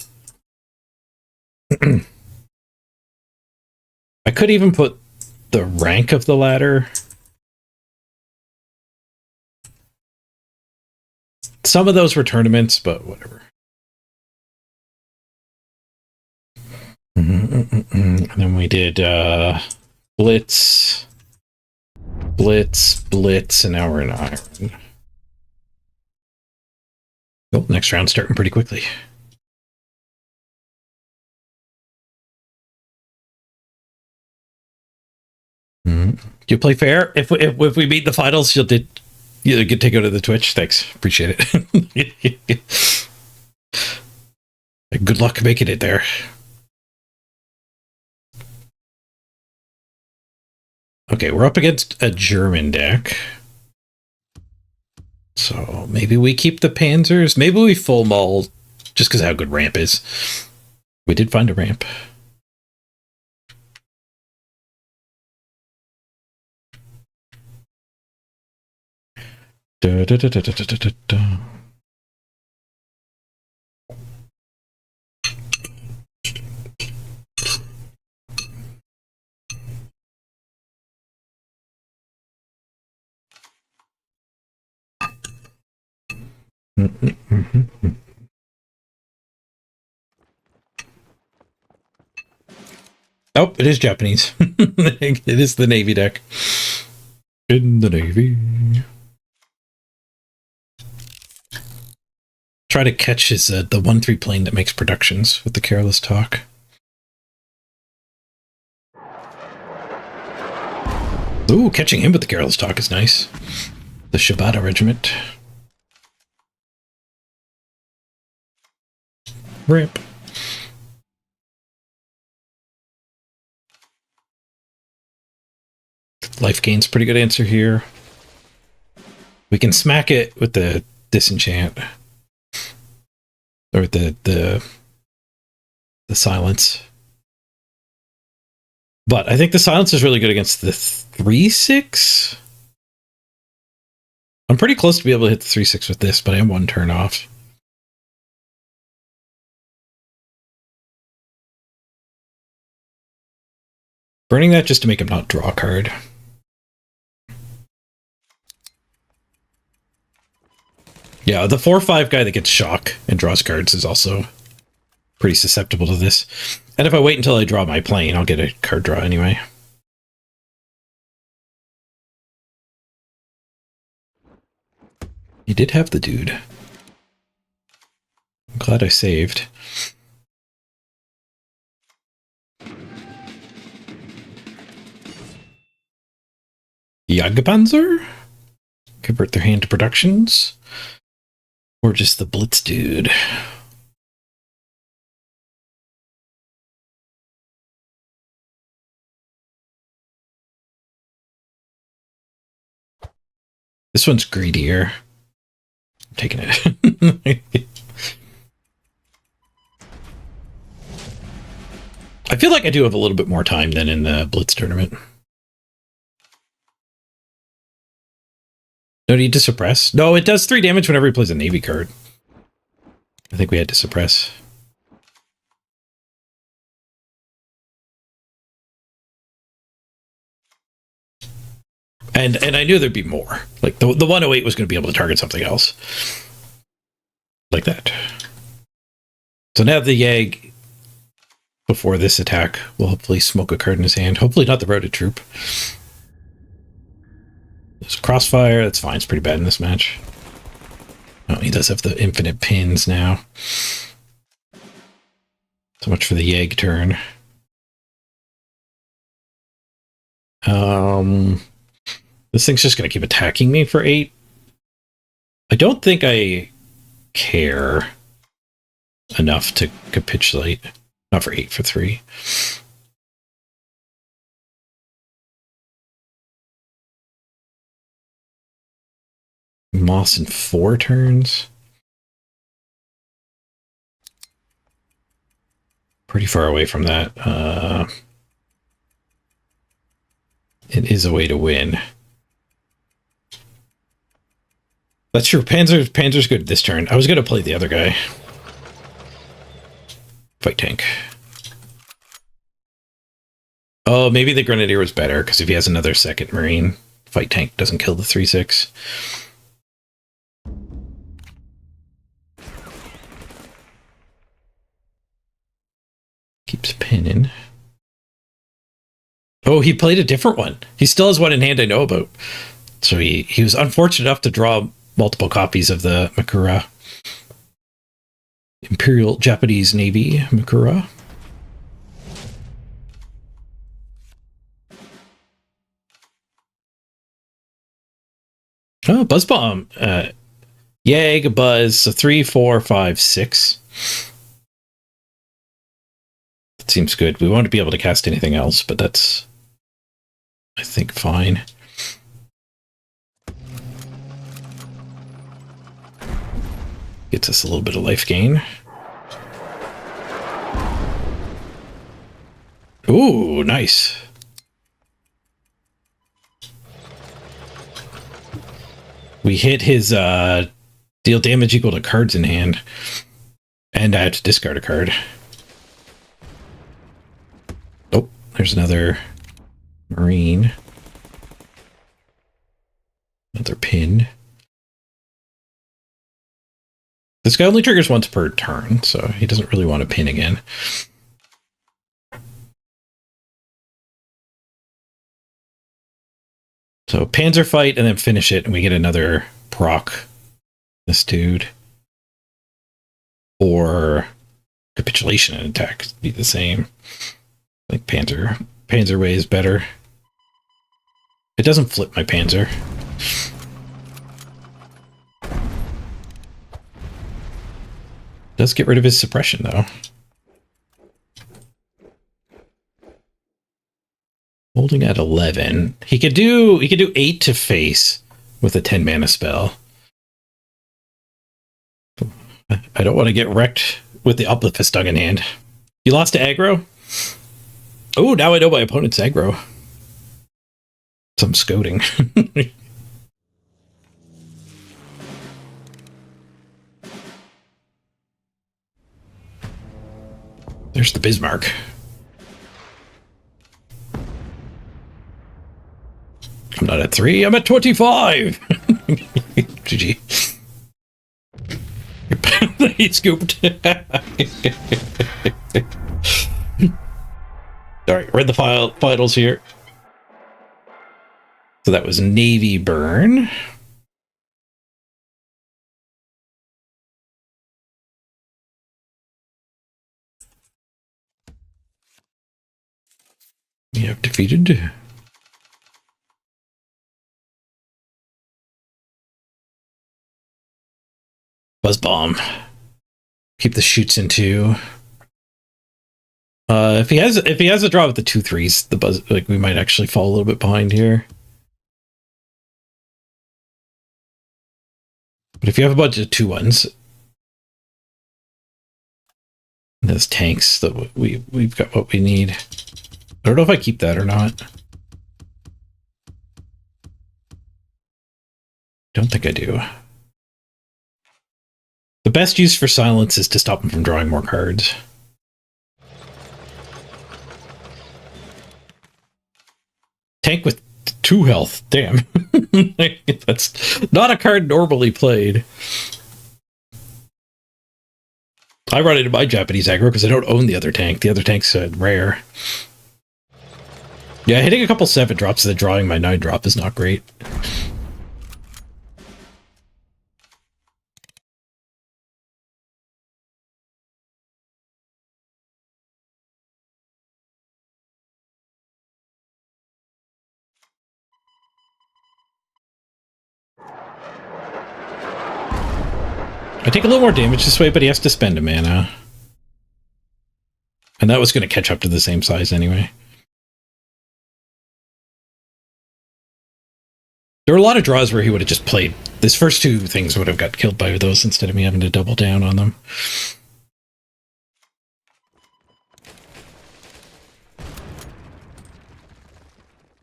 I could even put the rank of the ladder. Some of those were tournaments, but whatever. And then we did Blitz, and now we're in Iron. Oh, next round starting pretty quickly. You play fair? If we beat the finals, you get to go to the Twitch. Thanks, appreciate it. Good luck making it there. Okay, we're up against a German deck. So maybe we keep the Panzers. Maybe we full maul just because of how good ramp is. We did find a ramp. Da, da, da, da, da, da, da, da. Oh, it is Japanese. It is the Navy deck. In the Navy. Try to catch his the 1/3 plane that makes productions with the careless talk. Ooh, catching him with the careless talk is nice. The Shibata Regiment. Rip. Life gain's pretty good answer here. We can smack it with the disenchant. Or the silence. But I think the silence is really good against the 3/6. I'm pretty close to be able to hit the 3/6 with this, but I am one turn off. Burning that just to make him not draw a card. Yeah, the 4/5 guy that gets shock and draws cards is also pretty susceptible to this. And if I wait until I draw my plane, I'll get a card draw anyway. You did have the dude. I'm glad I saved. Jagdpanzer? Convert their hand to productions? Or just the Blitz dude? This one's greedier. I'm taking it. I feel like I do have a little bit more time than in the Blitz tournament. No need to suppress? No, it does 3 damage whenever he plays a Navy card. I think we had to suppress. And I knew there'd be more. Like, the 108 was going to be able to target something else. Like that. So now the Yag, before this attack, will hopefully smoke a card in his hand. Hopefully not the Routed Troop. There's Crossfire. That's fine. It's pretty bad in this match. Oh, he does have the infinite pins now. So much for the Yag turn. This thing's just going to keep attacking me for 8. I don't think I care enough to capitulate. Not for 8, for 3. Moss in 4 turns. Pretty far away from that. It is a way to win. That's true. Panzer's good this turn. I was going to play the other guy. Fight tank. Oh, maybe the Grenadier was better, because if he has another second Marine, fight tank doesn't kill the 3/6. Keeps pinning. Oh, he played a different one. He still has one in hand I know about. So he was unfortunate enough to draw multiple copies of the Makura. Imperial Japanese Navy Makura. Oh, Buzz Bomb. Yag, Buzz, so 3, 4, 5, 6. That seems good. We won't be able to cast anything else, but that's, I think, fine. Gets us a little bit of life gain. Ooh, nice. We hit his deal damage equal to cards in hand. And I have to discard a card. Oh, there's another Marine. Another pin. This guy only triggers once per turn, so he doesn't really want to pin again. So Panzer fight and then finish it, and we get another proc. This dude. Or capitulation and attack be the same. Like Panzer way is better. It doesn't flip my Panzer. Does get rid of his suppression, though. Holding at 11. He could do 8 to face with a 10 mana spell. I don't want to get wrecked with the Uplift Stung in hand. You lost to aggro? Oh, now I know my opponent's aggro. Some scoting. There's the Bismarck. I'm not at 3, I'm at 25! GG. He scooped. Alright, read the finals here. So that was Navy Burn. You have defeated Buzz Bomb. Keep the shoots in 2. If he has a draw with the 2/3s, the buzz, like, we might actually fall a little bit behind here. But if you have a bunch of 2/1s, those tanks, that we've got what we need. I don't know if I keep that or not. Don't think I do. The best use for silence is to stop him from drawing more cards. Tank with 2 health. Damn. That's not a card normally played. I run into my Japanese aggro because I don't own the other tank. The other tank's rare. Yeah, hitting a couple 7-drops and then drawing my 9-drop is not great. I take a little more damage this way, but he has to spend a mana. And that was going to catch up to the same size anyway. There were a lot of draws where he would have just played. His first 2 things would have got killed by those instead of me having to double down on them.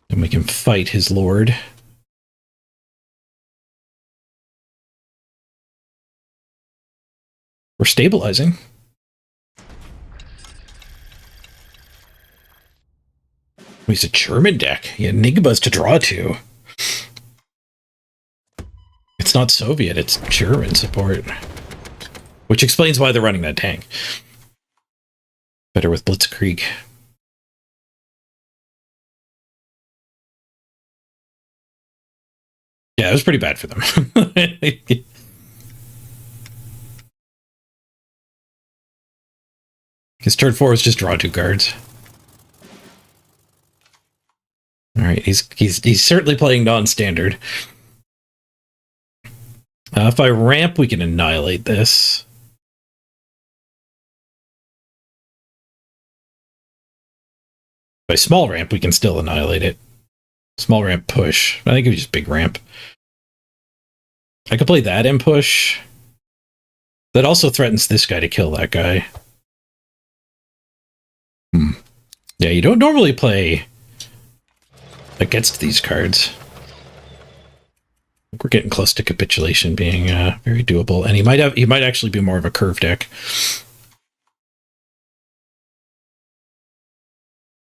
And we can fight his lord. We're stabilizing. He's a German deck. He had Enigmas to draw to. It's not Soviet, it's German support. Which explains why they're running that tank. Better with Blitzkrieg. Yeah, it was pretty bad for them. His turn 4 is just draw 2 cards. All right, he's certainly playing non-standard. If I ramp, we can annihilate this. By small ramp, we can still annihilate it. Small ramp push. I think it was just big ramp. I could play that and push. That also threatens this guy to kill that guy. Yeah, you don't normally play against these cards. We're getting close to capitulation being very doable, and he might actually be more of a curve deck.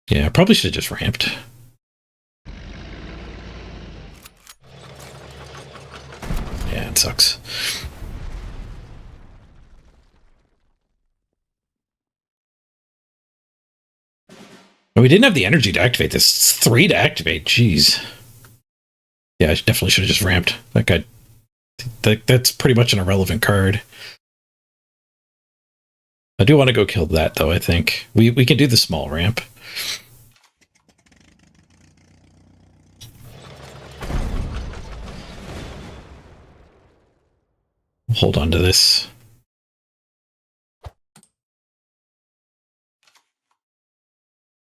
Yeah, I probably should have just ramped. Yeah, it sucks. But we didn't have the energy to activate this. It's 3 to activate. Jeez. Yeah, I definitely should have just ramped. That guy. That's pretty much an irrelevant card. I do want to go kill that, though, I think. We can do the small ramp. hold on to this.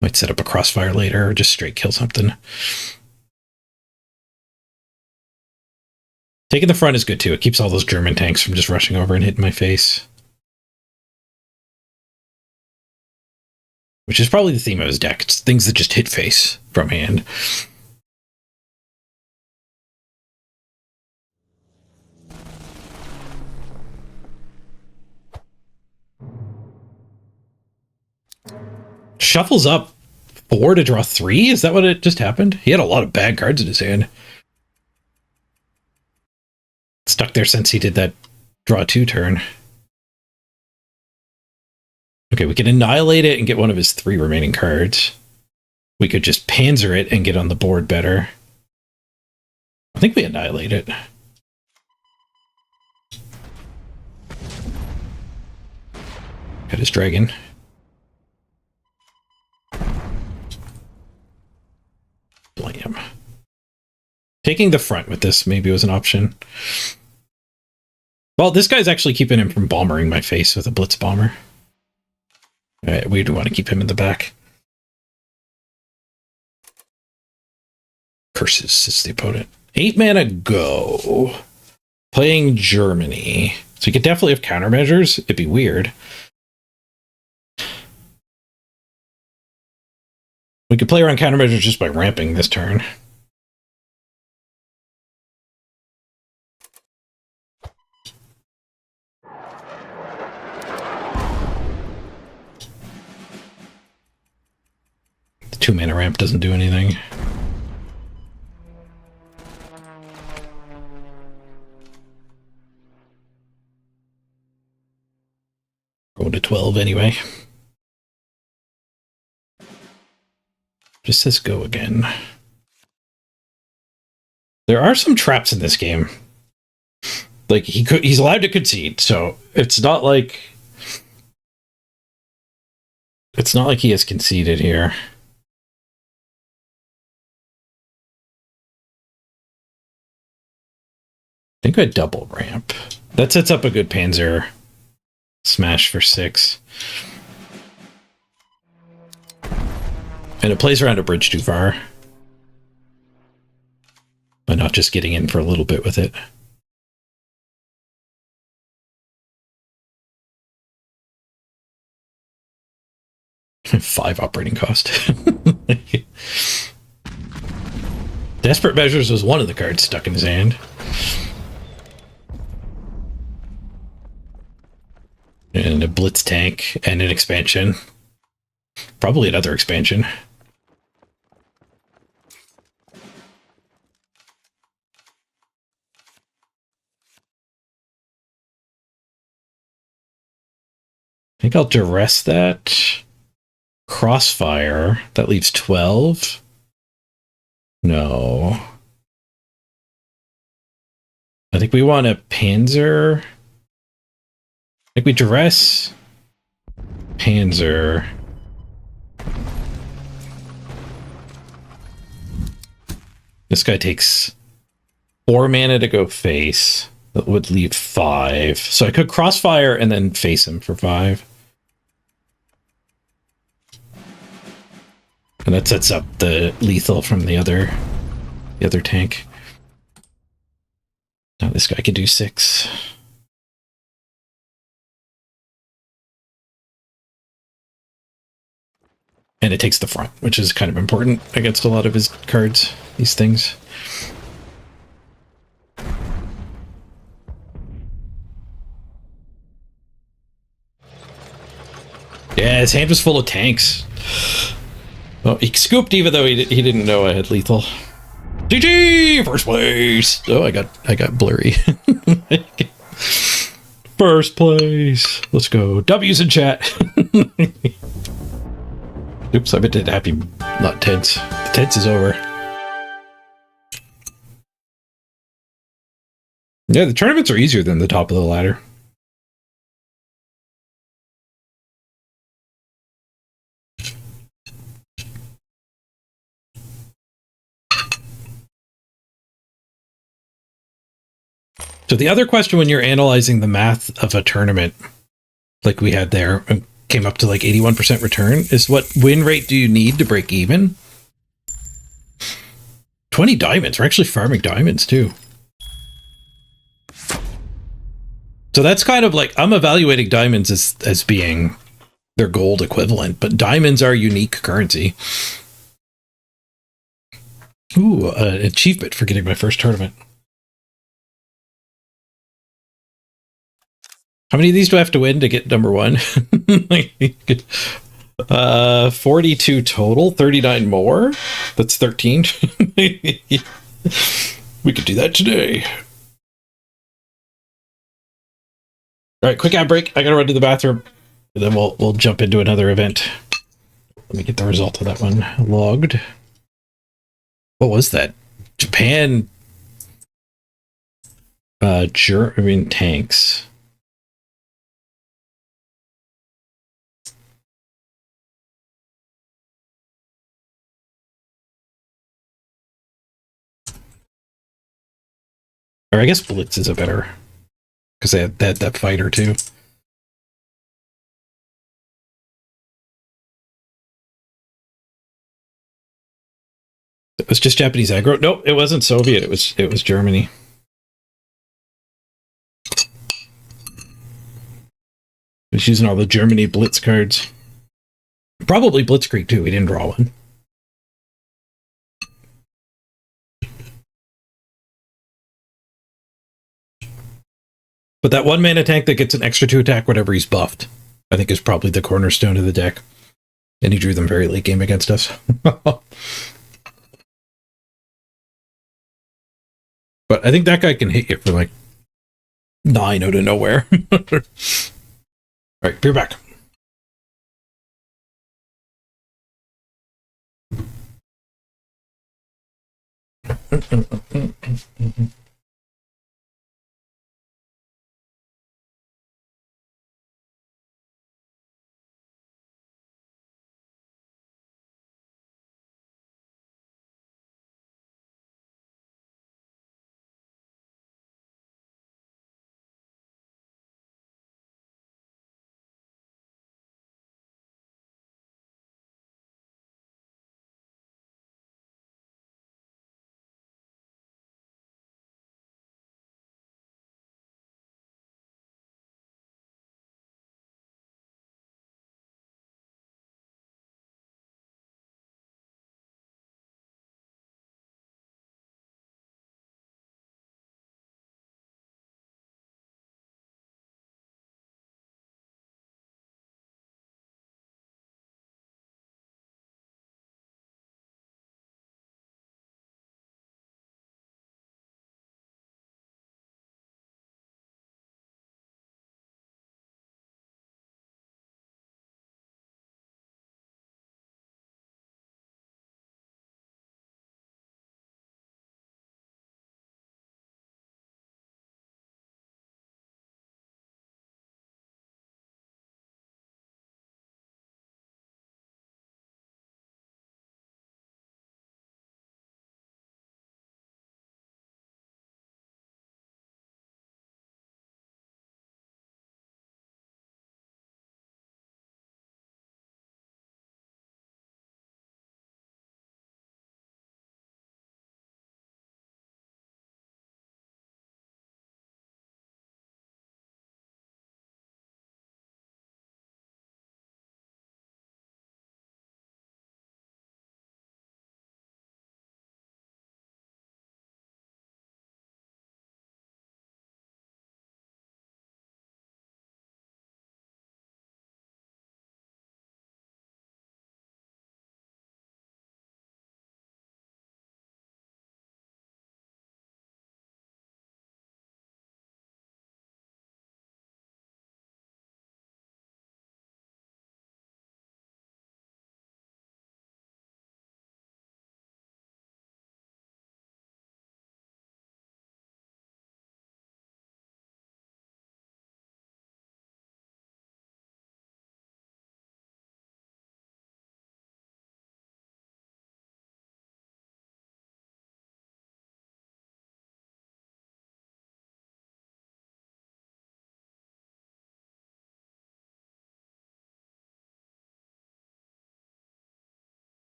Might set up a crossfire later or just straight kill something. Taking the front is good too. It keeps all those German tanks from just rushing over and hitting my face. Which is probably the theme of his deck. It's things that just hit face from hand. Shuffles up 4 to draw 3? Is that what it just happened? He had a lot of bad cards in his hand. Stuck there since he did that draw 2 turn. Okay, we can annihilate it and get one of his 3 remaining cards. We could just panzer it and get on the board better. I think we annihilate it. Got his dragon. Blam. Taking the front with this maybe was an option. Well, this guy's actually keeping him from bombering my face with a blitz bomber. Alright, we do want to keep him in the back. Curses is the opponent. 8 mana go. Playing Germany. So you could definitely have countermeasures. It'd be weird. We could play around countermeasures just by ramping this turn. The 2 mana ramp doesn't do anything. Go to 12 anyway. Just says go again. There are some traps in this game. Like he's allowed to concede, so it's not like he has conceded here. I think I double ramp. That sets up a good Panzer smash for 6. And it plays around a bridge too far. By not just getting in for a little bit with it. Five operating cost. Desperate Measures was one of the cards stuck in his hand. And a blitz tank and an expansion. Probably another expansion. I think I'll duress that. Crossfire. That leaves 12. No. I think we want a Panzer. I think we duress. Panzer. This guy takes 4 mana to go face. That would leave 5. So I could crossfire and then face him for 5. And that sets up the lethal from the other tank. Now this guy could do 6. And it takes the front, which is kind of important against a lot of his cards, these things. Yeah, his hand was full of tanks. Well, he scooped even though he didn't know I had lethal. GG! First place! Oh, I got blurry. First place! Let's go. W's in chat. Oops, I meant to happy, not tense. The tense is over. Yeah, the tournaments are easier than the top of the ladder. So the other question when you're analyzing the math of a tournament, like we had there, and came up to like 81% return, is what win rate do you need to break even? 20 diamonds. We're actually farming diamonds too. So that's kind of like, I'm evaluating diamonds as being their gold equivalent, but diamonds are unique currency. Ooh, an achievement for getting my first tournament. How many of these do I have to win to get number one? 42 total, 39 more. That's 13. We could do that today. All right, quick ad break. I gotta run to the bathroom, and then we'll jump into another event. Let me get the result of that one logged. What was that? Japan. German tanks. Or I guess Blitz is a better, because they had that fighter too. It was just Japanese aggro. Nope, it wasn't Soviet. It was Germany. It was using all the Germany Blitz cards. Probably Blitzkrieg too. We didn't draw one. But that one mana tank that gets an extra 2 attack whenever he's buffed, I think is probably the cornerstone of the deck. And he drew them very late game against us. But I think that guy can hit you for like 9 out of nowhere. All right, be back.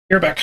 You're back.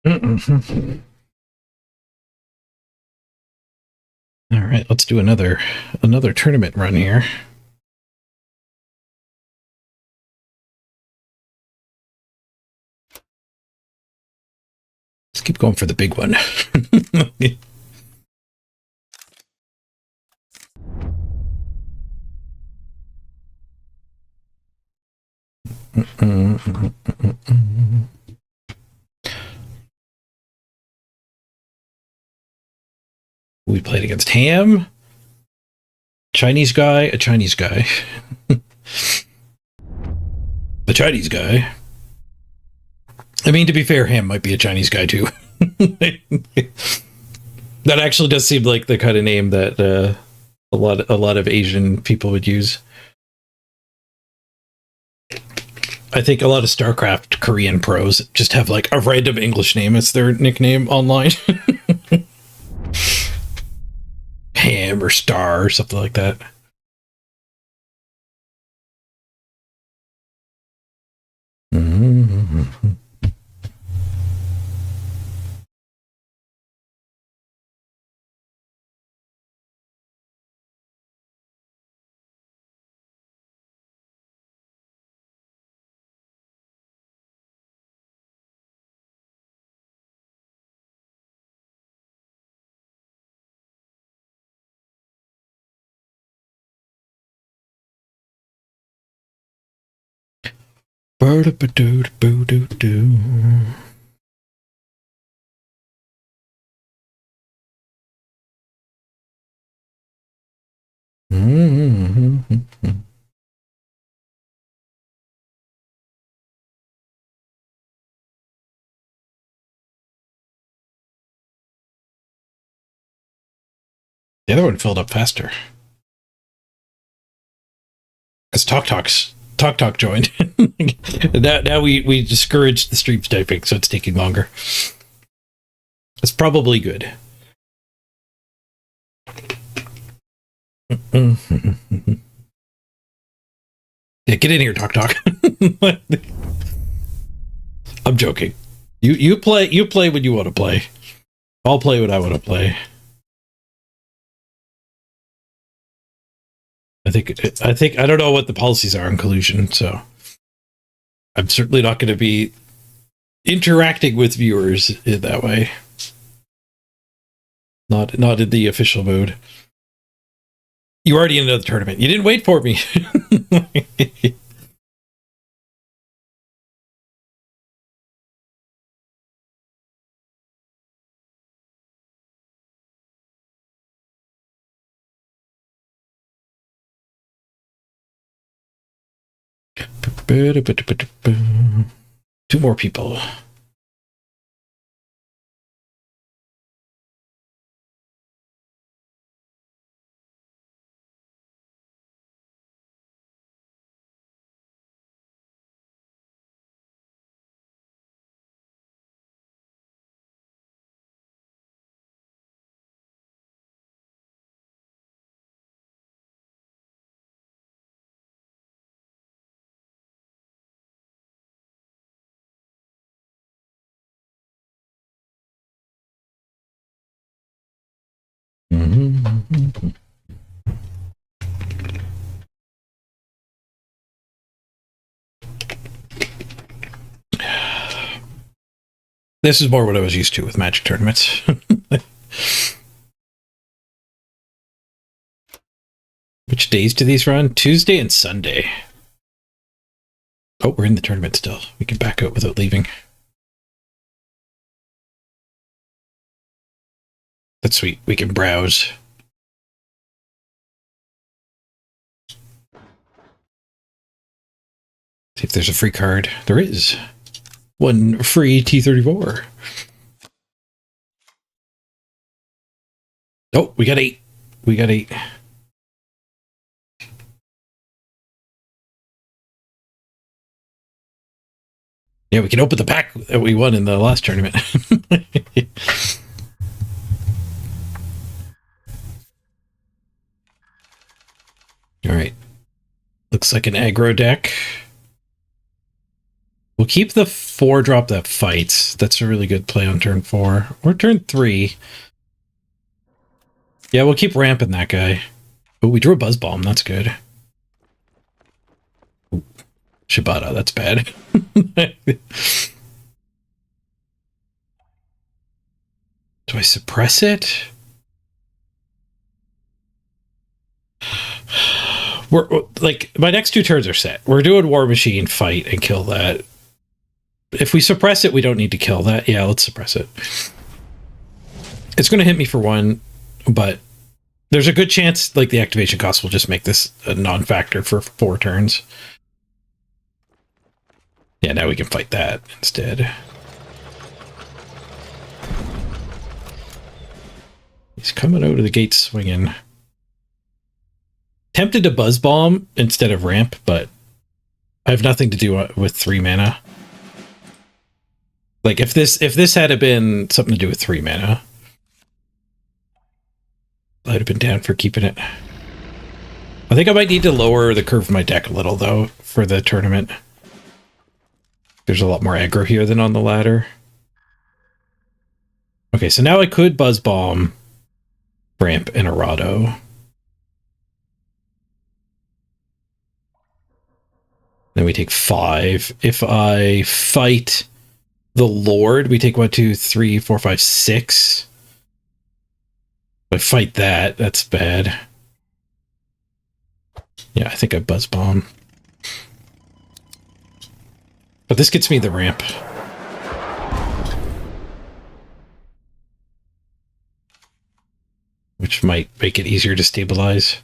Mm-mm. All right, let's do another tournament run here. Let's keep going for the big one. We played against Ham, Chinese guy, a Chinese guy. The Chinese guy. I mean, to be fair, Ham might be a Chinese guy too. That actually does seem like the kind of name that a lot of Asian people would use. I think a lot of StarCraft Korean pros just have like a random English name as their nickname online. Ham or Star or something like that. Mm-hmm. The other one filled up faster. Because Talk Talk joined. now we discouraged the stream typing, so it's taking longer. It's probably good. Yeah, get in here, Talk Talk. I'm joking. You play when you want to play. I'll play when I want to play. I think I don't know what the policies are in collusion, so I'm certainly not going to be interacting with viewers in that way. Not in the official mode. You already in another tournament. You didn't wait for me. Two more people. This is more what I was used to with Magic tournaments. Which days do these run? Tuesday and Sunday. Oh, we're in the tournament still. We can back out without leaving. That's sweet. We can browse. See if there's a free card. There is. One free T-34. Oh, we got 8. We got 8. Yeah, we can open the pack that we won in the last tournament. All right. Looks like an aggro deck. We'll keep the 4-drop that fights. That's a really good play on turn 4. Or turn 3. Yeah, we'll keep ramping that guy. Oh, we drew a Buzz Bomb. That's good. Ooh, Shibata, that's bad. Do I suppress it? We're like, my next 2 turns are set. We're doing War Machine, fight, and kill that. If we suppress it, we don't need to kill that. Yeah, let's suppress it. It's going to hit me for 1, but there's a good chance like the activation cost will just make this a non-factor for 4 turns. Yeah, now we can fight that instead. He's coming out of the gate swinging. Tempted to Buzz Bomb instead of ramp, but I have nothing to do with 3 mana. Like if this had been something to do with 3 mana, I'd have been down for keeping it. I think I might need to lower the curve of my deck a little though for the tournament. There's a lot more aggro here than on the ladder. Okay, so now I could Buzz Bomb, ramp, and Arado. Then we take 5. If I fight the Lord, we take 1, 2, 3, 4, 5, 6. If I fight that, that's bad. Yeah, I think I Buzz Bomb. But this gets me the ramp. Which might make it easier to stabilize.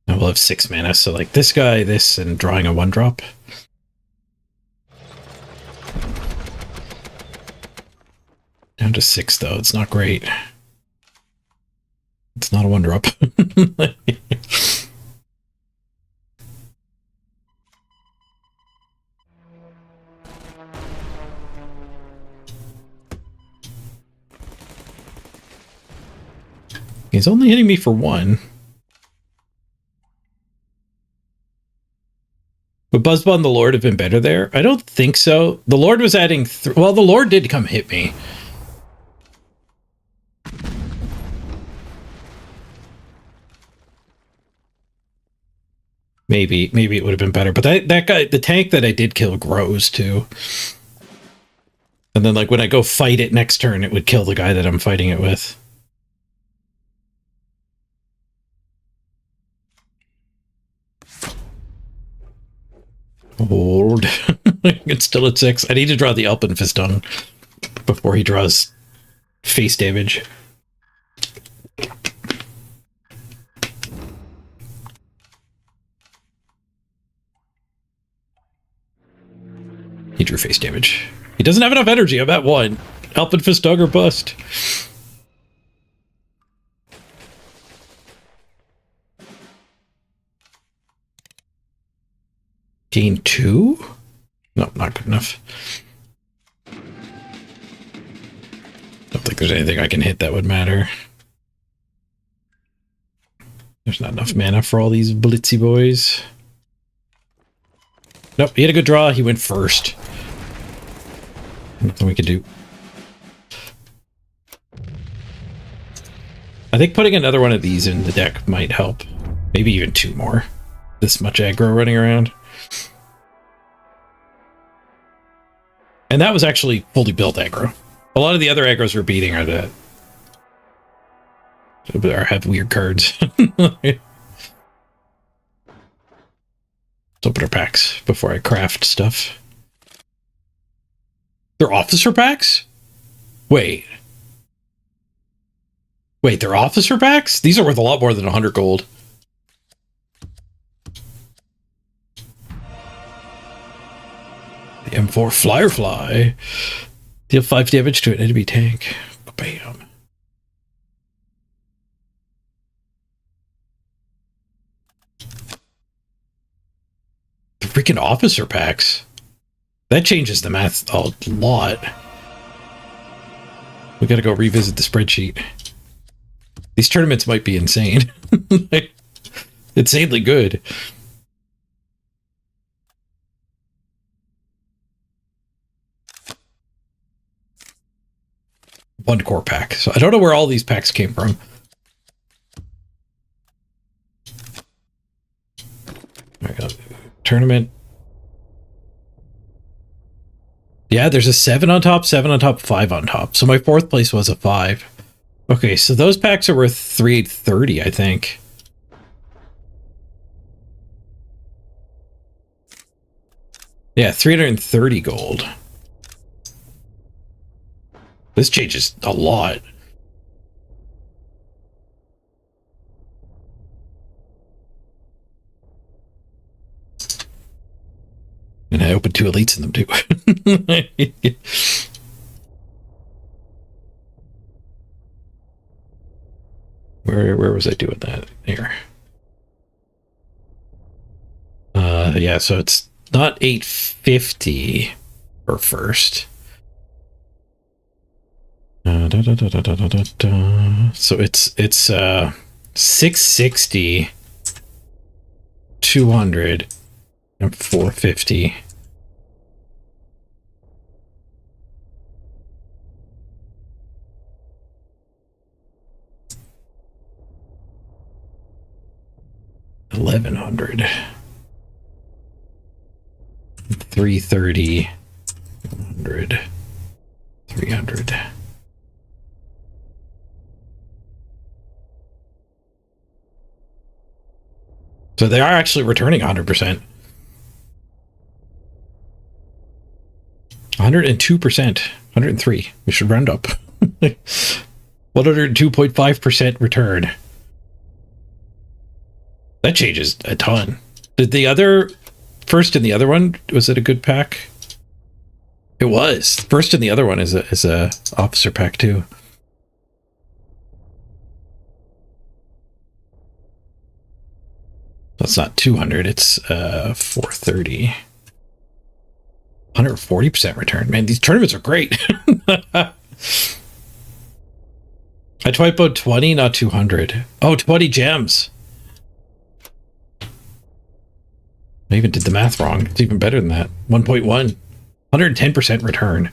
And we'll have 6 mana, so like this guy, this, and drawing a 1-drop. Down to 6 though, it's not great. It's not a 1-drop. He's only hitting me for 1. Would Buzzball and the Lord have been better there? I don't think so. The Lord was adding... well, the Lord did come hit me. Maybe it would have been better. But that guy, the tank that I did kill grows too. And then like when I go fight it next turn, it would kill the guy that I'm fighting it with. Lord. It's still at 6. I need to draw the Alpenfistung before he draws face damage. He drew face damage. He doesn't have enough energy. I'm at 1. Alpenfistung or bust. Gain 2? No, not good enough. Don't think there's anything I can hit that would matter. There's not enough mana for all these blitzy boys. Nope, he had a good draw. He went first. Nothing we could do. I think putting another one of these in the deck might help. Maybe even 2 more. This much aggro running around. And that was actually fully built aggro. A lot of the other aggros we're beating are the... or have weird cards. Let's open our packs before I craft stuff. They're officer packs? Wait, they're officer packs? These are worth a lot more than 100 gold. The M4 Firefly. Deal 5 damage to an enemy tank. Bam. The freaking officer packs. That changes the math a lot. We gotta go revisit the spreadsheet. These tournaments might be insane. Insanely good. One core pack. So I don't know where all these packs came from. There we go. Tournament. Yeah, there's a 7 on top, 7 on top, 5 on top. So my 4th place was a 5. Okay, so those packs are worth 330, I think. Yeah, 330 gold. This changes a lot. And I opened 2 elites in them too. Where was I doing that? Here. Yeah, so it's not 850 for first. So it's 660, 200, and 450. $1,100, 330, 100, 300. So they are actually returning 100%. 102%. 103. We should round up. 102.5% return. That changes a ton. Did the other first in the other one, was it a good pack? It was. First in the other one is a officer pack too. That's not 200, it's 430. 140% return. Man, these tournaments are great. I typoed 20, not 200. Oh, 20 gems. I even did the math wrong. It's even better than that. 1.1. 110% return.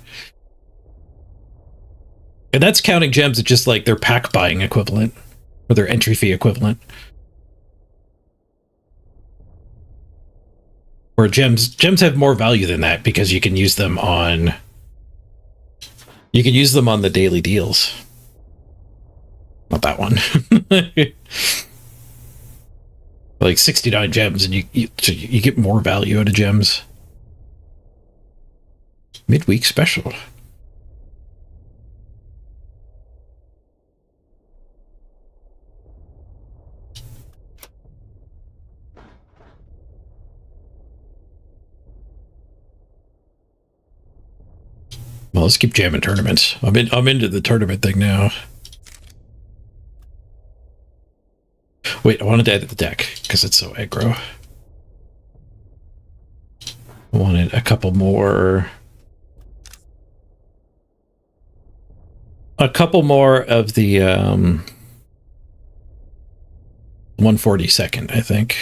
And that's counting gems at just like their pack buying equivalent. Or their entry fee equivalent. Or gems have more value than that because you can use them on the daily deals. Not that one. Like 69 gems, and you get more value out of gems. Midweek special. Well, let's keep jamming tournaments. I'm into the tournament thing now. Wait, I wanted to edit the deck because it's so aggro. I wanted a couple more of the 142nd, I think.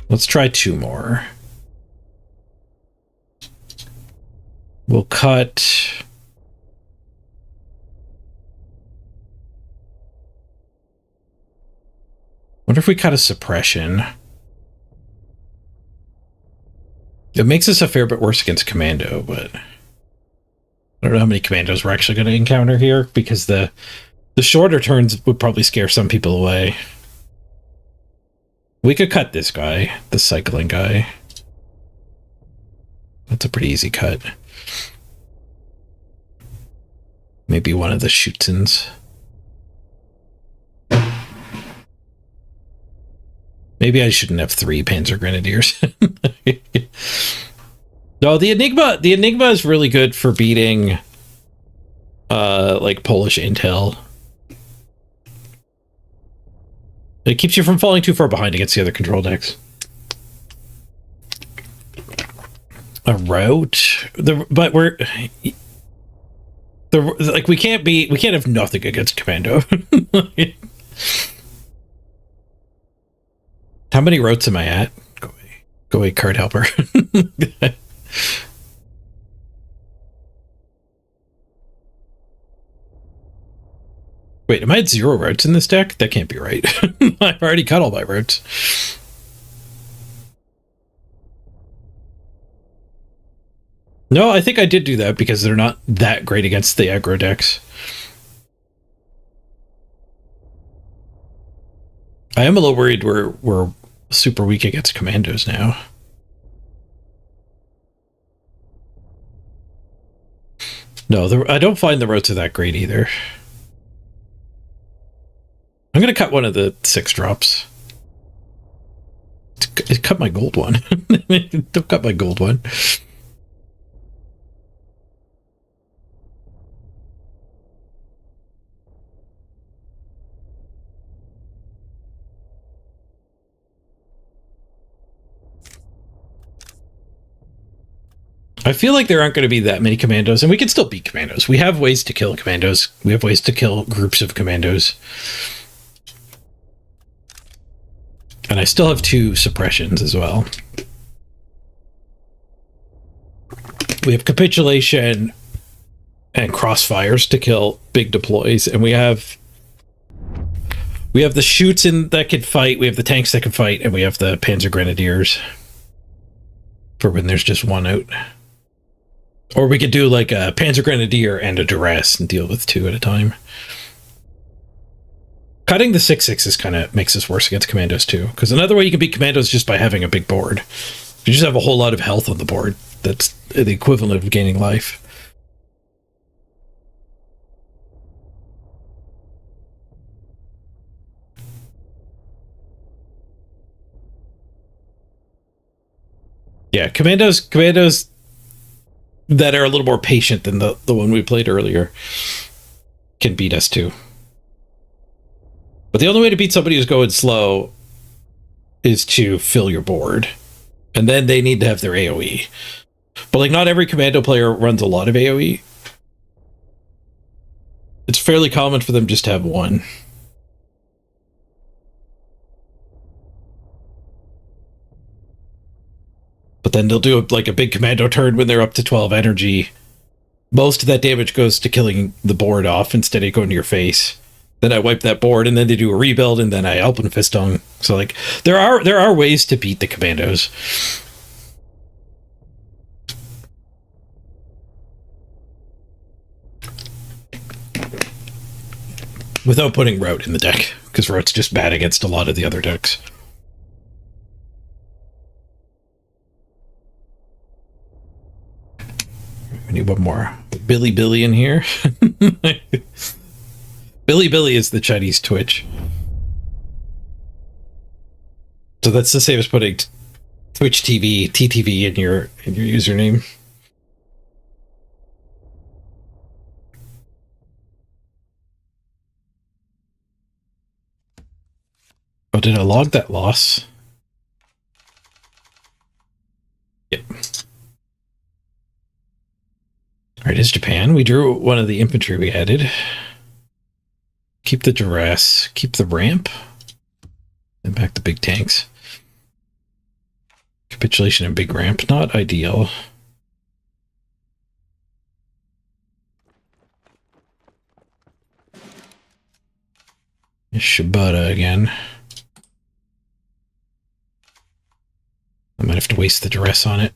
Let's try 2 more. We'll cut... Wonder if we cut a suppression. It makes us a fair bit worse against commando, but I don't know how many commandos we're actually going to encounter here because the shorter turns would probably scare some people away. We could cut this guy, the cycling guy. That's a pretty easy cut. Maybe one of the Schützens. Maybe I shouldn't have 3 Panzer Grenadiers. No, the Enigma is really good for beating like Polish intel. It keeps you from falling too far behind against the other control decks. A route, but we're like we can't have nothing against Commando. How many routes am I at? Go away, card helper. Wait, am I at 0 routes in this deck? That can't be right. I've already cut all my routes. No, I think I did do that because they're not that great against the aggro decks. I am a little worried we're super weak against commandos now. No, I don't find the routes are that great either. I'm going to cut one of the 6 drops. Cut my gold one. Don't cut my gold one. I feel like there aren't going to be that many commandos, and we can still beat commandos. We have ways to kill commandos. We have ways to kill groups of commandos. And I still have 2 suppressions as well. We have capitulation and crossfires to kill big deploys, and we have the shoots that can fight, we have the tanks that can fight, and we have the Panzer Grenadiers for when there's just one out. Or we could do like a Panzer Grenadier and a duress and deal with 2 at a time. Cutting the 6/6s kind of makes us worse against commandos too, because another way you can beat commandos is just by having a big board. You just have a whole lot of health on the board. That's the equivalent of gaining life. Yeah, commandos that are a little more patient than the one we played earlier can beat us too. But the only way to beat somebody who's going slow is to fill your board. And then they need to have their AoE. But like not every commando player runs a lot of AoE. It's fairly common for them just to have 1. But then they'll do like a big commando turn when they're up to 12 energy. Most of that damage goes to killing the board off instead of going to your face. Then I wipe that board, and then they do a rebuild, and then I open Fistung. So like there are ways to beat the commandos. Without putting Route in the deck, because Route's just bad against a lot of the other decks. We need one more Billy in here. Billy is the Chinese Twitch. So that's the same as putting Twitch TV, TTV in your username. Oh, did I log that loss? Yep. All right, is Japan. We drew one of the infantry we added. Keep the duress, keep the ramp, and back the big tanks. Capitulation and big ramp, not ideal. Shibata again. I might have to waste the duress on it.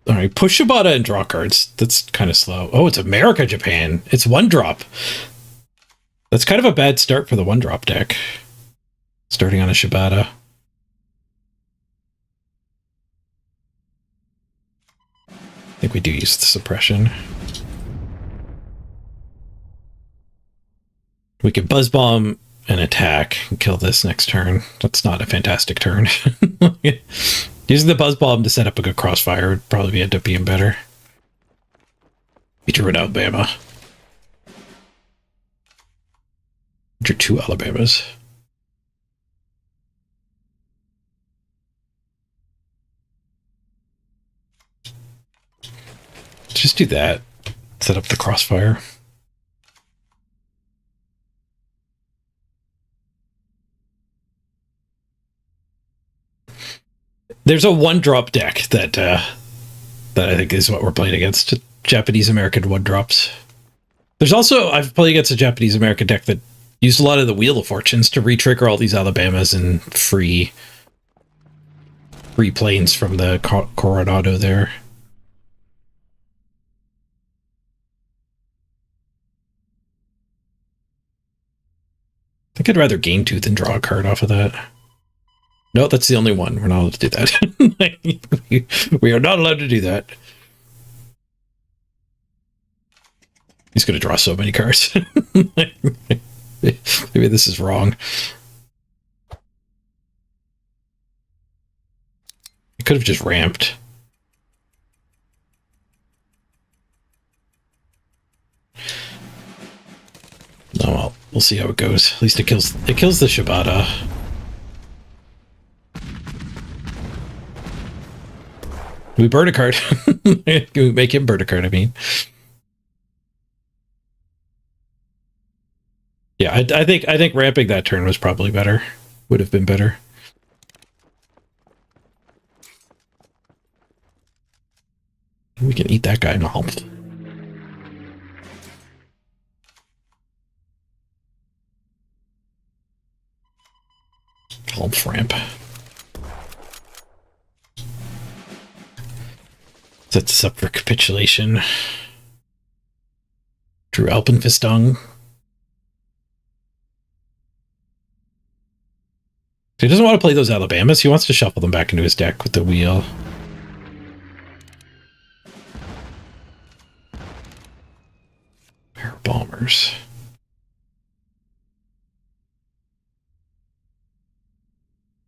All right, push Shibata and draw cards. That's kind of slow. Oh, it's America, Japan. It's 1-drop. That's kind of a bad start for the 1-drop deck. Starting on a Shibata. I think we do use the suppression. We can Buzz Bomb and attack and kill this next turn. That's not a fantastic turn. Using the buzz bomb to set up a good crossfire would probably end up being better. We drew it Alabama. Drew 2 Alabamas. Just do that. Set up the crossfire. There's a 1-drop deck that I think is what we're playing against. Japanese American 1-drops. There's also, I've played against a Japanese American deck that used a lot of the Wheel of Fortunes to re-trigger all these Alabamas and free planes from the Coronado there. I think I'd rather Game Tooth than draw a card off of that. No, that's the only one. We're not allowed to do that. We are not allowed to do that. He's going to draw so many cards. Maybe this is wrong. I could have just ramped. Oh well, we'll see how it goes. At least it kills the Shibata. We burn a card. Can we make him burn a card, I mean. Yeah, I think ramping that turn was probably better. Would have been better. We can eat that guy in a hump. Hump ramp. Sets us up for capitulation. Drew Alpenfistung. He doesn't want to play those Alabamas. He wants to shuffle them back into his deck with the wheel. Pair of bombers.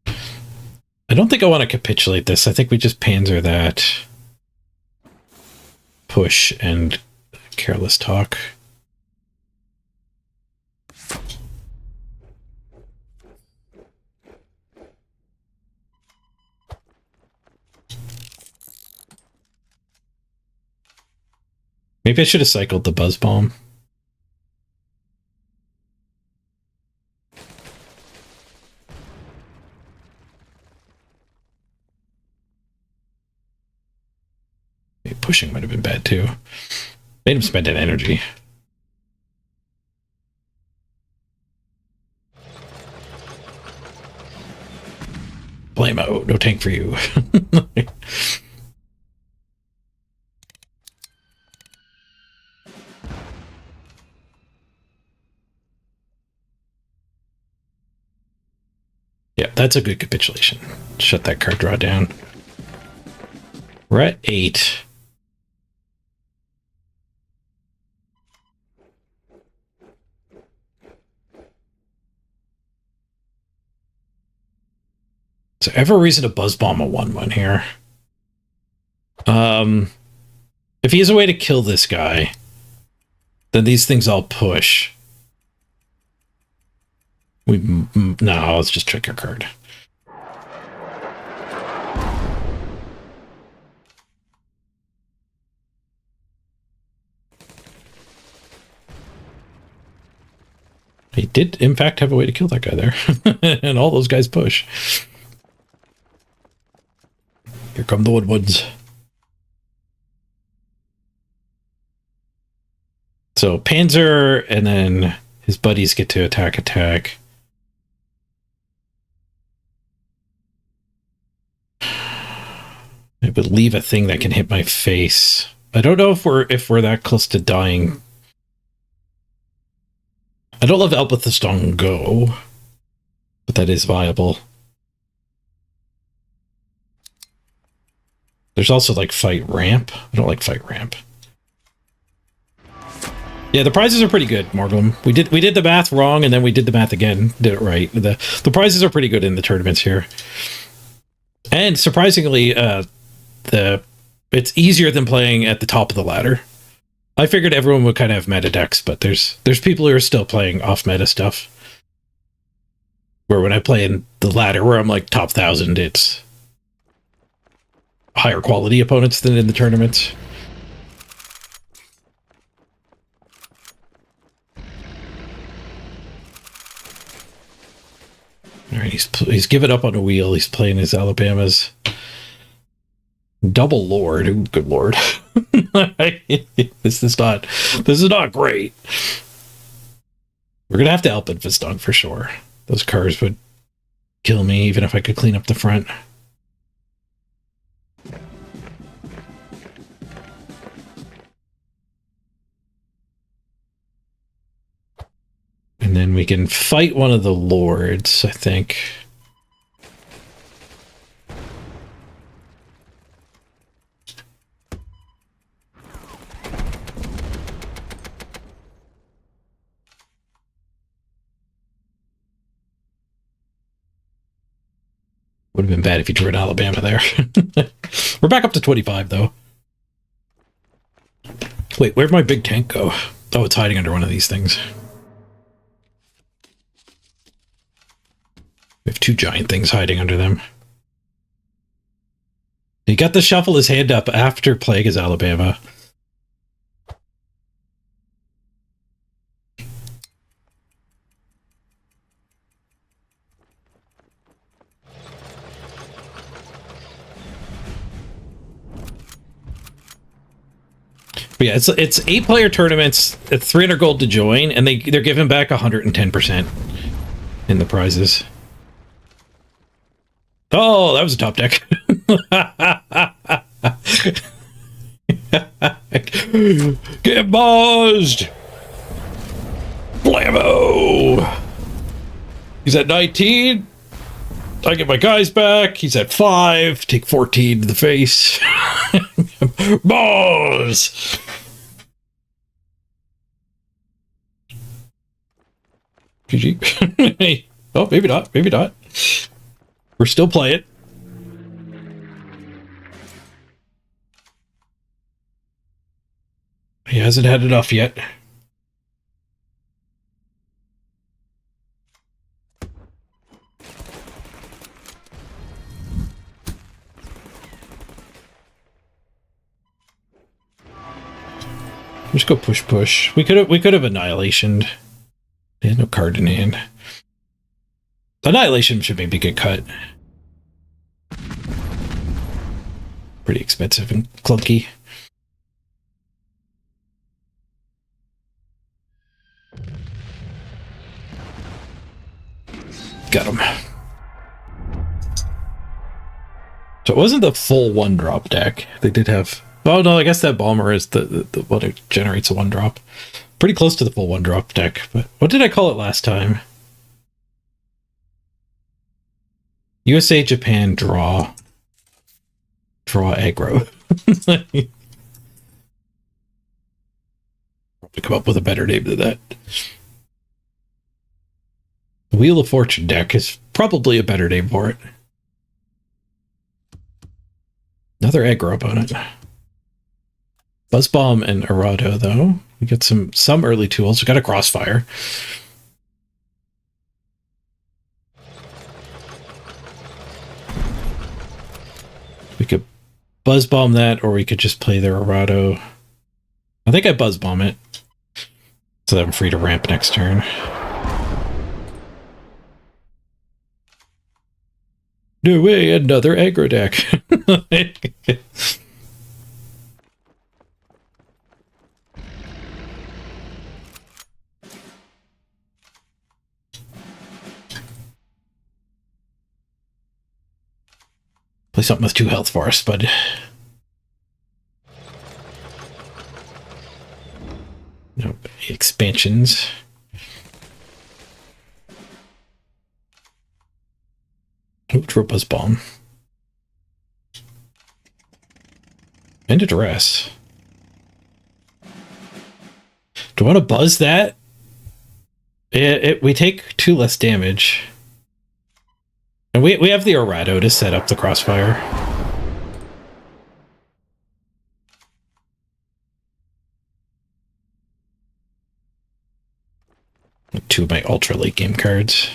I don't think I want to capitulate this. I think we just panzer that. Push and careless talk. Maybe I should have cycled the buzz bomb. Maybe pushing might have been bad too. Made him spend an energy. Blame out. No tank for you. Yeah, that's a good capitulation. Shut that card draw down. We're at 8. So ever reason to buzz bomb a 1/1 here. If he has a way to kill this guy, then these things all push. No, let's just trick your card. He did, in fact, have a way to kill that guy there. And all those guys push. Here come the Woodwoods. So Panzer, and then his buddies get to attack. It would leave a thing that can hit my face. I don't know if we're that close to dying. I don't love Alpenfistung Go, but that is viable. There's also like fight ramp. I don't like fight ramp. Yeah, the prizes are pretty good, Morgulum. We did the math wrong, and then we did the math again. Did it right. The prizes are pretty good in the tournaments here, and surprisingly, it's easier than playing at the top of the ladder. I figured everyone would kind of have meta decks, but there's people who are still playing off meta stuff. Where when I play in the ladder, where I'm like top 1,000, it's higher quality opponents than in the tournaments. All right, he's given up on a wheel. He's playing his Alabamas. Double Lord. Ooh, good Lord. This is not great. We're gonna have to Alpin Fistong for sure. Those cars would kill me even if I could clean up the front. And then we can fight one of the lords, I think. Would have been bad if you drew an Alabama there. We're back up to 25, though. Wait, where'd my big tank go? Oh, it's hiding under one of these things. We have two giant things hiding under them. He got to shuffle his hand up after playing his Alabama. But yeah, it's 8-player tournaments, 300 gold to join, and they're giving back 110% in the prizes. Oh, that was a top deck. Get buzzed! Blammo! He's at 19. I get my guys back. He's at 5. Take 14 to the face. Buzz! GG. Oh, maybe not. Maybe not. We're still playing. He hasn't had enough yet. Just go push. We could have Annihilation. They had no card in hand. Annihilation should maybe get cut. Pretty expensive and clunky. Got him. So it wasn't the full 1-drop deck. They did have... Oh no, I guess that Bomber is the one who generates a 1-drop. Pretty close to the full 1-drop deck, but what did I call it last time? USA, Japan, draw aggro. Probably come up with a better name than that. The Wheel of Fortune deck is probably a better name for it. Another aggro opponent. Buzzbomb and Arado, though. We got some early tools. We got a Crossfire. We could Buzzbomb that, or we could just play their Arado. I think I Buzzbomb it. So that I'm free to ramp next turn. No way, another aggro deck. Play something with 2 health for us, bud. No expansions. Oh, Tropa's Bomb. And a Duress. Do Do I want to buzz that? We take 2 less damage. And we have the Errato to set up the crossfire. Two of my ultra late game cards.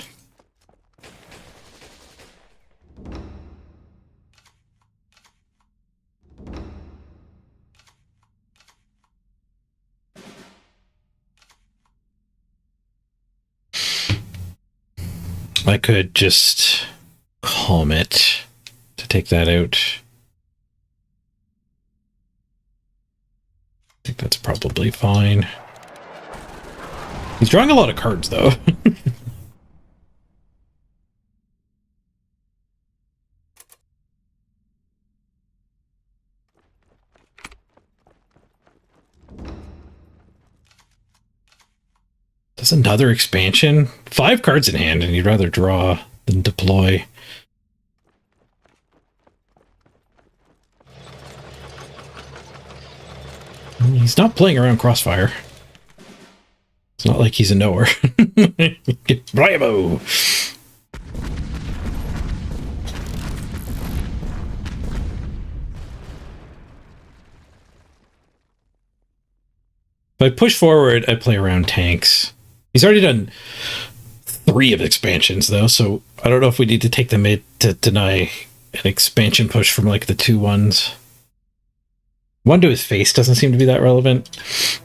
I could just calm it to take that out. I think that's probably fine. He's drawing a lot of cards, though. That's another expansion. 5 cards in hand, and you'd rather draw than deploy. He's not playing around Crossfire. It's not like he's a knower. Bravo! If I push forward, I play around tanks. He's already done 3 of expansions, though, so I don't know if we need to take the mid to deny an expansion push from, like, the 2 ones. 1 to his face doesn't seem to be that relevant.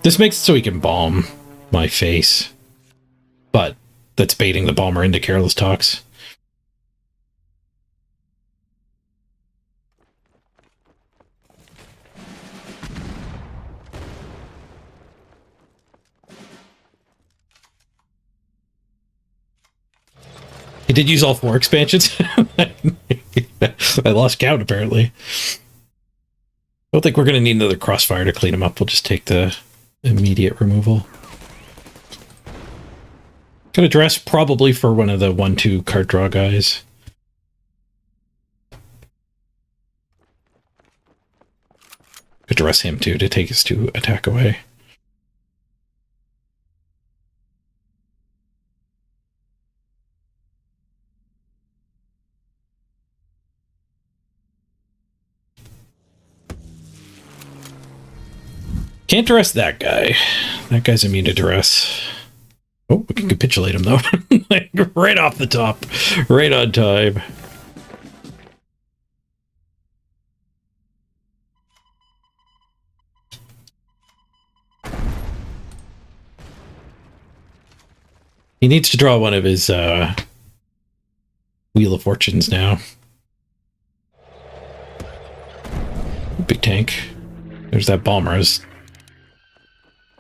This makes it so he can bomb my face. But that's baiting the bomber into careless talks. He did use all 4 expansions. I lost count, apparently. I don't think we're going to need another crossfire to clean him up. We'll just take the immediate removal. Gonna dress probably for one of the 1-2 card draw guys. Could dress him too to take his 2 attack away. Can't dress that guy. That guy's immune to duress. Oh, we can capitulate him, though. Like, right off the top. Right on time. He needs to draw one of his Wheel of Fortunes now. Big tank. There's that bomber I was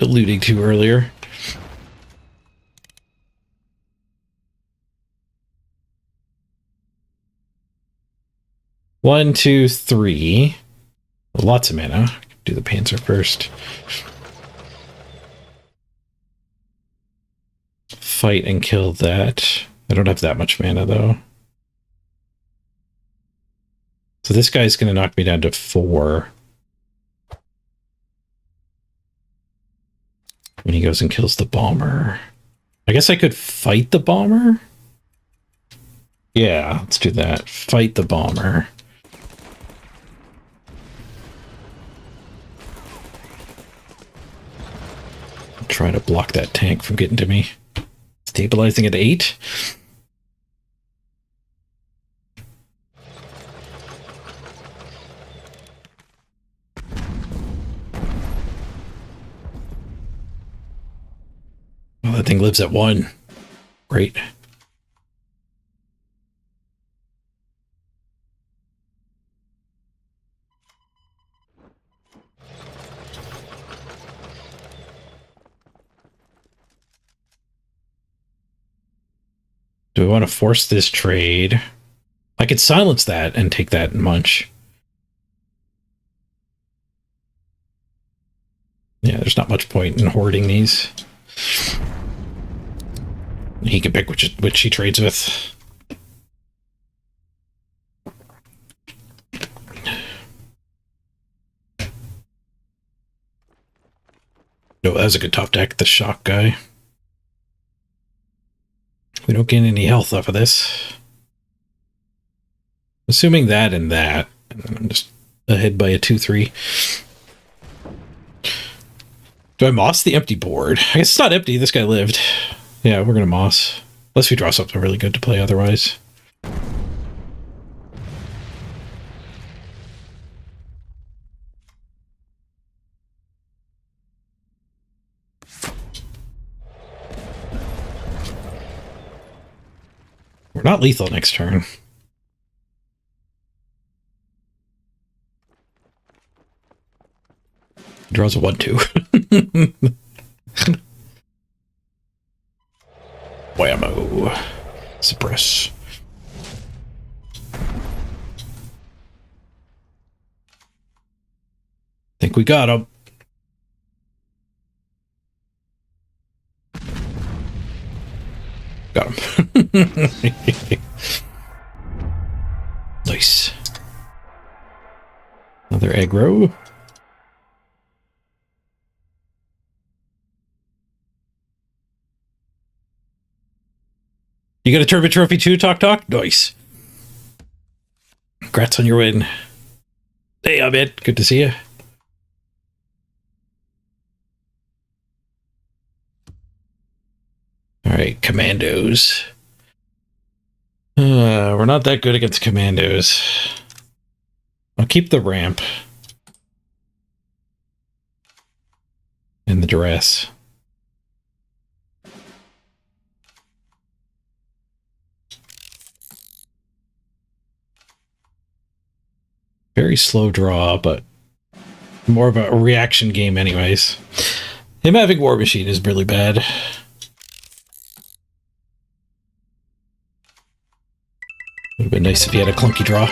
alluding to earlier. One, two, three. Lots of mana. Do the Panzer first. Fight and kill that. I don't have that much mana, though. So this guy's going to knock me down to 4. When he goes and kills the bomber. I guess I could fight the bomber? Yeah, let's do that. Fight the bomber. Try to block that tank from getting to me. Stabilizing at 8. Oh, that thing lives at 1. Great. Do we want to force this trade? I could silence that and take that and munch. Yeah, there's not much point in hoarding these. He can pick which he trades with. Oh, that was a good top deck, the shock guy. We don't gain any health off of this. Assuming that and that. I'm just ahead by a 2-3. Do I moss the empty board? I guess it's not empty. This guy lived. Yeah, we're going to moss. Unless we draw something really good to play otherwise. We're not lethal next turn. Draws a 1-2. Whammo. Suppress. Think we got him. Got him. Nice. Another aggro. You got a tournament trophy too, Talk? Nice. Congrats on your win. Hey, Ahmed. Good to see you. Alright, commandos. We're not that good against commandos. I'll keep the ramp. And the duress. Very slow draw, but more of a reaction game anyways. Him having War Machine is really bad. Would have been nice if he had a clunky draw.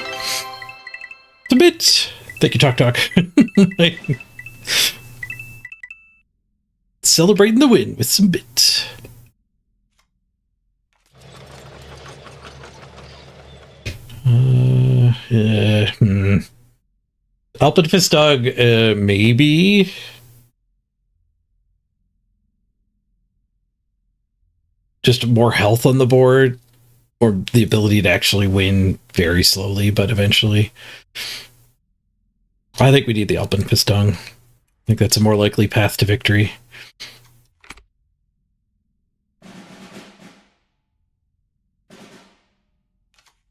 It's a bit. Thank you, Talk. Celebrating the win with some bits. Alpin Fist Dog, maybe. Just more health on the board, or the ability to actually win very slowly, but eventually. I think we need the Alpin Fist Dog. I think that's a more likely path to victory.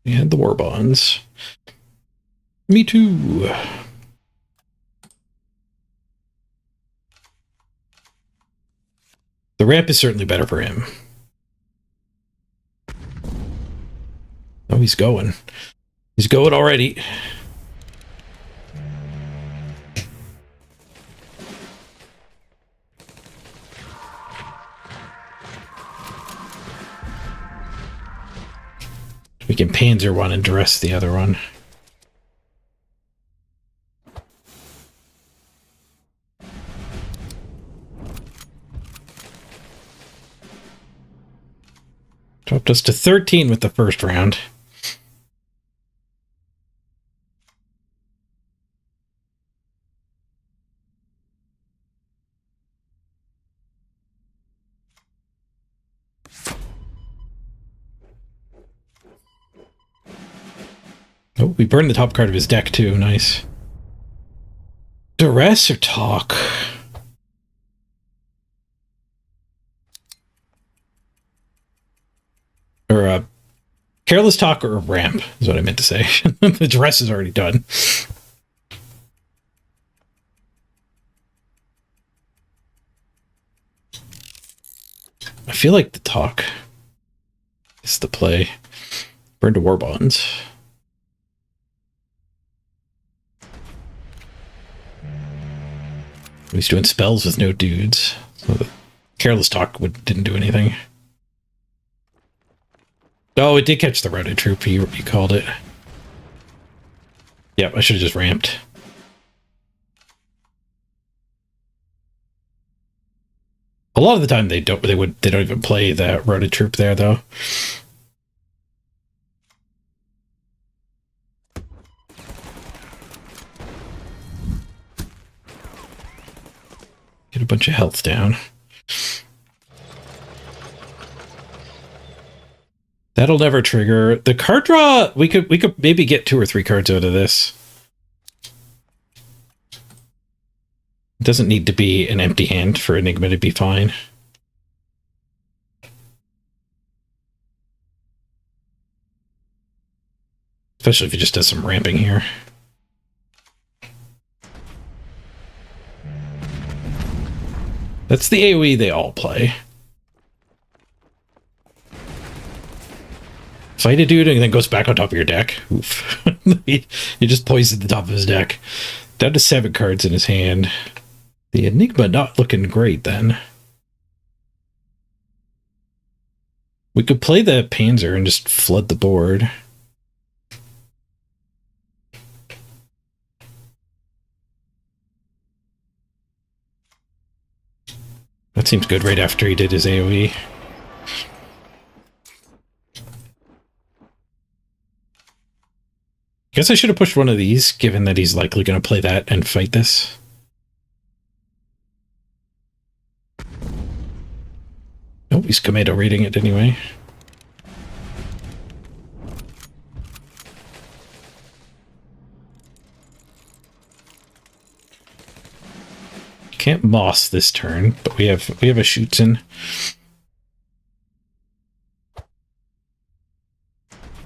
And the war bonds. Me too. The ramp is certainly better for him. Oh, he's going. He's going already. We can Panzer one and duress the other one. Dropped us to 13 with the first round. Oh, we burned the top card of his deck too. Nice. Duress or talk? Or careless talk or ramp is what I meant to say. The duress is already done. I feel like the talk is the play. Burn to war bonds. He's doing spells with no dudes. So the careless talk didn't do anything. Oh, it did catch the routed troop. He called it. Yep, I should have just ramped. A lot of the time they don't even play that routed troop there though. Get a bunch of health down. That'll never trigger. The card draw, we could maybe get 2 or 3 cards out of this. It doesn't need to be an empty hand for Enigma to be fine. Especially if he just does some ramping here. That's the AoE they all play. Fight a dude and then goes back on top of your deck. Oof. You just poisoned the top of his deck. Down to 7 cards in his hand. The Enigma not looking great then. We could play the Panzer and just flood the board. That seems good right after he did his AoE. Guess I should have pushed one of these, given that he's likely going to play that and fight this. Nope, he's commando raiding it anyway. Can't moss this turn, but we have a shoots-in.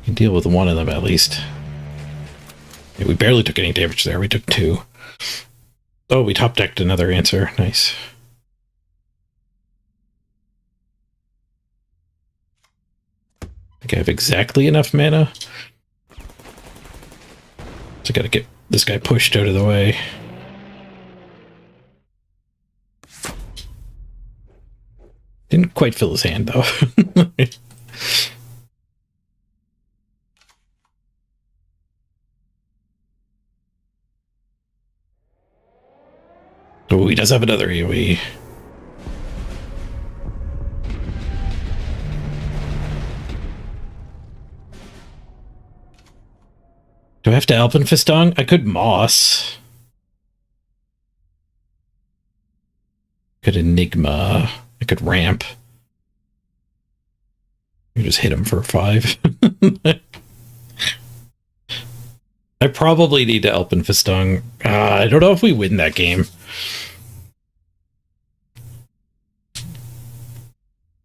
Can deal with one of them at least. Yeah, we barely took any damage there. We took 2. Oh, we top decked another answer. Nice. I think I have exactly enough mana. So I gotta get this guy pushed out of the way. Didn't quite fill his hand, though. Oh, he does have another AoE. Do I have to Alpenfestong? I could Moss. Could Enigma. I could ramp. You just hit him for 5. I probably need to Alpenfestong. I don't know if we win that game.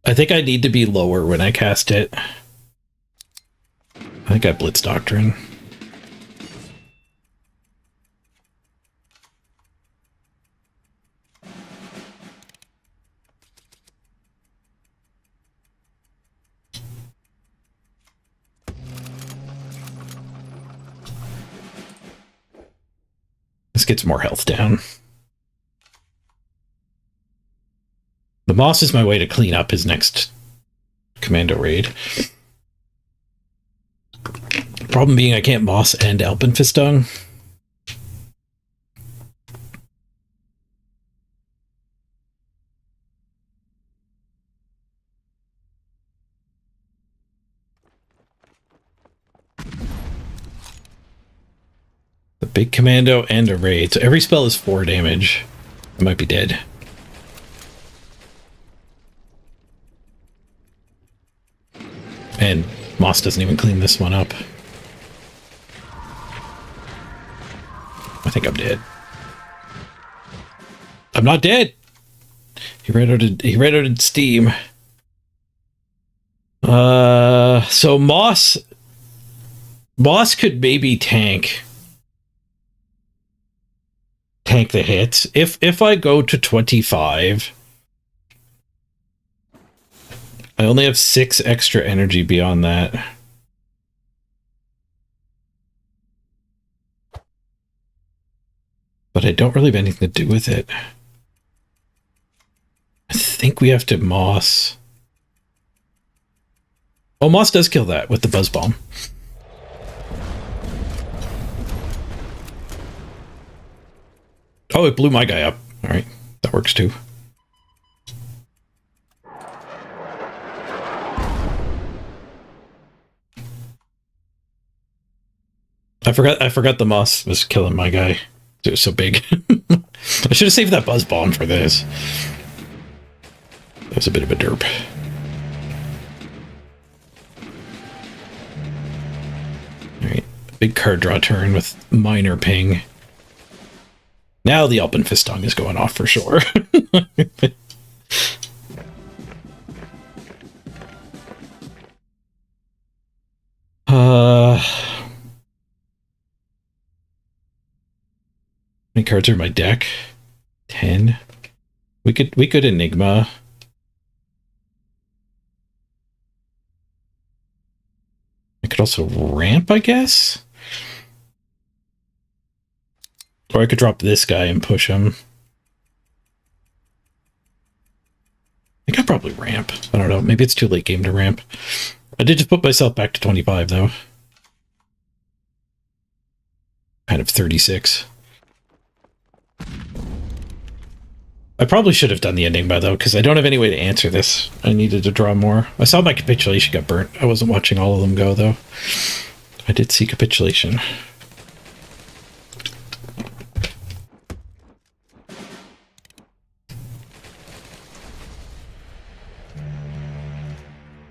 I think I need to be lower when I cast it. I think I Blitz Doctrine. This gets more health down. The Moss is my way to clean up his next commando raid. Problem being I can't Moss and Alpenfestong. The big commando and a raid. So every spell is 4 damage. I might be dead. And Moss doesn't even clean this one up. I think I'm dead. I'm not dead! He ran out of steam. So Moss could maybe tank the hits. If I go to 25, I only have 6 extra energy beyond that. But I don't really have anything to do with it. I think we have to Moss. Oh, Moss does kill that with the Buzz Bomb. Oh, it blew my guy up. Alright, that works too. I forgot the Moss was killing my guy. It was so big. I should have saved that buzz bomb for this. That was a bit of a derp. Alright, big card draw turn with minor ping. Now the Alpenfistung is going off for sure. How many cards are in my deck? 10. We could Enigma. I could also ramp, I guess. Or I could drop this guy and push him. I think I'll probably ramp. I don't know. Maybe it's too late game to ramp. I did just put myself back to 25, though. Kind of 36. I probably should have done the Enigma, though, because I don't have any way to answer this. I needed to draw more. I saw my capitulation got burnt. I wasn't watching all of them go, though. I did see capitulation.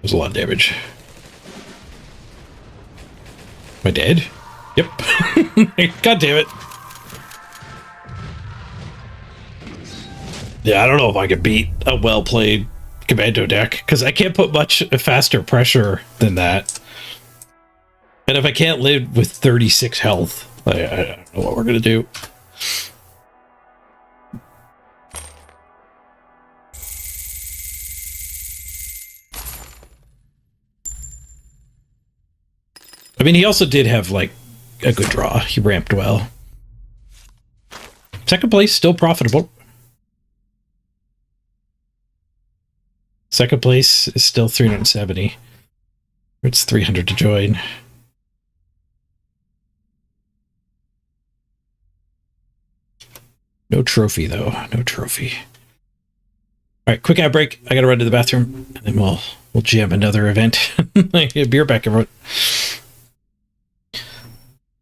There's a lot of damage. Am I dead? Yep. God damn it. Yeah, I don't know if I could beat a well-played commando deck, because I can't put much faster pressure than that. And if I can't live with 36 health, I don't know what we're going to do. I mean, he also did have, like, a good draw. He ramped well. Second place, still profitable. Second place is still 370. It's 300 to join. No trophy, though. No trophy. All right, quick ad break. I gotta run to the bathroom, and then we'll jam another event. Beer back, everyone.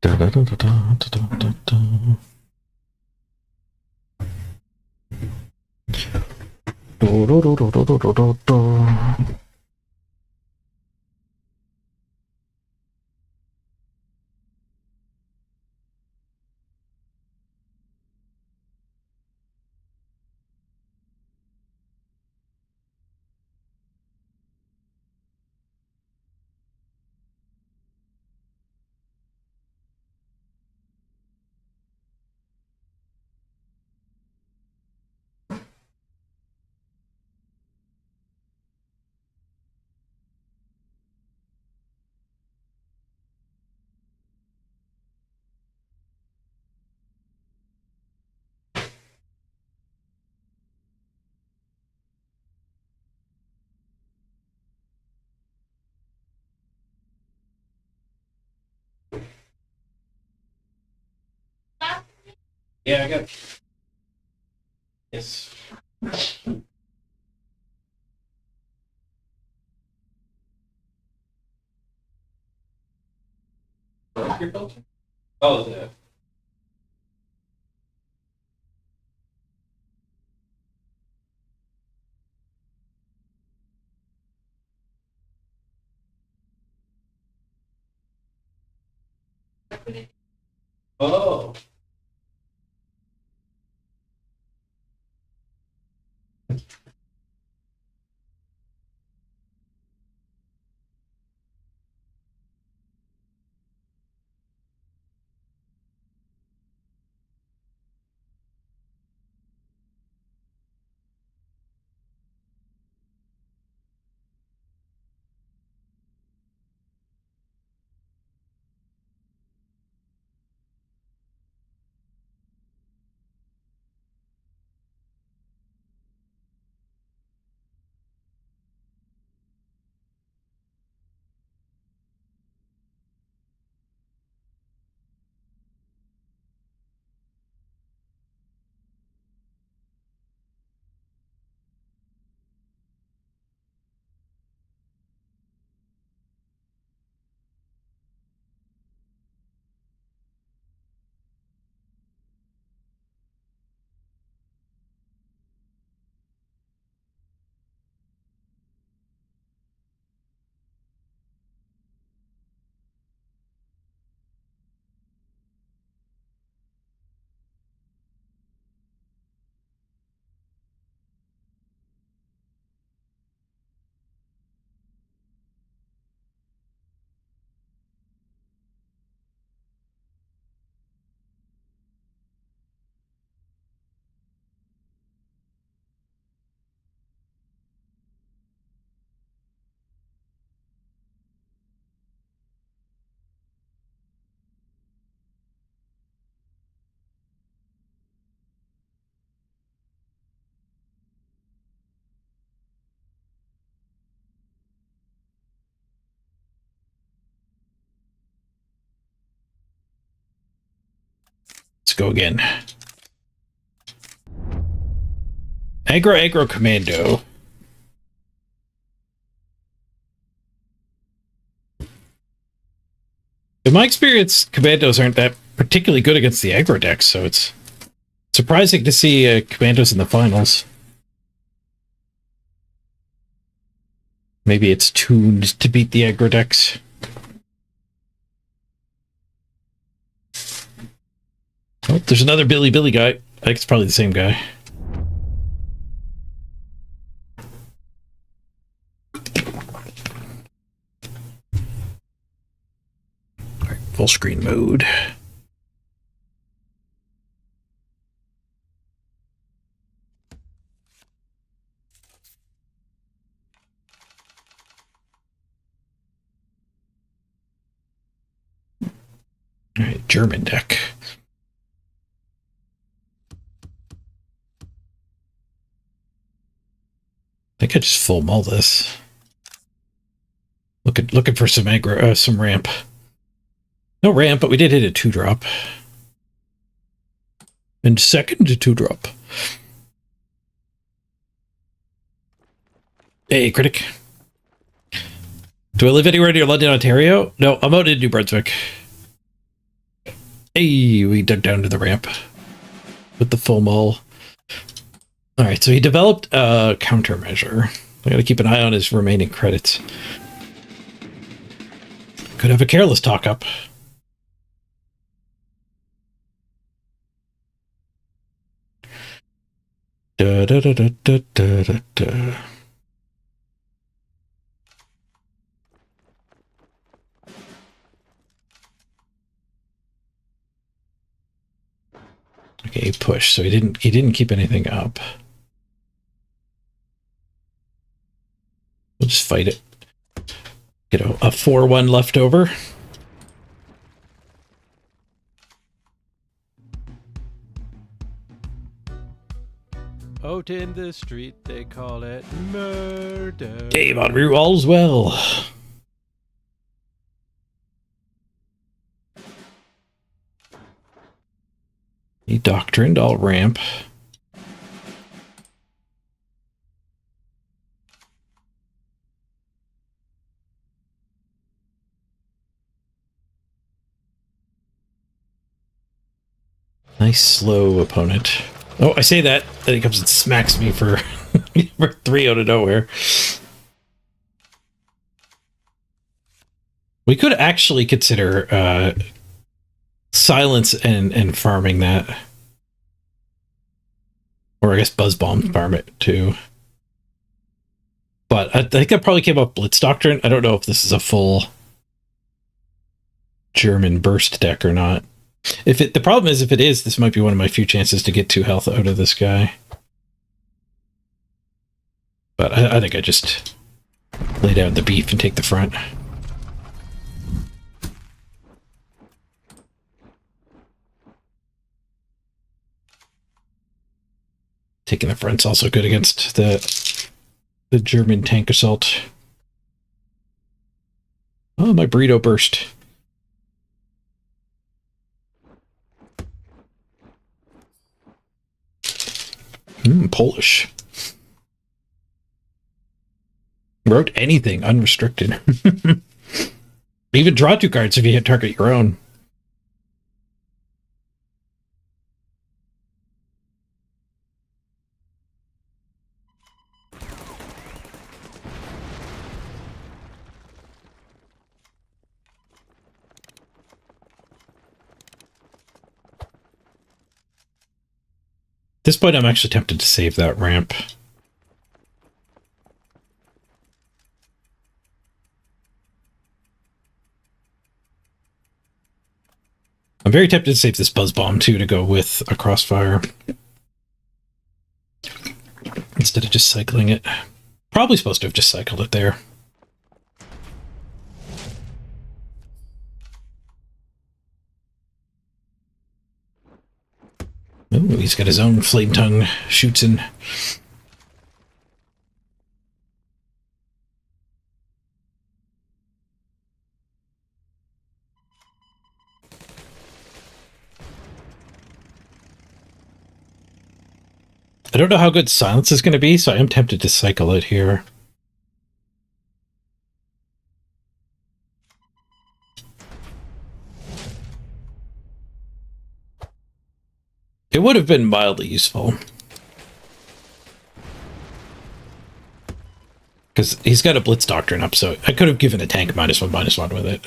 Da, da, da, da, da, da, da, do, do, do, do, do, do, do, do. Yeah, I got. Yes. Your filter? Oh, the. Oh. go again. Aggro Commando. In my experience, Commandos aren't that particularly good against the aggro decks, so it's surprising to see Commandos in the finals. Maybe it's tuned to beat the aggro decks. Oh, there's another Billy guy. I think it's probably the same guy. All right, full screen mode. All right, German deck. I think I just full mull this. Looking for some aggro, some ramp. No ramp, but we did hit a 2-drop. And second 2-drop. Hey, critic. Do I live anywhere near London, Ontario? No, I'm out in New Brunswick. Hey, we dug down to the ramp with the full mull. All right, so he developed a countermeasure. I got to keep an eye on his remaining credits. Could have a careless talk up. Da da da da da da da. Okay, push. So he didn't keep anything up. We'll just fight it. Get a 4-1 left over. Out in the street, they call it murder. Dave on rear all's well. He doctrined all ramp. Nice slow opponent. Oh, I say that, then he comes and smacks me for, for 3 out of nowhere. We could actually consider silence and farming that. Or I guess Buzz Bomb farm it too. But I think I probably came up Blitz Doctrine. I don't know if this is a full German burst deck or not. The problem is, if it is, this might be one of my few chances to get 2 health out of this guy. But I think I just lay down the beef and take the front. Taking the front's also good against the German tank assault. Oh, my burrito burst. Polish. Wrote anything unrestricted. Even draw 2 cards if you hit target your own. At this point, I'm actually tempted to save that ramp. I'm very tempted to save this Buzz Bomb, too, to go with a Crossfire. Instead of just cycling it. Probably supposed to have just cycled it there. Oh, he's got his own Flame Tongue shoots in. I don't know how good silence is going to be, so I am tempted to cycle it here. It would have been mildly useful. Because he's got a Blitz Doctrine up, so I could have given the tank -1/-1 with it.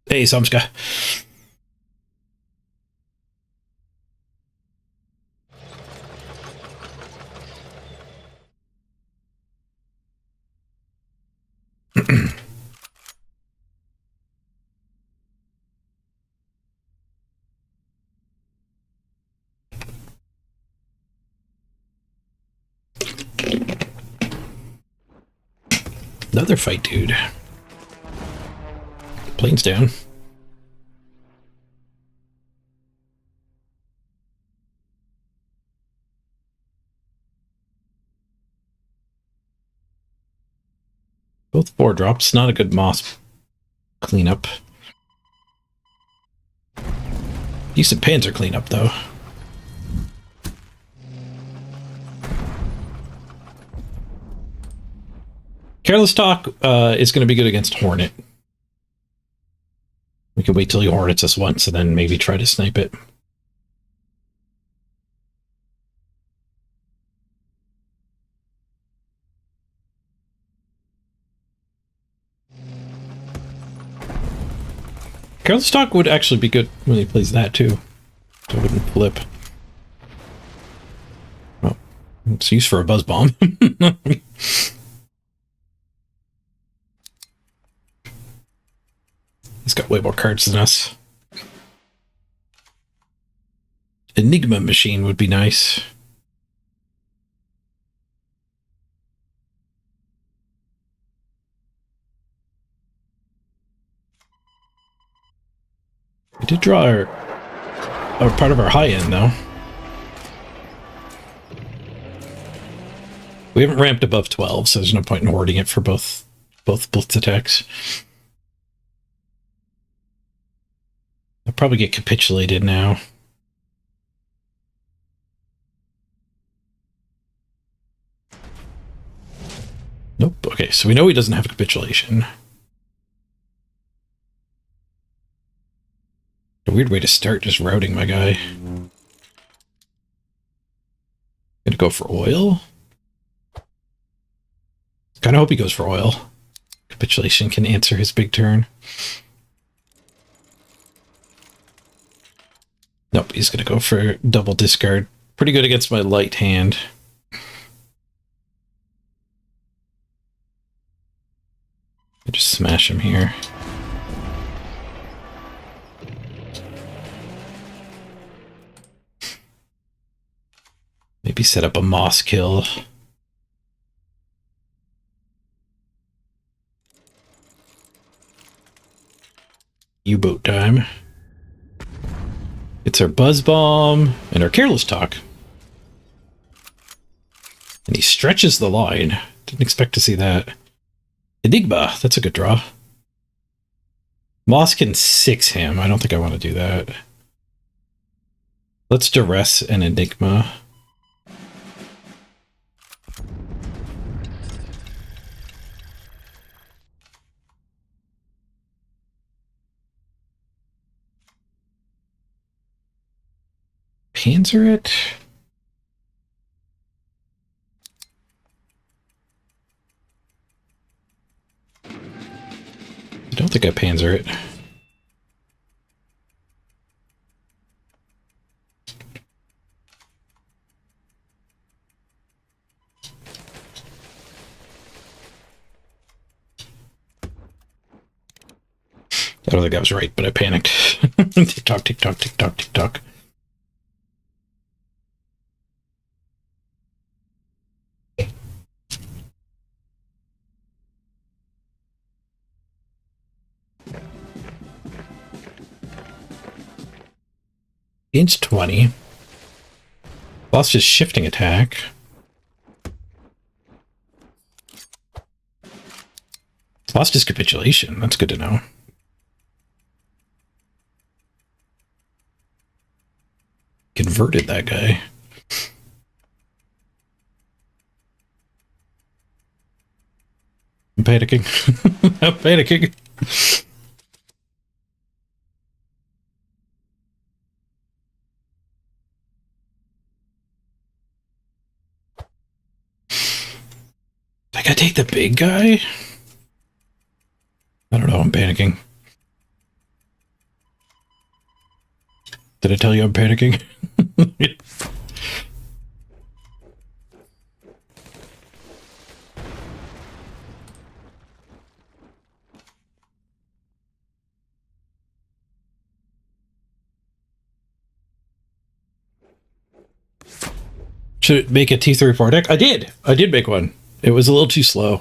Hey, Samska. Another fight, dude. Plane's down. Both 4 drops. Not a good moss cleanup. Decent panzer cleanup, though. Careless Talk is going to be good against Hornet. We could wait till he Hornets us once and then maybe try to snipe it. Careless Talk would actually be good when he plays that too. So it wouldn't flip. Well, it's used for a buzz bomb. He's got way more cards than us. Enigma machine would be nice. We did draw our part of our high end, though. We haven't ramped above 12, so there's no point in hoarding it for both blitz attacks. I'll probably get capitulated now. Nope. Okay, so we know he doesn't have capitulation. A weird way to start, just routing my guy. Gonna go for oil. Kinda hope he goes for oil. Capitulation can answer his big turn. Nope, he's gonna go for double discard. Pretty good against my light hand. I just smash him here. Maybe set up a moss kill. U-boat time. It's our Buzz Bomb and our Careless Talk. And he stretches the line. Didn't expect to see that. Enigma, that's a good draw. Moss can 6 him. I don't think I want to do that. Let's duress an Enigma. Panzer it? I don't think I panzer it. I don't think I was right, but I panicked. Tick tock, tick tock, tick tock, tick tock. Inch 20. Lost his shifting attack. Lost his capitulation. That's good to know. converted that guy. I'm panicking. I'm panicking. I gotta take the big guy? I don't know, I'm panicking. Did I tell you I'm panicking? Should it make a T-34 deck? I did. I did make one. It was a little too slow.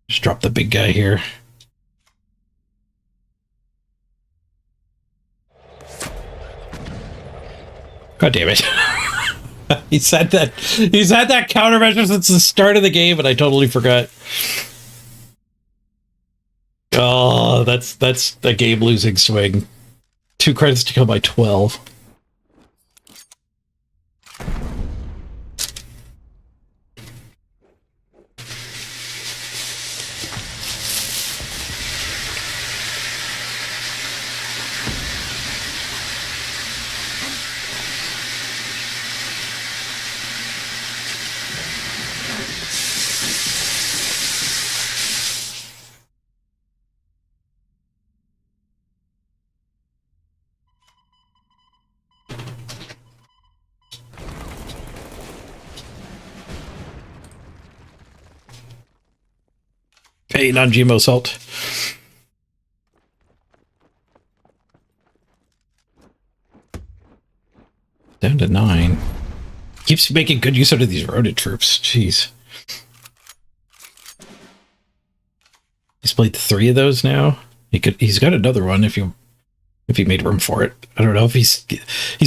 Just drop the big guy here. God damn it. He's had that countermeasure since the start of the game and I totally forgot. Oh, that's a game losing swing. 2 credits to kill by 12. Hey, non-GMO salt. Down to 9. Keeps making good use out of these rodent troops. Jeez. He's played 3 of those now. He's got another one if he made room for it. I don't know if he's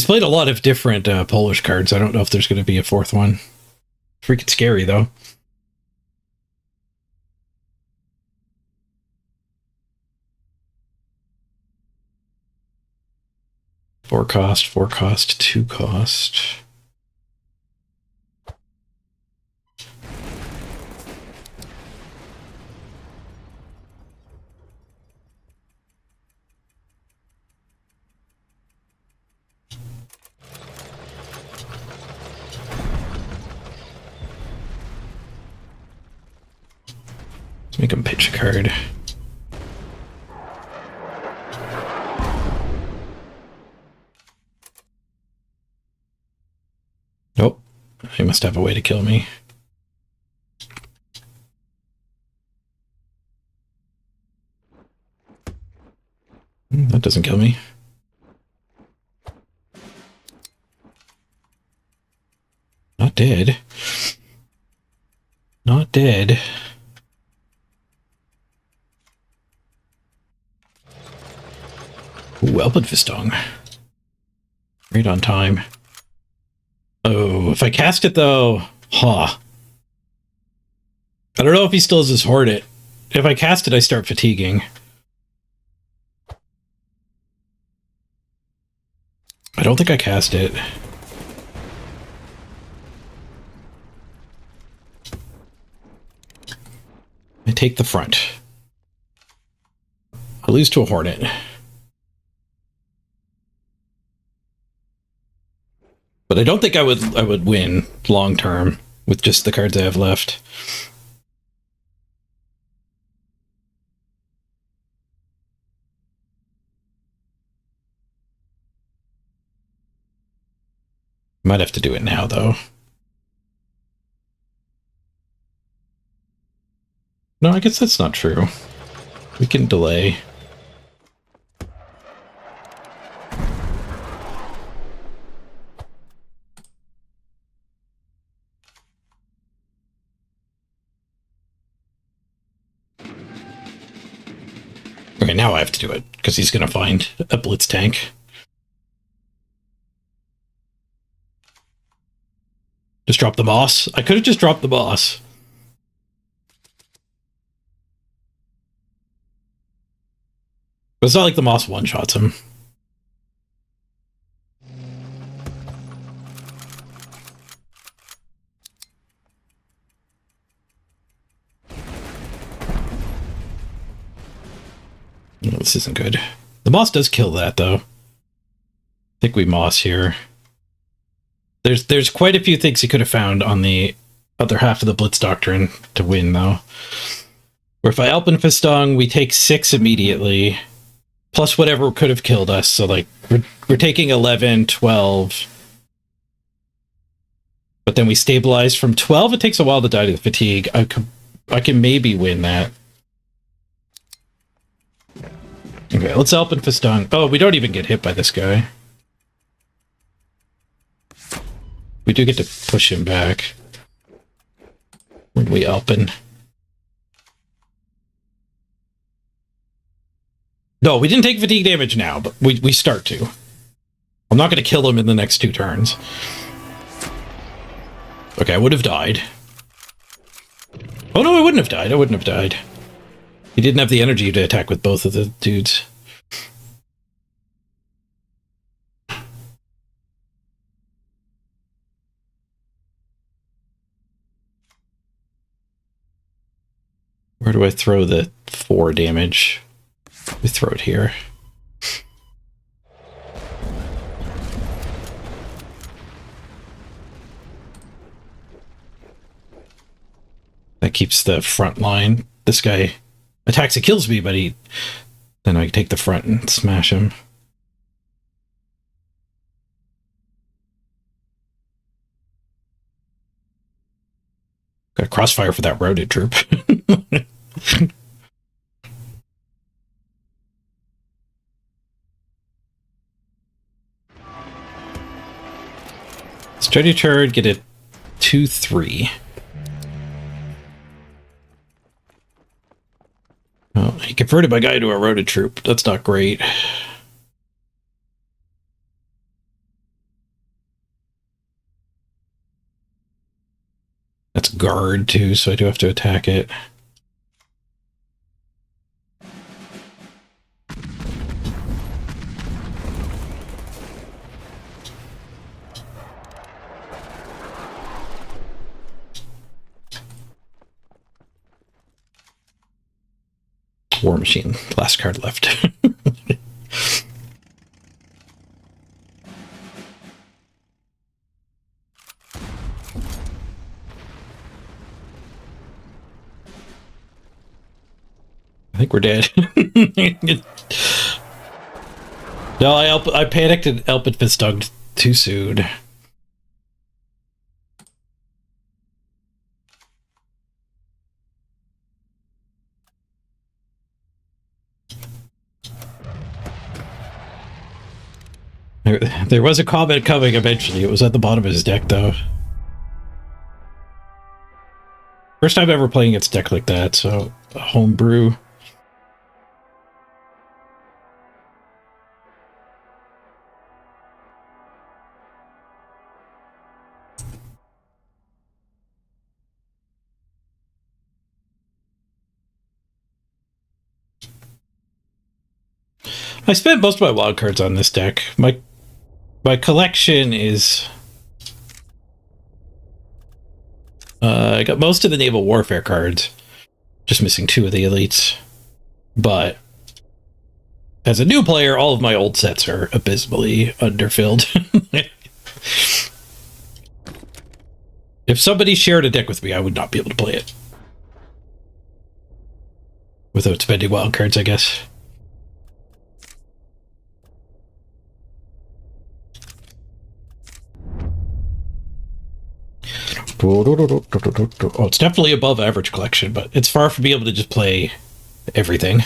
played a lot of different Polish cards. I don't know if there's going to be a 4th one. Freaking scary though. Four cost, 2 cost. Let's make him pitch a card. Nope. He must have a way to kill me. That doesn't kill me. Not dead. Not dead. Ooh, Elbenfistong. Right on time. Oh, if I cast it though, huh. I don't know if he still has his Hornet. If I cast it, I start fatiguing. I don't think I cast it. I take the front. I lose to a Hornet. But I don't think I would win long term with just the cards I have left. Might have to do it now though. No, I guess that's not true. We can delay. Okay, now I have to do it, because he's going to find a blitz tank. Just drop the moss. I could have just dropped the moss. But it's not like the moss one-shots him. No, this isn't good. The moss does kill that, though. I think we moss here. There's quite a few things he could have found on the other half of the Blitz Doctrine to win, though. Or if I Alpenfestung, we take 6 immediately, plus whatever could have killed us. So, like, we're taking 11, 12. But then we stabilize from 12. It takes a while to die to the fatigue. I can maybe win that. Okay, let's Alpenfestung. Oh, we don't even get hit by this guy. We do get to push him back when we Alpen. No, we didn't take fatigue damage now, but we start to. I'm not going to kill him in the next 2 turns. Okay, I would have died. Oh no, I wouldn't have died. I wouldn't have died. He didn't have the energy to attack with both of the dudes. Where do I throw the 4 damage? We throw it here. That keeps the front line. This guy attacks and kills me, but then I take the front and smash him. Got a crossfire for that routed troop. Steady turn, get a 2-3. Oh, he converted my guy to a routed troop. That's not great. That's guard too, so I do have to attack it. War Machine, last card left. I think we're dead. No, I panicked and Alpenfestung too soon. There was a comment coming eventually. It was at the bottom of his deck, though. First time ever playing its deck like that, so a homebrew. I spent most of my wild cards on this deck. My collection is... I got most of the naval warfare cards. Just missing 2 of the elites. But as a new player, all of my old sets are abysmally underfilled. If somebody shared a deck with me, I would not be able to play it. Without spending wild cards, I guess. Oh, it's definitely above average collection, but it's far from being able to just play everything.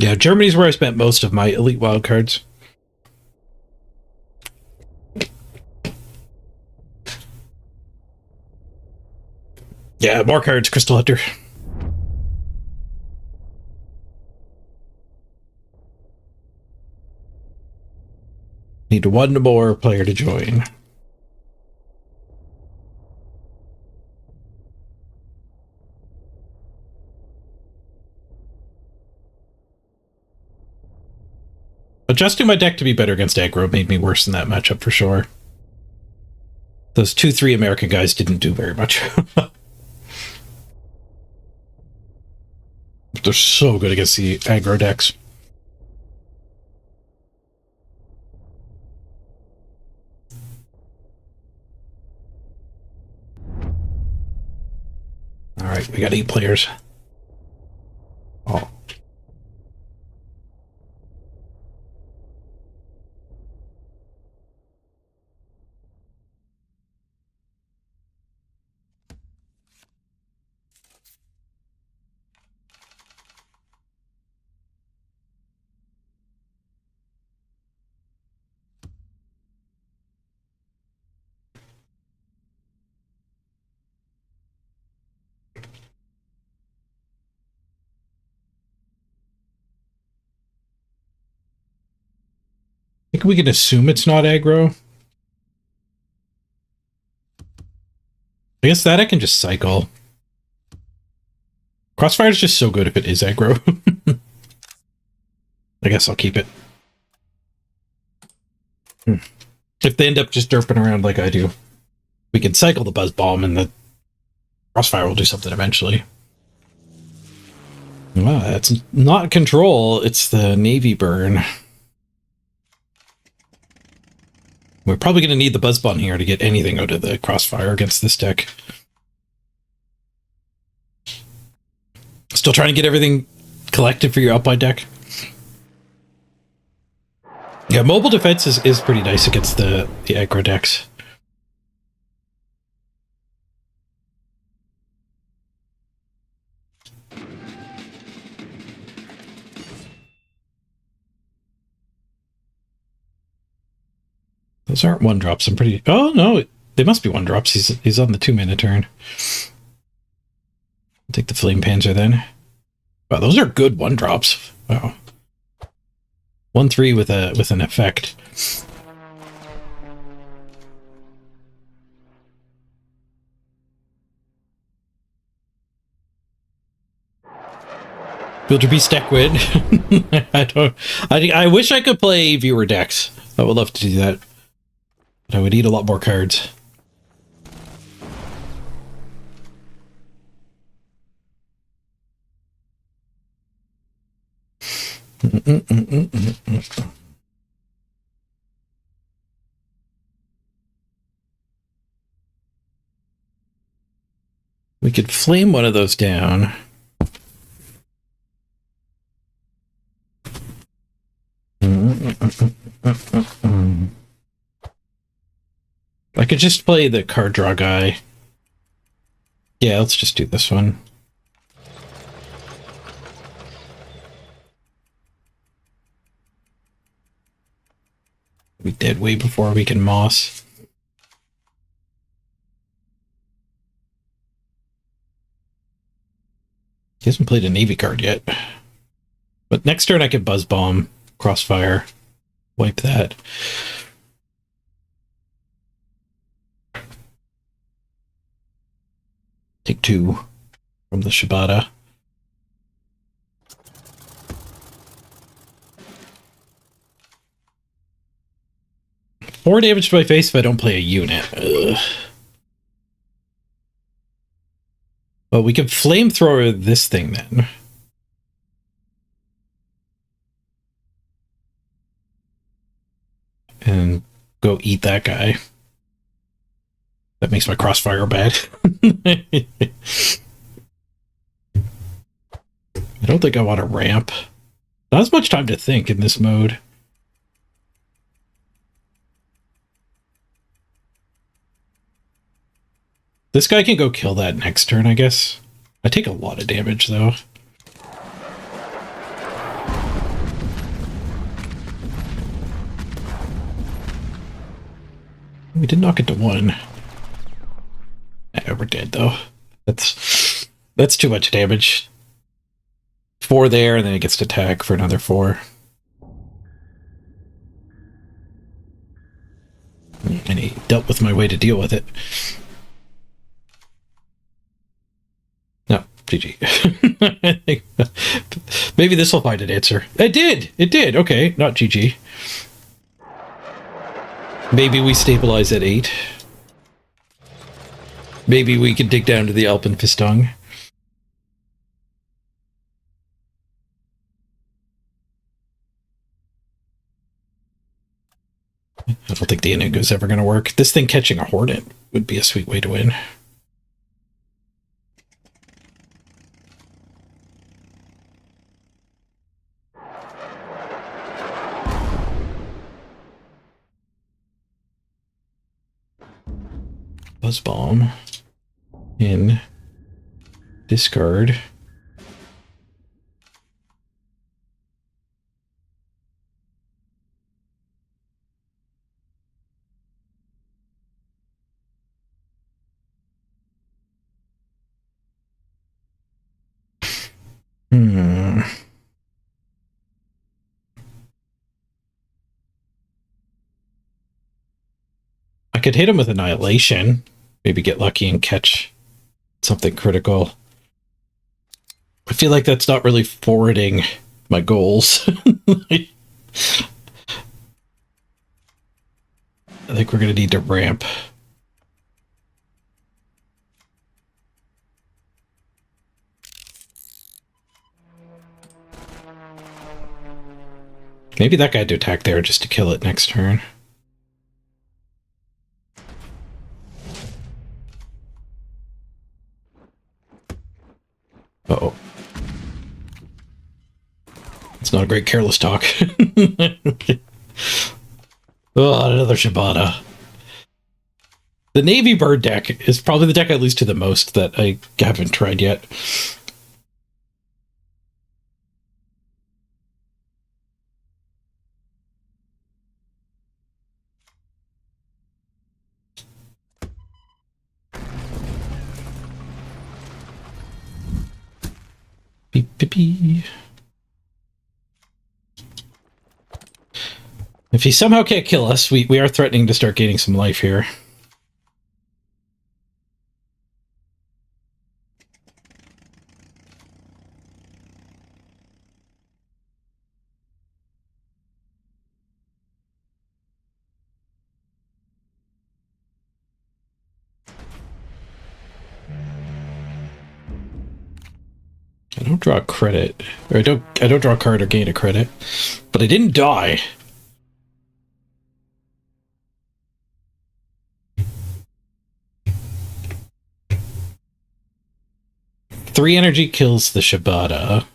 Yeah, Germany's where I spent most of my elite wildcards. Yeah, more cards, Crystal Hunter. Need one more player to join. Adjusting my deck to be better against aggro made me worse in that matchup for sure. Those 2-3 American guys didn't do very much. They're so good against the aggro decks. Alright, we got 8 players. Oh. I think we can assume it's not aggro. I guess that I can just cycle. Crossfire is just so good if it is aggro. I guess I'll keep it. If they end up just derping around like I do, we can cycle the Buzz Bomb and the Crossfire will do something eventually. Wow, that's not control, it's the Navy burn. We're probably going to need the Buzz Bomb here to get anything out of the Crossfire against this deck. Still trying to get everything collected for your Alpine deck. Yeah, mobile defense is pretty nice against the aggro decks. Those aren't 1-drops. I'm pretty... Oh, no. They must be 1-drops. He's on the 2-mana turn. I'll take the Flame Panzer then. Wow, those are good 1-drops. Wow. 1/3 with an effect. Build your beast deck win. I wish I could play viewer decks. I would love to do that. But I would need a lot more cards. We could flame one of those down. I could just play the card draw guy. Yeah, let's just do this one. We did way before we can moss. He hasn't played a Navy card yet. But next turn I can Buzz Bomb, Crossfire, wipe that. Take 2 from the Shibata. Four damage to my face if I don't play a unit. Ugh. Well, we could flamethrower this thing then. And go eat that guy. That makes my Crossfire bad. I don't think I want to ramp. Not as much time to think in this mode. This guy can go kill that next turn, I guess. I take a lot of damage, though. We did knock it to 1. We're dead though. That's too much damage. 4 there, and then it gets to attack for another 4. And he dealt with my way to deal with it. No, GG. Maybe this will find an answer. It did! It did! Okay, not GG. Maybe we stabilize at 8. Maybe we can dig down to the Alpenfistung. I don't think the Inigo's ever going to work. This thing catching a Hornet would be a sweet way to win. Buzz Bomb in discard. I could hit him with Annihilation. Maybe get lucky and catch something critical. I feel like that's not really forwarding my goals. I think we're going to need to ramp. Maybe that guy had to attack there just to kill it next turn. Uh-oh. It's not a great careless talk. Oh, another Shibata. The Navy Bird deck is probably the deck I lose to the most that I haven't tried yet. Beep, beep, beep. If he somehow can't kill us, we are threatening to start gaining some life here. I don't draw a credit, or I don't draw a card or gain a credit, but I didn't die. Three energy kills the Shibata.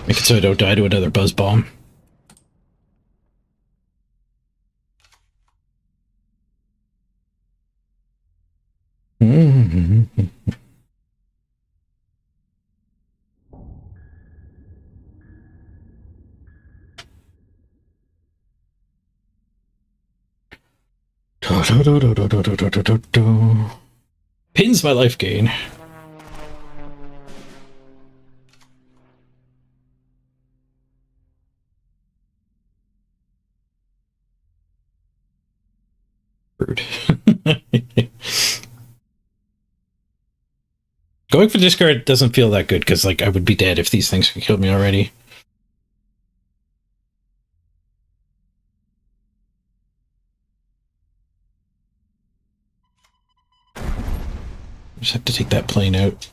Make it so I don't die to another Buzz Bomb. Pins my life gain. Rude. Going for discard doesn't feel that good because, like, I would be dead if these things could kill me already. Just have to take that plane out.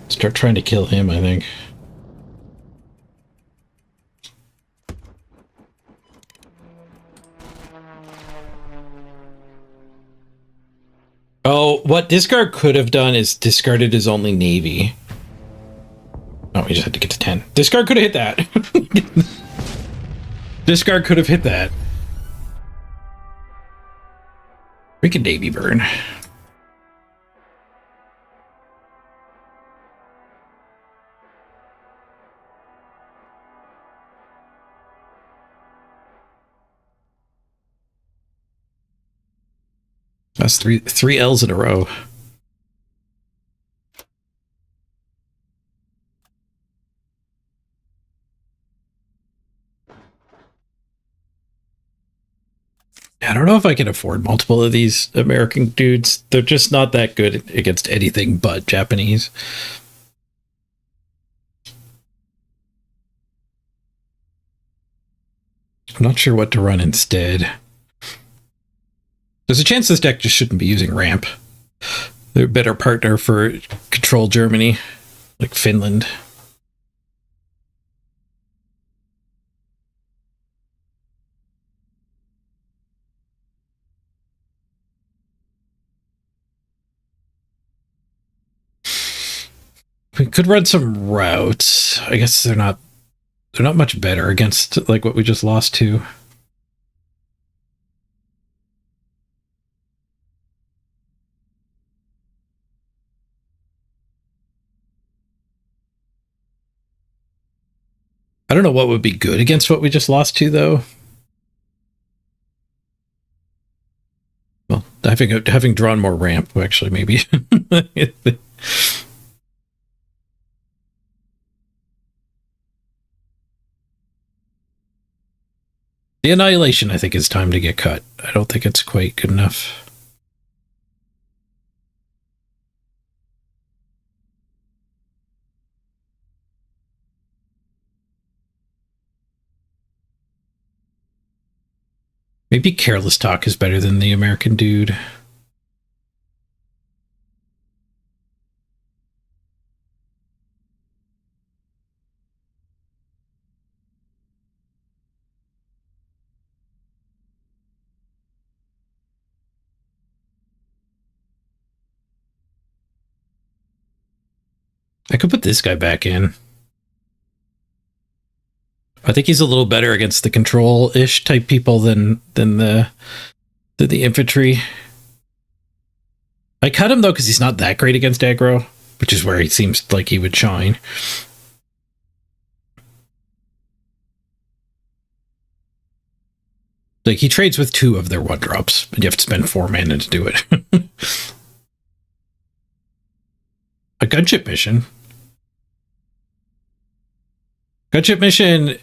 Start trying to kill him, I think. Oh, what Discard could have done is discarded his only navy. Oh, we just had to get to 10. Discard could have hit that. Discard could have hit that. Freaking navy burn. That's three L's in a row. I don't know if I can afford multiple of these American dudes. They're just not that good against anything but Japanese. I'm not sure what to run instead. There's a chance this deck just shouldn't be using ramp. They're a better partner for control Germany, like Finland. We could run some routes. I guess they're not much better against like what we just lost to. I don't know what would be good against what we just lost to, though. Well, having drawn more ramp, actually, maybe. The Annihilation, I think, is time to get cut. I don't think it's quite good enough. Maybe Careless Talk is better than the American dude. I could put this guy back in. I think he's a little better against the control-ish type people than the infantry. I cut him, though, because he's not that great against aggro, which is where he seems like he would shine. Like, he trades with 2 of their 1-drops, but you have to spend 4 mana to do it. A gunship mission. Gunship mission,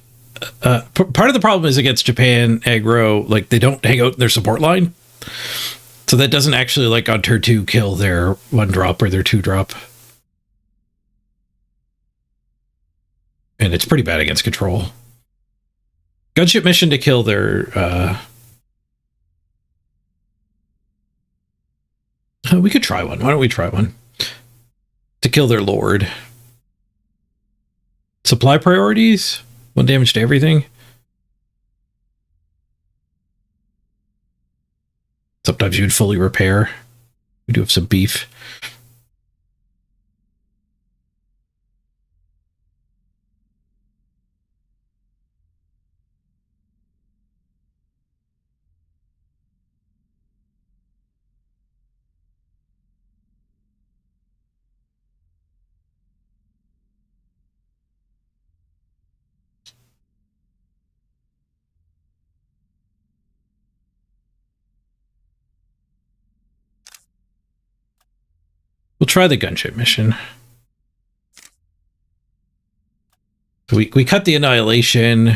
part of the problem is against Japan aggro, like, they don't hang out in their support line. So that doesn't actually, like, on turn 2, kill their 1-drop or their 2-drop. And it's pretty bad against control. Gunship mission to kill their... we could try one. Why don't we try one? To kill their lord. Supply priorities? 1 damage to everything? Sometimes you'd fully repair. We do have some beef. We'll try the gunship mission. We cut the Annihilation,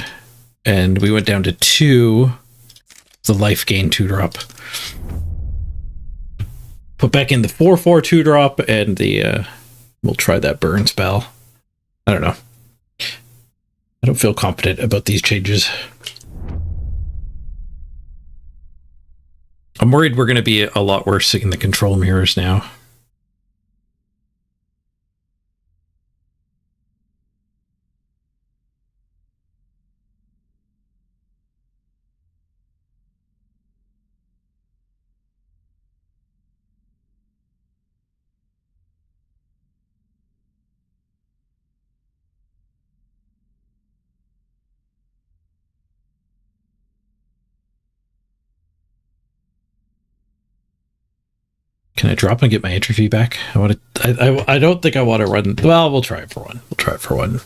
and we went down to 2. The life gain 2-drop. Put back in the 4/4 2-drop, and the we'll try that burn spell. I don't know. I don't feel confident about these changes. I'm worried we're going to be a lot worse in the control mirrors now. Can I drop and get my entry fee back? I want to. I don't think I want to run. Well, we'll try it for one. We'll try it for one.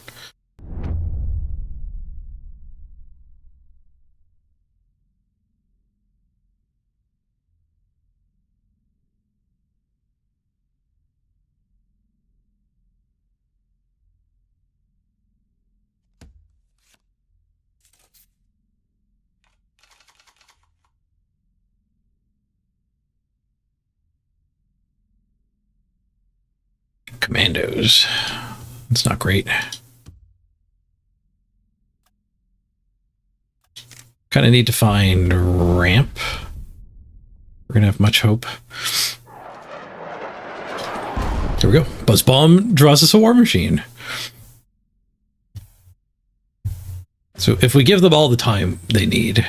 Commandos. It's not great. Kind of need to find ramp. We're gonna have much hope. Here we go. Buzz bomb draws us a war machine. So if we give them all the time they need,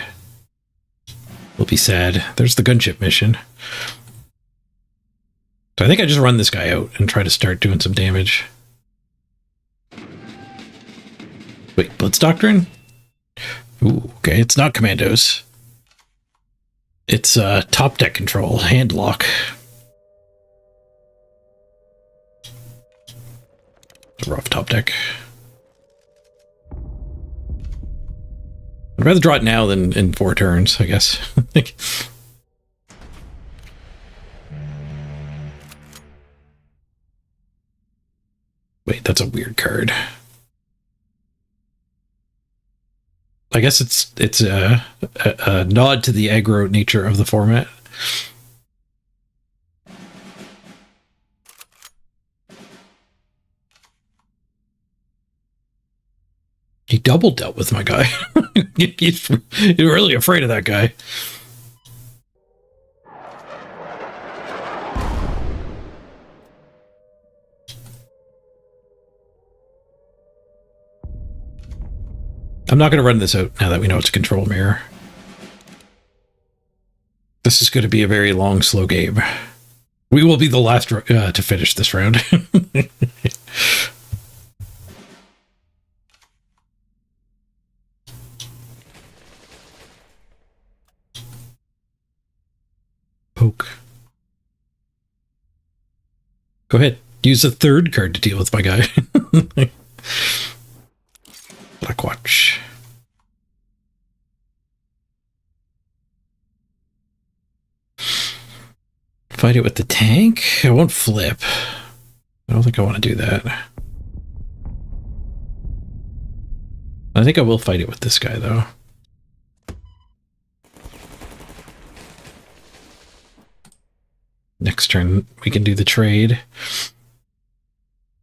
we'll be sad. There's the gunship mission. So I think I just run this guy out and try to start doing some damage. Wait, Blitz Doctrine? Ooh, okay, it's not commandos. It's top deck control, hand lock. It's a rough top deck. I'd rather draw it now than in 4 turns, I guess. Wait, that's a weird card. I guess it's a nod to the aggro nature of the format. He double dealt with my guy. You're really afraid of that guy. I'm not going to run this out now that we know it's a control mirror. This is going to be a very long, slow game. We will be the last to finish this round. Poke. Go ahead. Use a 3rd card to deal with my guy. Blackwatch. Fight it with the tank? I won't flip. I don't think I want to do that. I think I will fight it with this guy, though. Next turn, we can do the trade.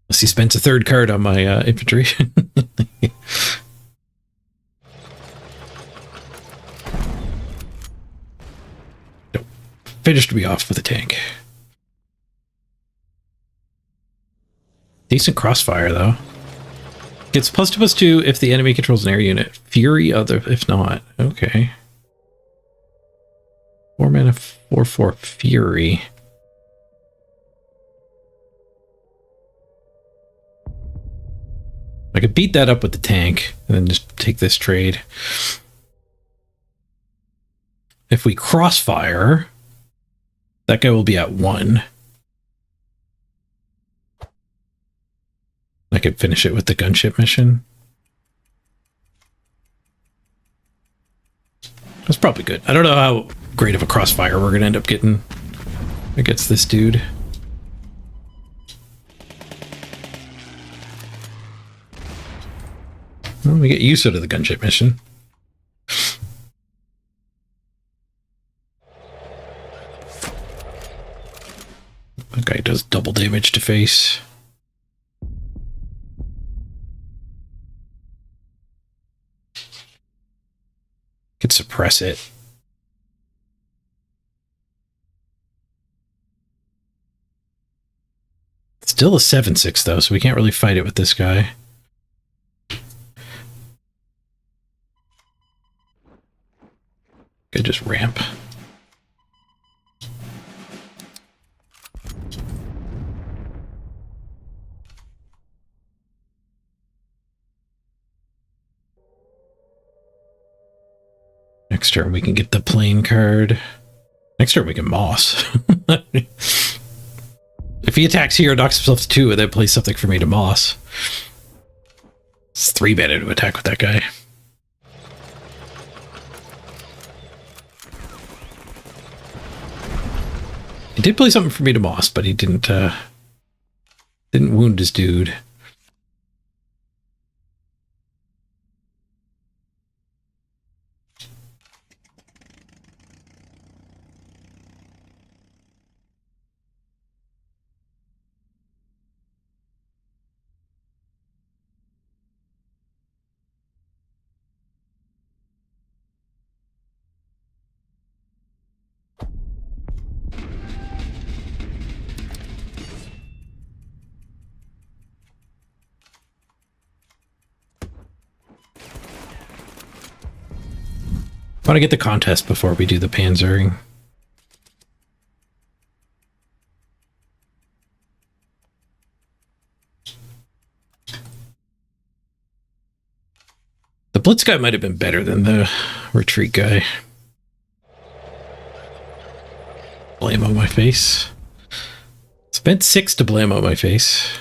Unless he spends a 3rd card on my infantry. Nope. Finished me off with a tank. Decent crossfire, though. Gets +2/+2 if the enemy controls an air unit. Fury other if not. Okay. 4 mana, 4/4 Fury. I could beat that up with the tank and then just take this trade. If we crossfire, that guy will be at 1. I could finish it with the gunship mission. That's probably good. I don't know how great of a crossfire we're going to end up getting against this dude. Well, we get used to the gunship mission. That guy does double damage to face. Could suppress it. Still a 7/6 though, so we can't really fight it with this guy. Could just ramp. Next turn we can get the plane card. Next turn we can moss. If he attacks here, knocks himself to 2, and then plays something for me to Moss. It's 3 mana to attack with that guy. He did play something for me to Moss, but he didn't wound his dude. I want to get the contest before we do the panzering. The Blitz guy might have been better than the retreat guy. Blame on my face. Spent 6 to blame on my face.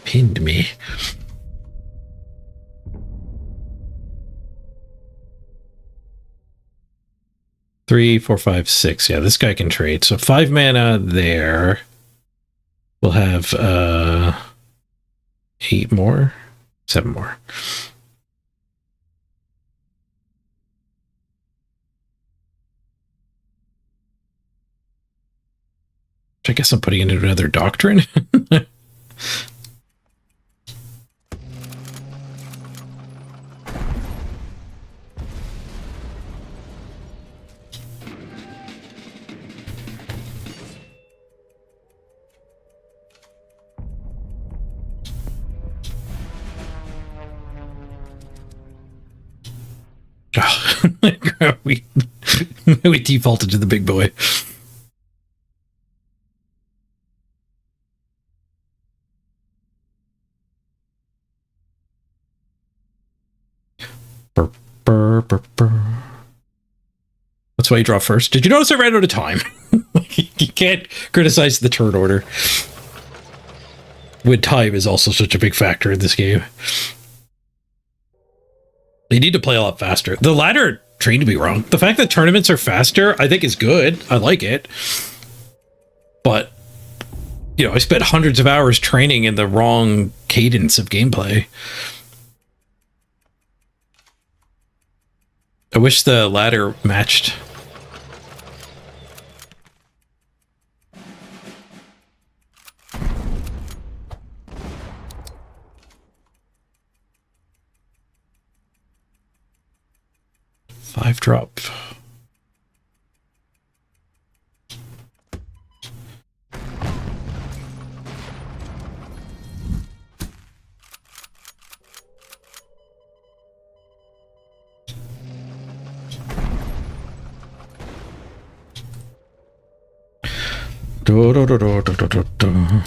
Pinned me. Three, 4, 5, 6. Yeah, this guy can trade. So 5 mana there. We'll have 8 more, 7 more. I guess I'm putting into another doctrine. Oh, we defaulted to the big boy. Burr, burr, burr, burr. That's why you draw first. Did you notice I ran out of time? You can't criticize the turn order when time is also such a big factor in this game. You need to play a lot faster. The ladder trained me wrong. The fact that tournaments are faster, I think is good. I like it. But, you know, I spent hundreds of hours training in the wrong cadence of gameplay. I wish the ladder matched. Five drop. Do, do, do, do, do, do, do.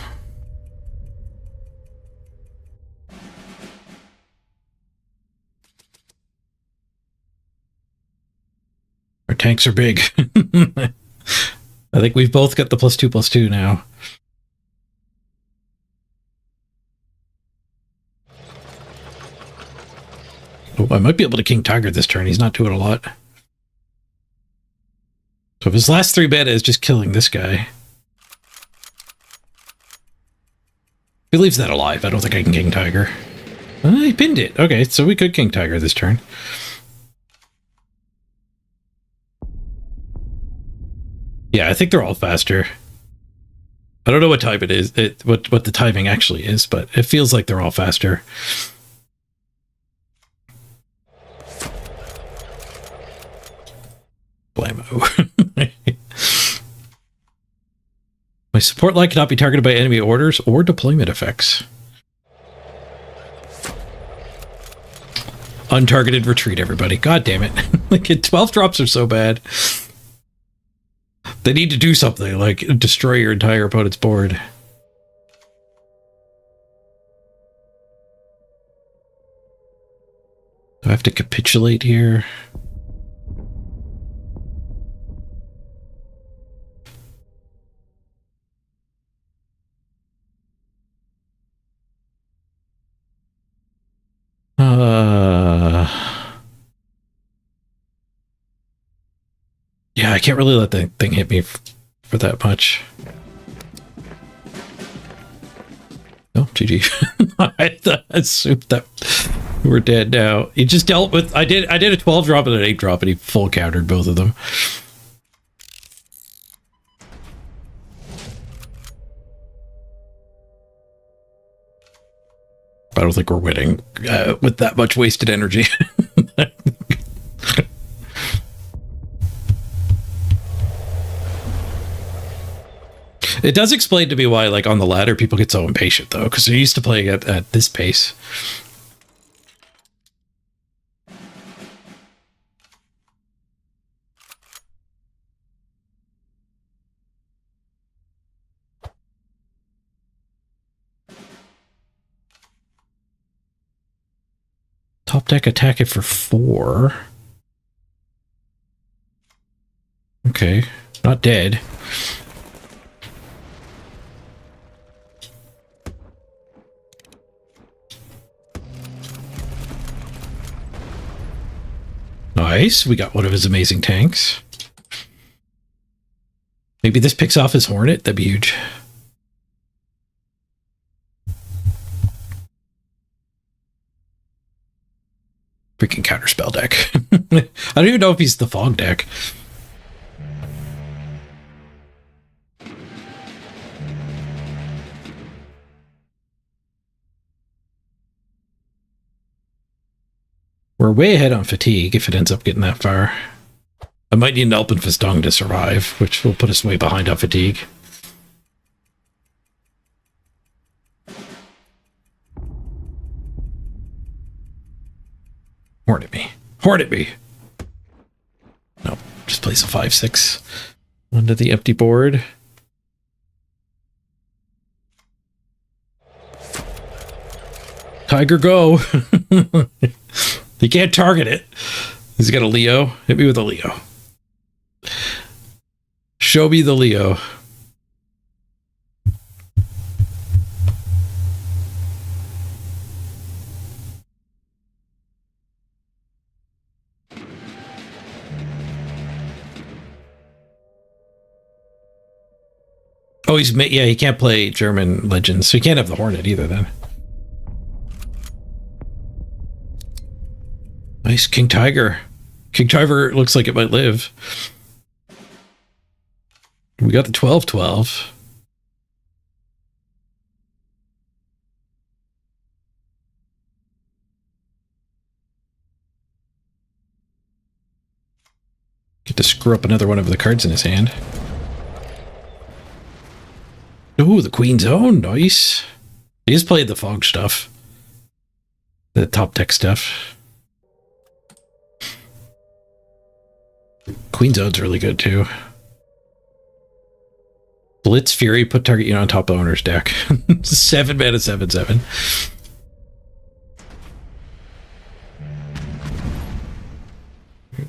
Our tanks are big. I think we've both got the +2/+2 now. Oh, I might be able to King Tiger this turn. He's not doing a lot. So if his last 3 mana is just killing this guy. He leaves that alive. I don't think I can King Tiger. He pinned it. Okay, so we could King Tiger this turn. Yeah, I think they're all faster. I don't know what type it is, what the timing actually is, but it feels like they're all faster. Blammo. My support line cannot be targeted by enemy orders or deployment effects. Untargeted retreat, everybody. God damn it. Like, 12 drops are so bad. They need to do something, like destroy your entire opponent's board. Do I have to capitulate here? I can't really let the thing hit me for that much. Oh, GG. I assumed that we're dead now. He just dealt with... I did a 12 drop and an 8 drop, and he full countered both of them. I don't think we're winning with that much wasted energy. It does explain to me why, like, on the ladder, people get so impatient, though, because they're used to playing at this pace. Top deck attack it for 4. Okay, not dead. Nice, we got one of his amazing tanks. Maybe this picks off his Hornet, that'd be huge. Freaking counterspell deck. I don't even know if he's the fog deck. We're way ahead on fatigue if it ends up getting that far. I might need an Alpenfestong to survive, which will put us way behind on fatigue. Hornet me. Hornet me! No, just place a 5/6 onto the empty board. Tiger, go! He can't target it. He's got a Leo. Hit me with a Leo. Show me the Leo. Oh, yeah, he can't play German Legends, so he can't have the Hornet either then. Nice, King Tiger. King Tiger looks like it might live. We got the 12/12. Get to screw up another one of the cards in his hand. Ooh, the Queen's Own. Nice. He's played the fog stuff. The top deck stuff. Queen's Own's really good too. Blitz Fury, put target unit on top of owner's deck. 7 mana, 7/7.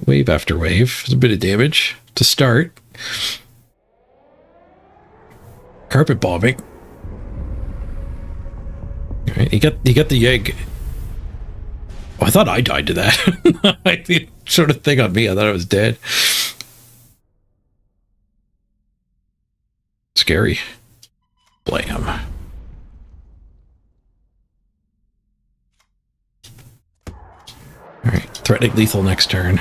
Wave after wave. There's a bit of damage to start. Carpet bombing. All right, you got the Yegg. Oh, I thought I died to that. I sort of thing on me. I thought I was dead. Scary. Blam. Alright, threatening lethal next turn.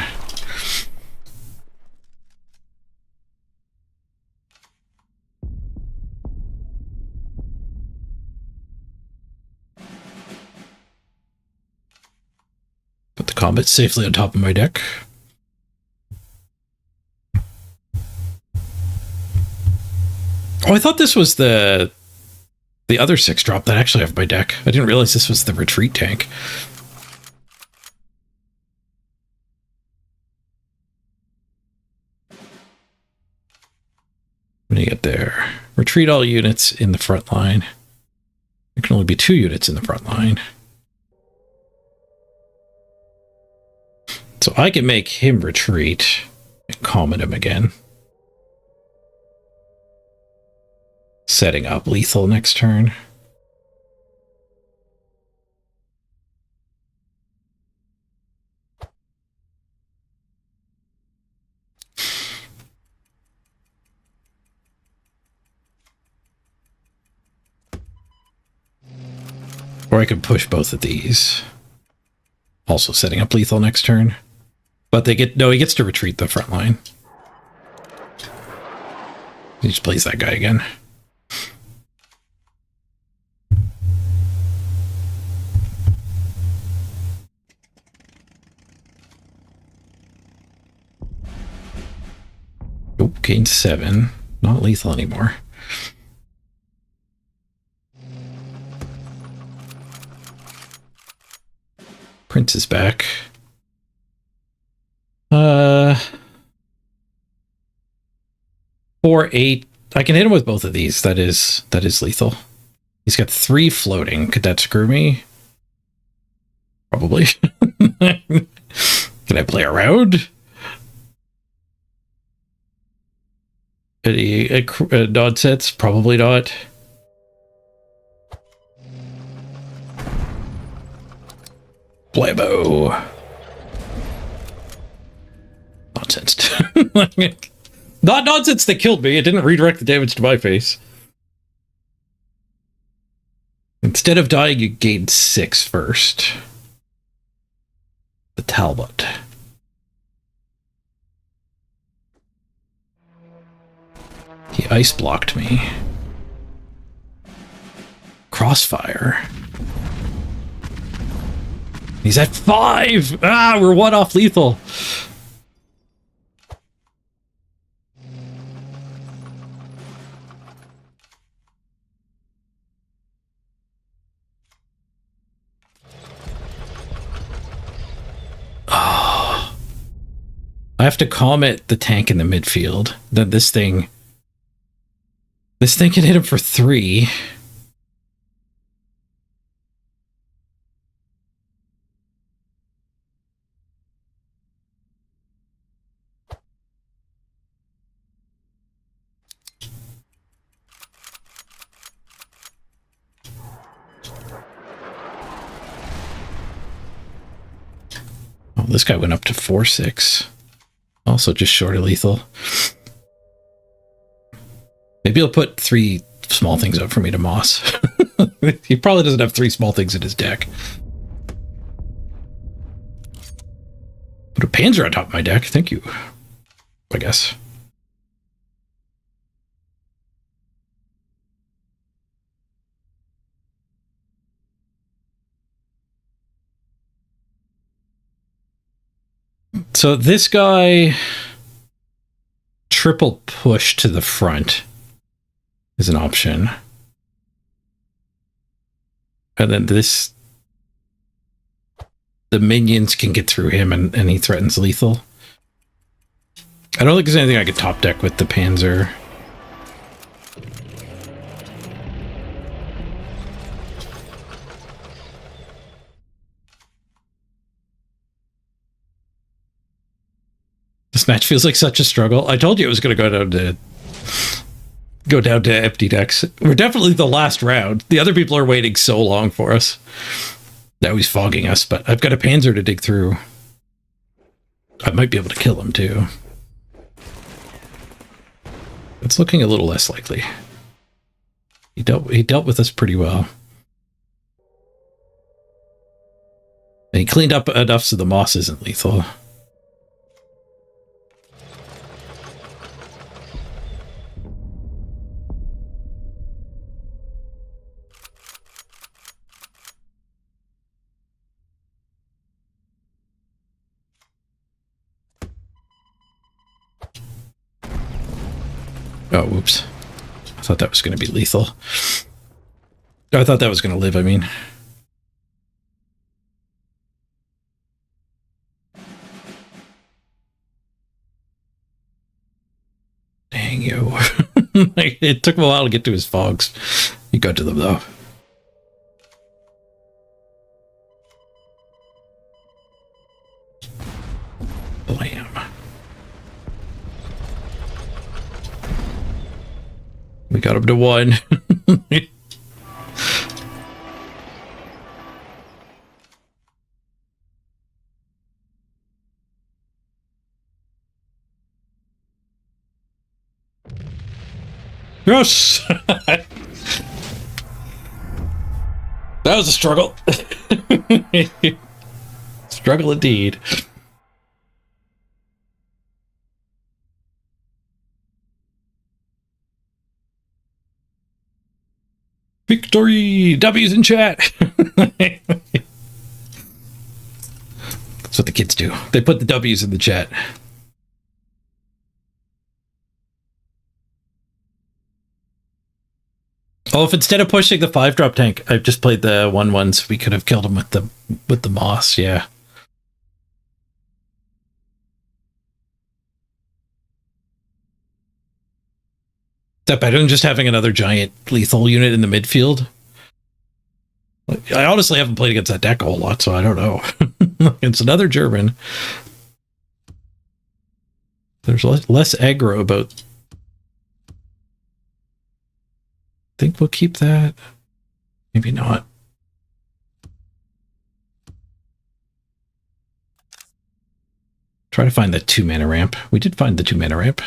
Put the combat safely on top of my deck. Oh, I thought this was the other 6-drop that I actually have my deck. I didn't realize this was the retreat tank. What do you get there? Retreat all units in the front line. There can only be 2 units in the front line. So I can make him retreat and comment him again. Setting up lethal next turn. Or I could push both of these. Also setting up lethal next turn. But they get... No, he gets to retreat the front line. He just plays that guy again. Oh, gain 7. Not lethal anymore. Prince is back. 4-8. I can hit him with both of these. That is lethal. He's got 3 floating. Could that screw me? Probably. Can I play around? Any nonsense? Probably not. Blammo. Nonsense. Not nonsense that killed me. It didn't redirect the damage to my face. Instead of dying, you gained 6 first. The Talbot. He ice blocked me. Crossfire. He's at 5! Ah, we're 1 off lethal. Oh. I have to comment the tank in the midfield. That this thing can hit him for 3. Oh, this guy went up to 4-6. Also just short of lethal. Maybe he'll put 3 small things up for me to moss. He probably doesn't have 3 small things in his deck. Put a Panzer on top of my deck. Thank you. I guess. So this guy... Triple push to the front is an option. And then this... The minions can get through him and he threatens lethal. I don't think there's anything I could top deck with the Panzer. This match feels like such a struggle. I told you it was going to go down to empty decks. We're definitely the last round. The other people are waiting so long for us. Now he's fogging us, but I've got a Panzer to dig through. I might be able to kill him too. It's looking a little less likely. He dealt with us pretty well. And he cleaned up enough so the moss isn't lethal. Oh, whoops. I thought that was going to be lethal. I thought that was going to live, I mean. Dang you. It took him a while to get to his fogs. He got to them, though. Blam. We got him to 1. Yes! That was a struggle. Struggle indeed. Victory! W's in chat! That's what the kids do. They put the W's in the chat. Oh, if instead of pushing the 5-drop tank, I've just played the 1-1s, we could have killed him with the moss, yeah. Is that better than just having another giant lethal unit in the midfield? I honestly haven't played against that deck a whole lot, so I don't know. It's another German. There's less aggro about... Think we'll keep that. Maybe not. Try to find the 2-mana ramp. We did find the 2-mana ramp.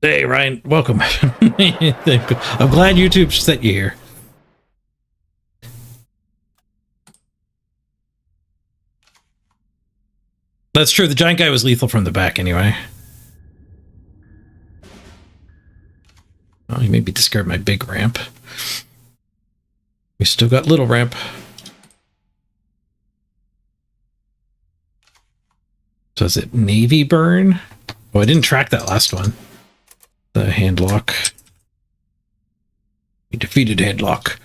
Hey, Ryan, welcome. I'm glad YouTube sent you here. That's true. The giant guy was lethal from the back anyway. Oh, he made me discard my big ramp. We still got little ramp. So is it Navy Burn? Oh, I didn't track that last one. The handlock. We defeated handlock.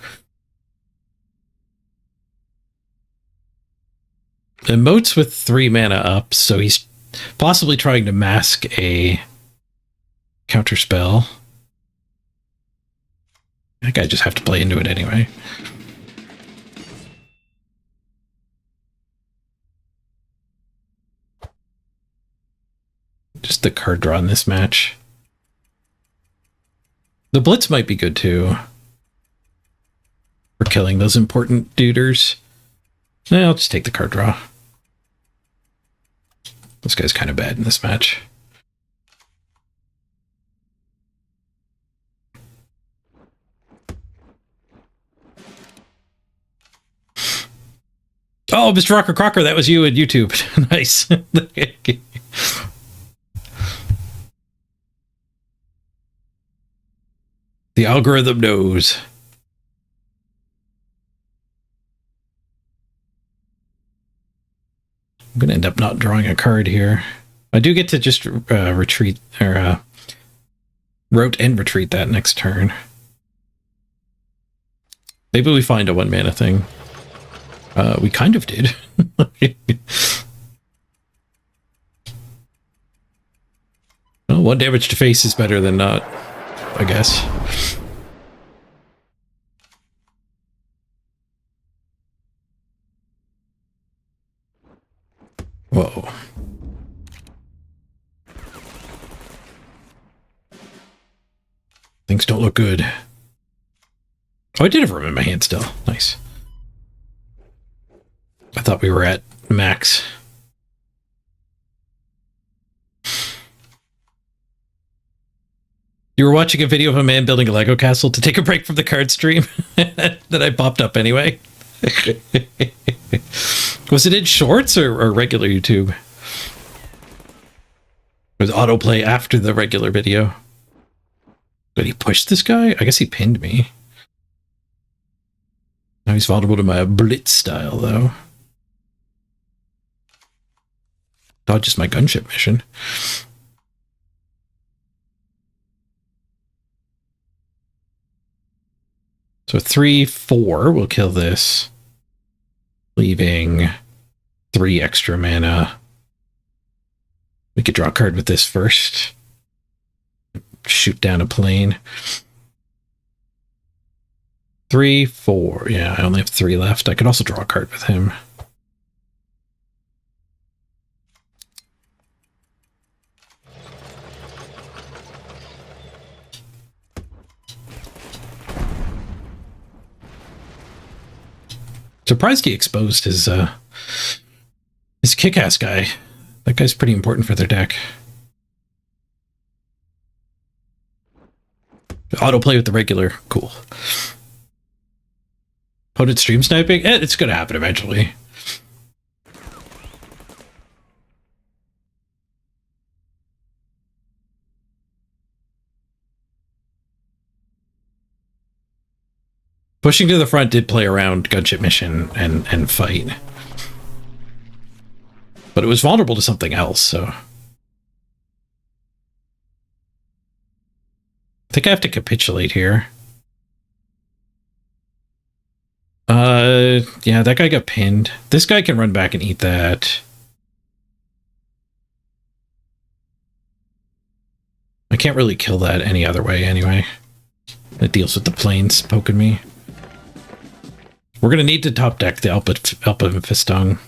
Emotes with 3 mana up, so he's possibly trying to mask a counter spell. I think I just have to play into it anyway. Just the card draw in this match. The Blitz might be good too. For killing those important duders. Yeah, I'll just take the card draw. This guy's kind of bad in this match. Oh, Mr. Rocker Crocker, that was you at YouTube. Nice. The algorithm knows. I'm going to end up not drawing a card here. I do get to just retreat, or rote and retreat that next turn. Maybe we find a 1-mana thing. We kind of did. Well, 1 damage to face is better than not, I guess. Whoa. Things don't look good. Oh, I did have room in my hand still. Nice. I thought we were at max. You were watching a video of a man building a Lego castle to take a break from the card stream that I popped up anyway. Was it in shorts or regular YouTube? It was autoplay after the regular video. Did he push this guy? I guess he pinned me. Now he's vulnerable to my blitz style, though. Dodges my gunship mission. So 3/4 will kill this, leaving 3 extra mana. We could draw a card with this first. Shoot down a plane. 3/4. Yeah, I only have 3 left. I could also draw a card with him. Surprised he exposed his kick-ass guy. That guy's pretty important for their deck. Autoplay with the regular. Cool. Opponent stream sniping? It's gonna happen eventually. Pushing to the front did play around gunship mission and fight. But it was vulnerable to something else, so... I think I have to capitulate here. Yeah, that guy got pinned. This guy can run back and eat that. I can't really kill that any other way anyway. It deals with the planes poking me. We're going to need to top deck the Alpha Fistung.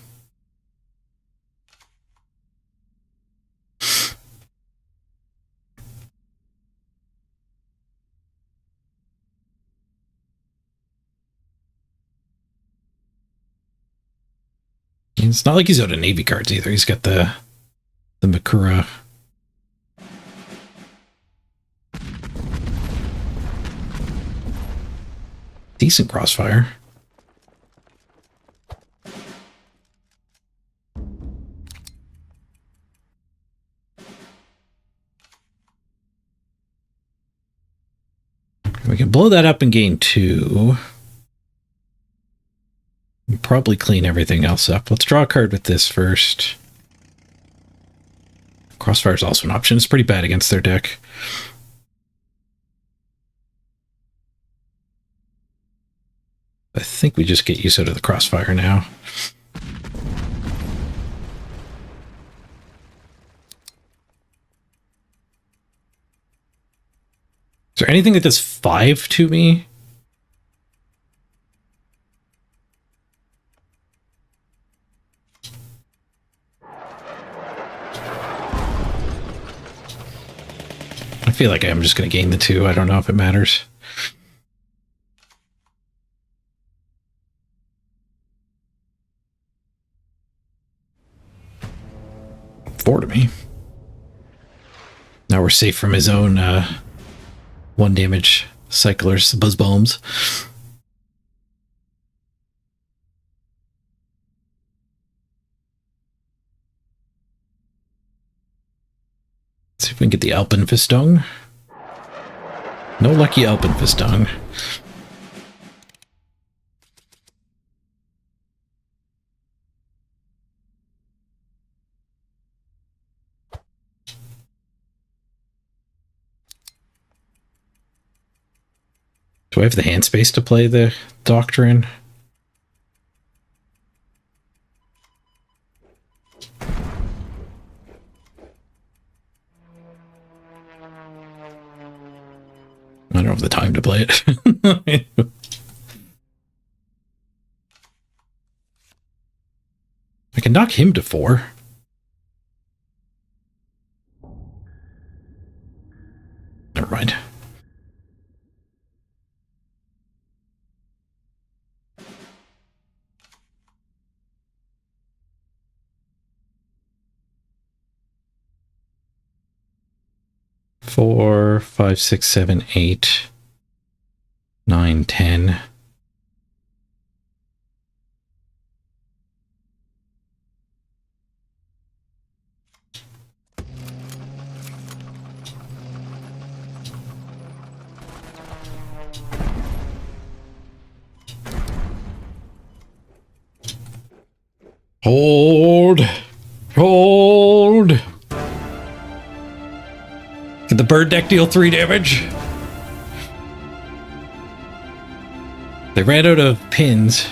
It's not like he's out of Navy cards either. He's got the Makura. Decent crossfire. We can blow that up and gain 2. And probably clean everything else up. Let's draw a card with this first. Crossfire is also an option. It's pretty bad against their deck. I think we just get used out of the crossfire now. Is there anything that does 5 to me? I feel like I'm just going to gain the 2. I don't know if it matters. Four to me. Now we're safe from his own 1 damage cyclers, buzz bombs. Let's see if we can get the Alpenfistung. No lucky Alpenfistung. Do I have the hand space to play the Doctrine? I don't have the time to play it. I can knock him to 4. Never mind. Four, 5, 6, 7, 8, 9, 10. Hold. Hold. Did the bird deck deal 3 damage? They ran out of pins.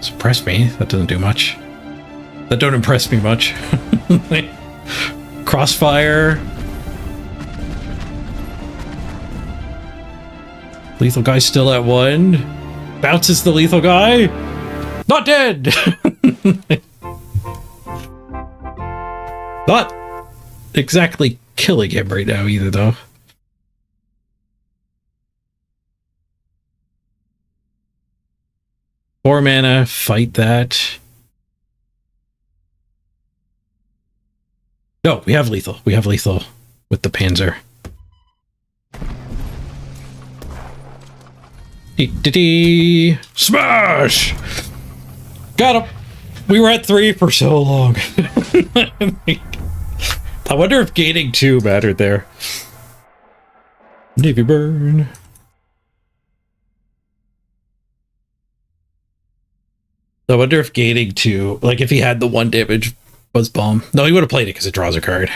Suppress me. That doesn't do much. That don't impress me much. Crossfire. Lethal guy still at 1. Bounces the lethal guy. Not dead. Not exactly killing him right now either, though. Four mana, fight that. No, we have lethal. We have lethal with the Panzer. Smash! Got him! We were at 3 for so long. I wonder if gaining 2 mattered there. Navy burn. I wonder if gaining 2, like if he had the 1 damage buzz bomb. No, he would have played it because it draws a card.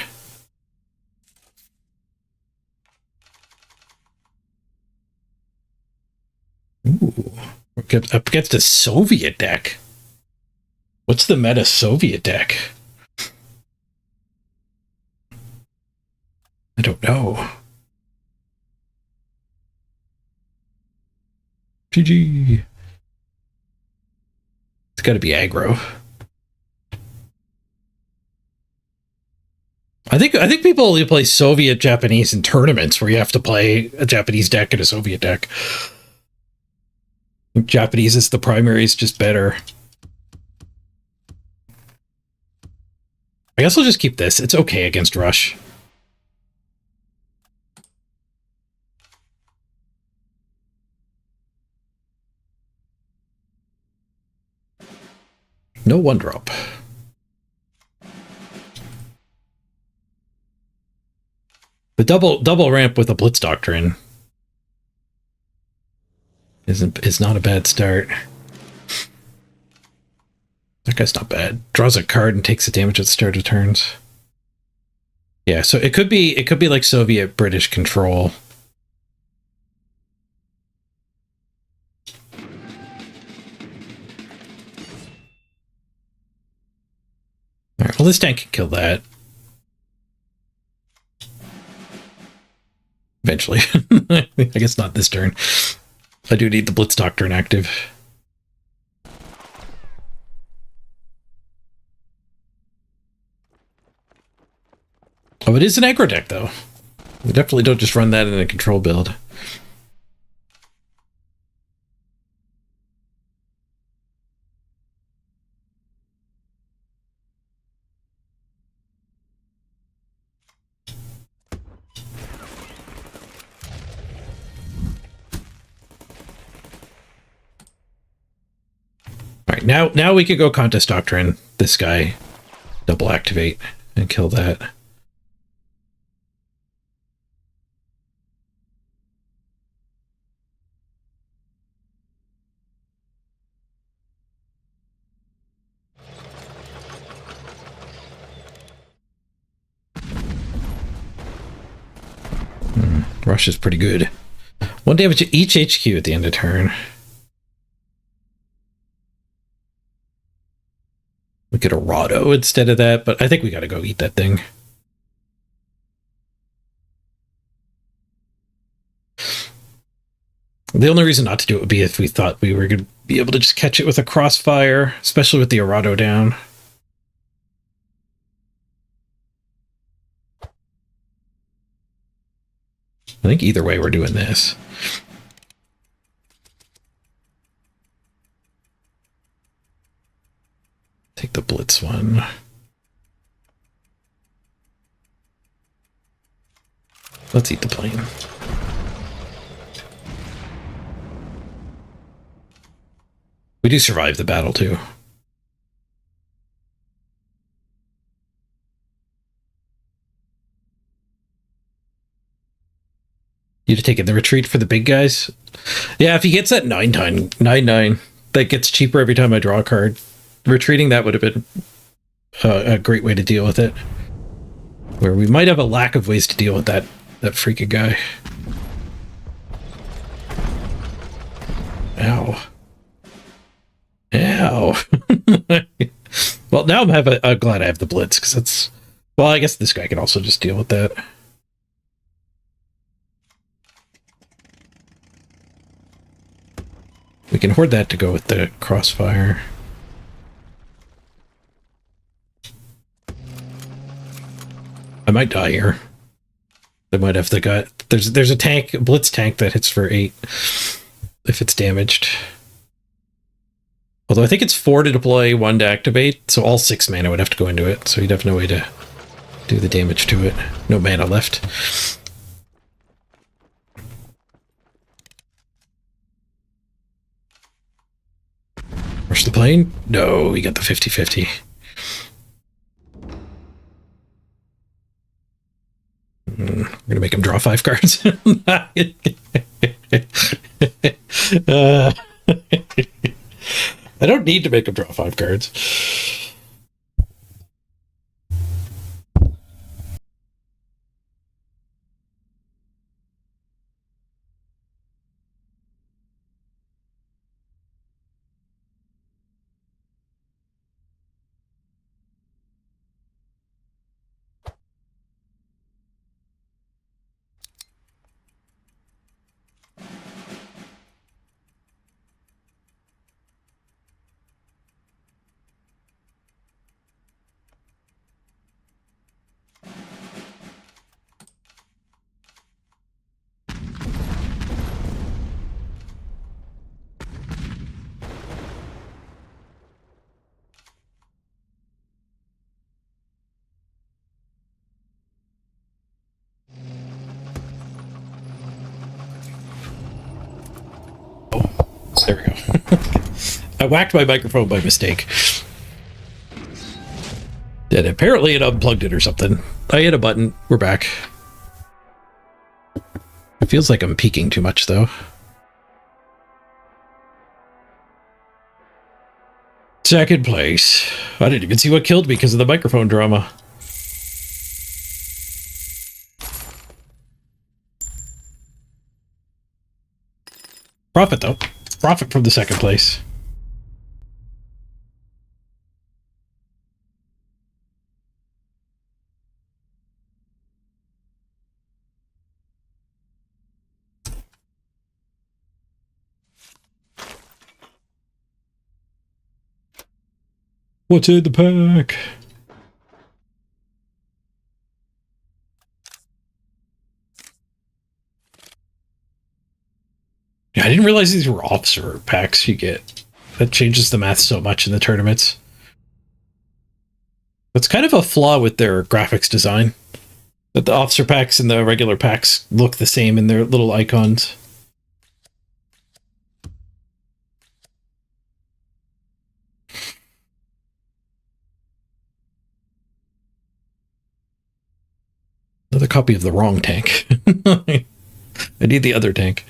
Ooh. Up against a Soviet deck. What's the meta Soviet deck? I don't know. GG. It's got to be aggro. I think people only play Soviet Japanese in tournaments where you have to play a Japanese deck and a Soviet deck. Japanese is the primary, is just better. I guess I'll just keep this. It's okay against Rush. No 1-drop. The double ramp with a Blitz Doctrine is not a bad start. That guy's not bad. Draws a card and takes the damage at the start of turns. Yeah, so it could be like Soviet British control. All right, well, this tank can kill that. Eventually. I guess not this turn. I do need the Blitz Doctrine active. Oh, it is an aggro deck, though. We definitely don't just run that in a control build. All right, now we could go Contest Doctrine. This guy, double activate and kill that. Rush is pretty good. 1 damage to each HQ at the end of turn. We could Arado instead of that, but I think we gotta go eat that thing. The only reason not to do it would be if we thought we were gonna be able to just catch it with a Crossfire, especially with the Arado down. I think either way we're doing this. Take the Blitz one. Let's eat the plane. We do survive the battle too. You'd have taken the retreat for the big guys? Yeah, if he gets that 9/9 that gets cheaper every time I draw a card, retreating that would have been a great way to deal with it. Where we might have a lack of ways to deal with that freaking guy. Ow. Ow. Well, now I'm glad I have the Blitz, because that's... Well, I guess this guy can also just deal with that. We can hoard that to go with the Crossfire. I might die here. I might have the gut. There's a tank, a Blitz tank that hits for 8 if it's damaged. Although I think it's 4 to deploy, 1 to activate, so all 6 mana would have to go into it, so you'd have no way to do the damage to it. No mana left. plane? No, we got the 50-50. I'm gonna make him draw 5 cards. I don't need to make him draw 5 cards. There we go. I whacked my microphone by mistake. And apparently it unplugged it or something. I hit a button. We're back. It feels like I'm peeking too much, though. Second place. I didn't even see what killed me because of the microphone drama. Profit, though. Profit from the second place. What's in the pack? Yeah, I didn't realize these were officer packs you get. That changes the math so much in the tournaments. That's kind of a flaw with their graphics design. That the officer packs and the regular packs look the same in their little icons. Another copy of the wrong tank. I need the other tank.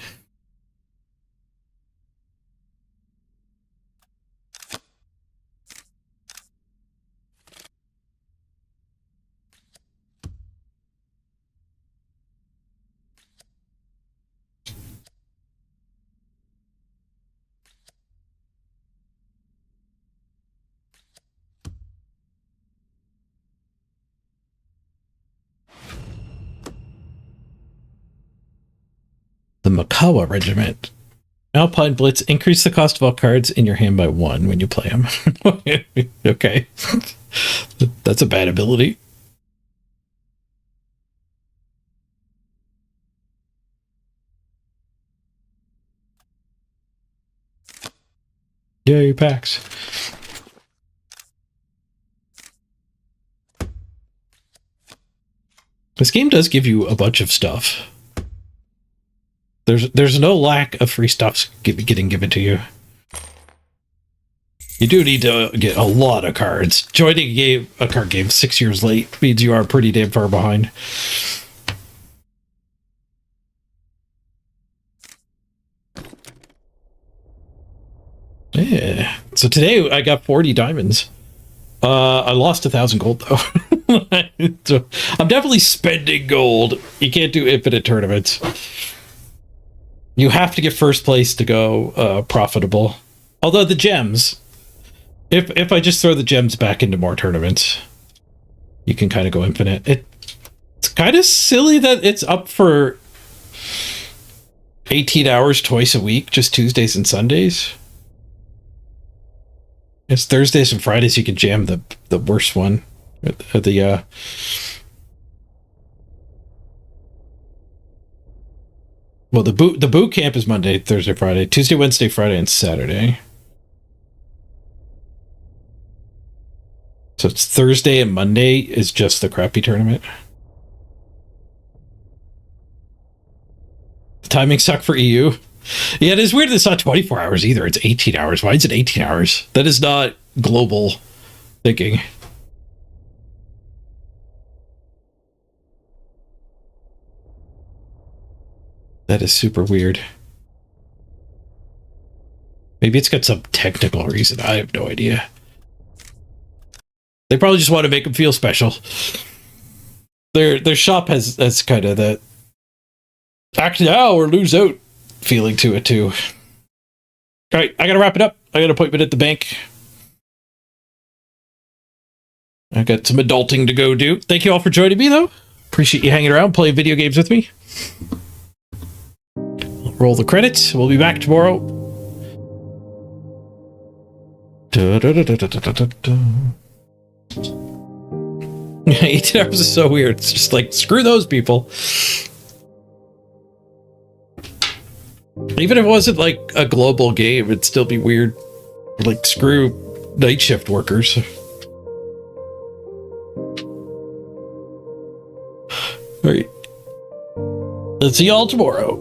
The Makawa Regiment. Alpine Blitz. Increase the cost of all cards in your hand by 1 when you play them. Okay. That's a bad ability. Yay, packs. This game does give you a bunch of stuff. There's no lack of free stuff getting given to you. You do need to get a lot of cards. Joining a card game 6 years late means you are pretty damn far behind. Yeah. So today I got 40 diamonds. I lost 1,000 gold though. So I'm definitely spending gold. You can't do infinite tournaments. You have to get first place to go profitable. Although the gems, if I just throw the gems back into more tournaments, you can kind of go infinite. It's kind of silly that it's up for 18 hours twice a week, just Tuesdays and Sundays. It's Thursdays and Fridays you can jam the worst one. Well, the boot camp is Monday, Thursday, Friday, Tuesday, Wednesday, Friday, and Saturday. So it's Thursday and Monday is just the crappy tournament. The timing sucked for EU. Yeah, it is weird that it's not 24 hours either. It's 18 hours. Why is it 18 hours? That is not global thinking. That is super weird. Maybe it's got some technical reason. I have no idea. They probably just want to make them feel special. Their shop has kind of that act now or lose out feeling to it too. All right, I gotta wrap it up. I got an appointment at the bank. I got some adulting to go do. Thank you all for joining me, though. Appreciate you hanging around, playing video games with me. Roll the credits. We'll be back tomorrow. 18 hours is so weird. It's just like, screw those people. Even if it wasn't like a global game, it'd still be weird. Like, screw night shift workers. All right. Let's see y'all tomorrow.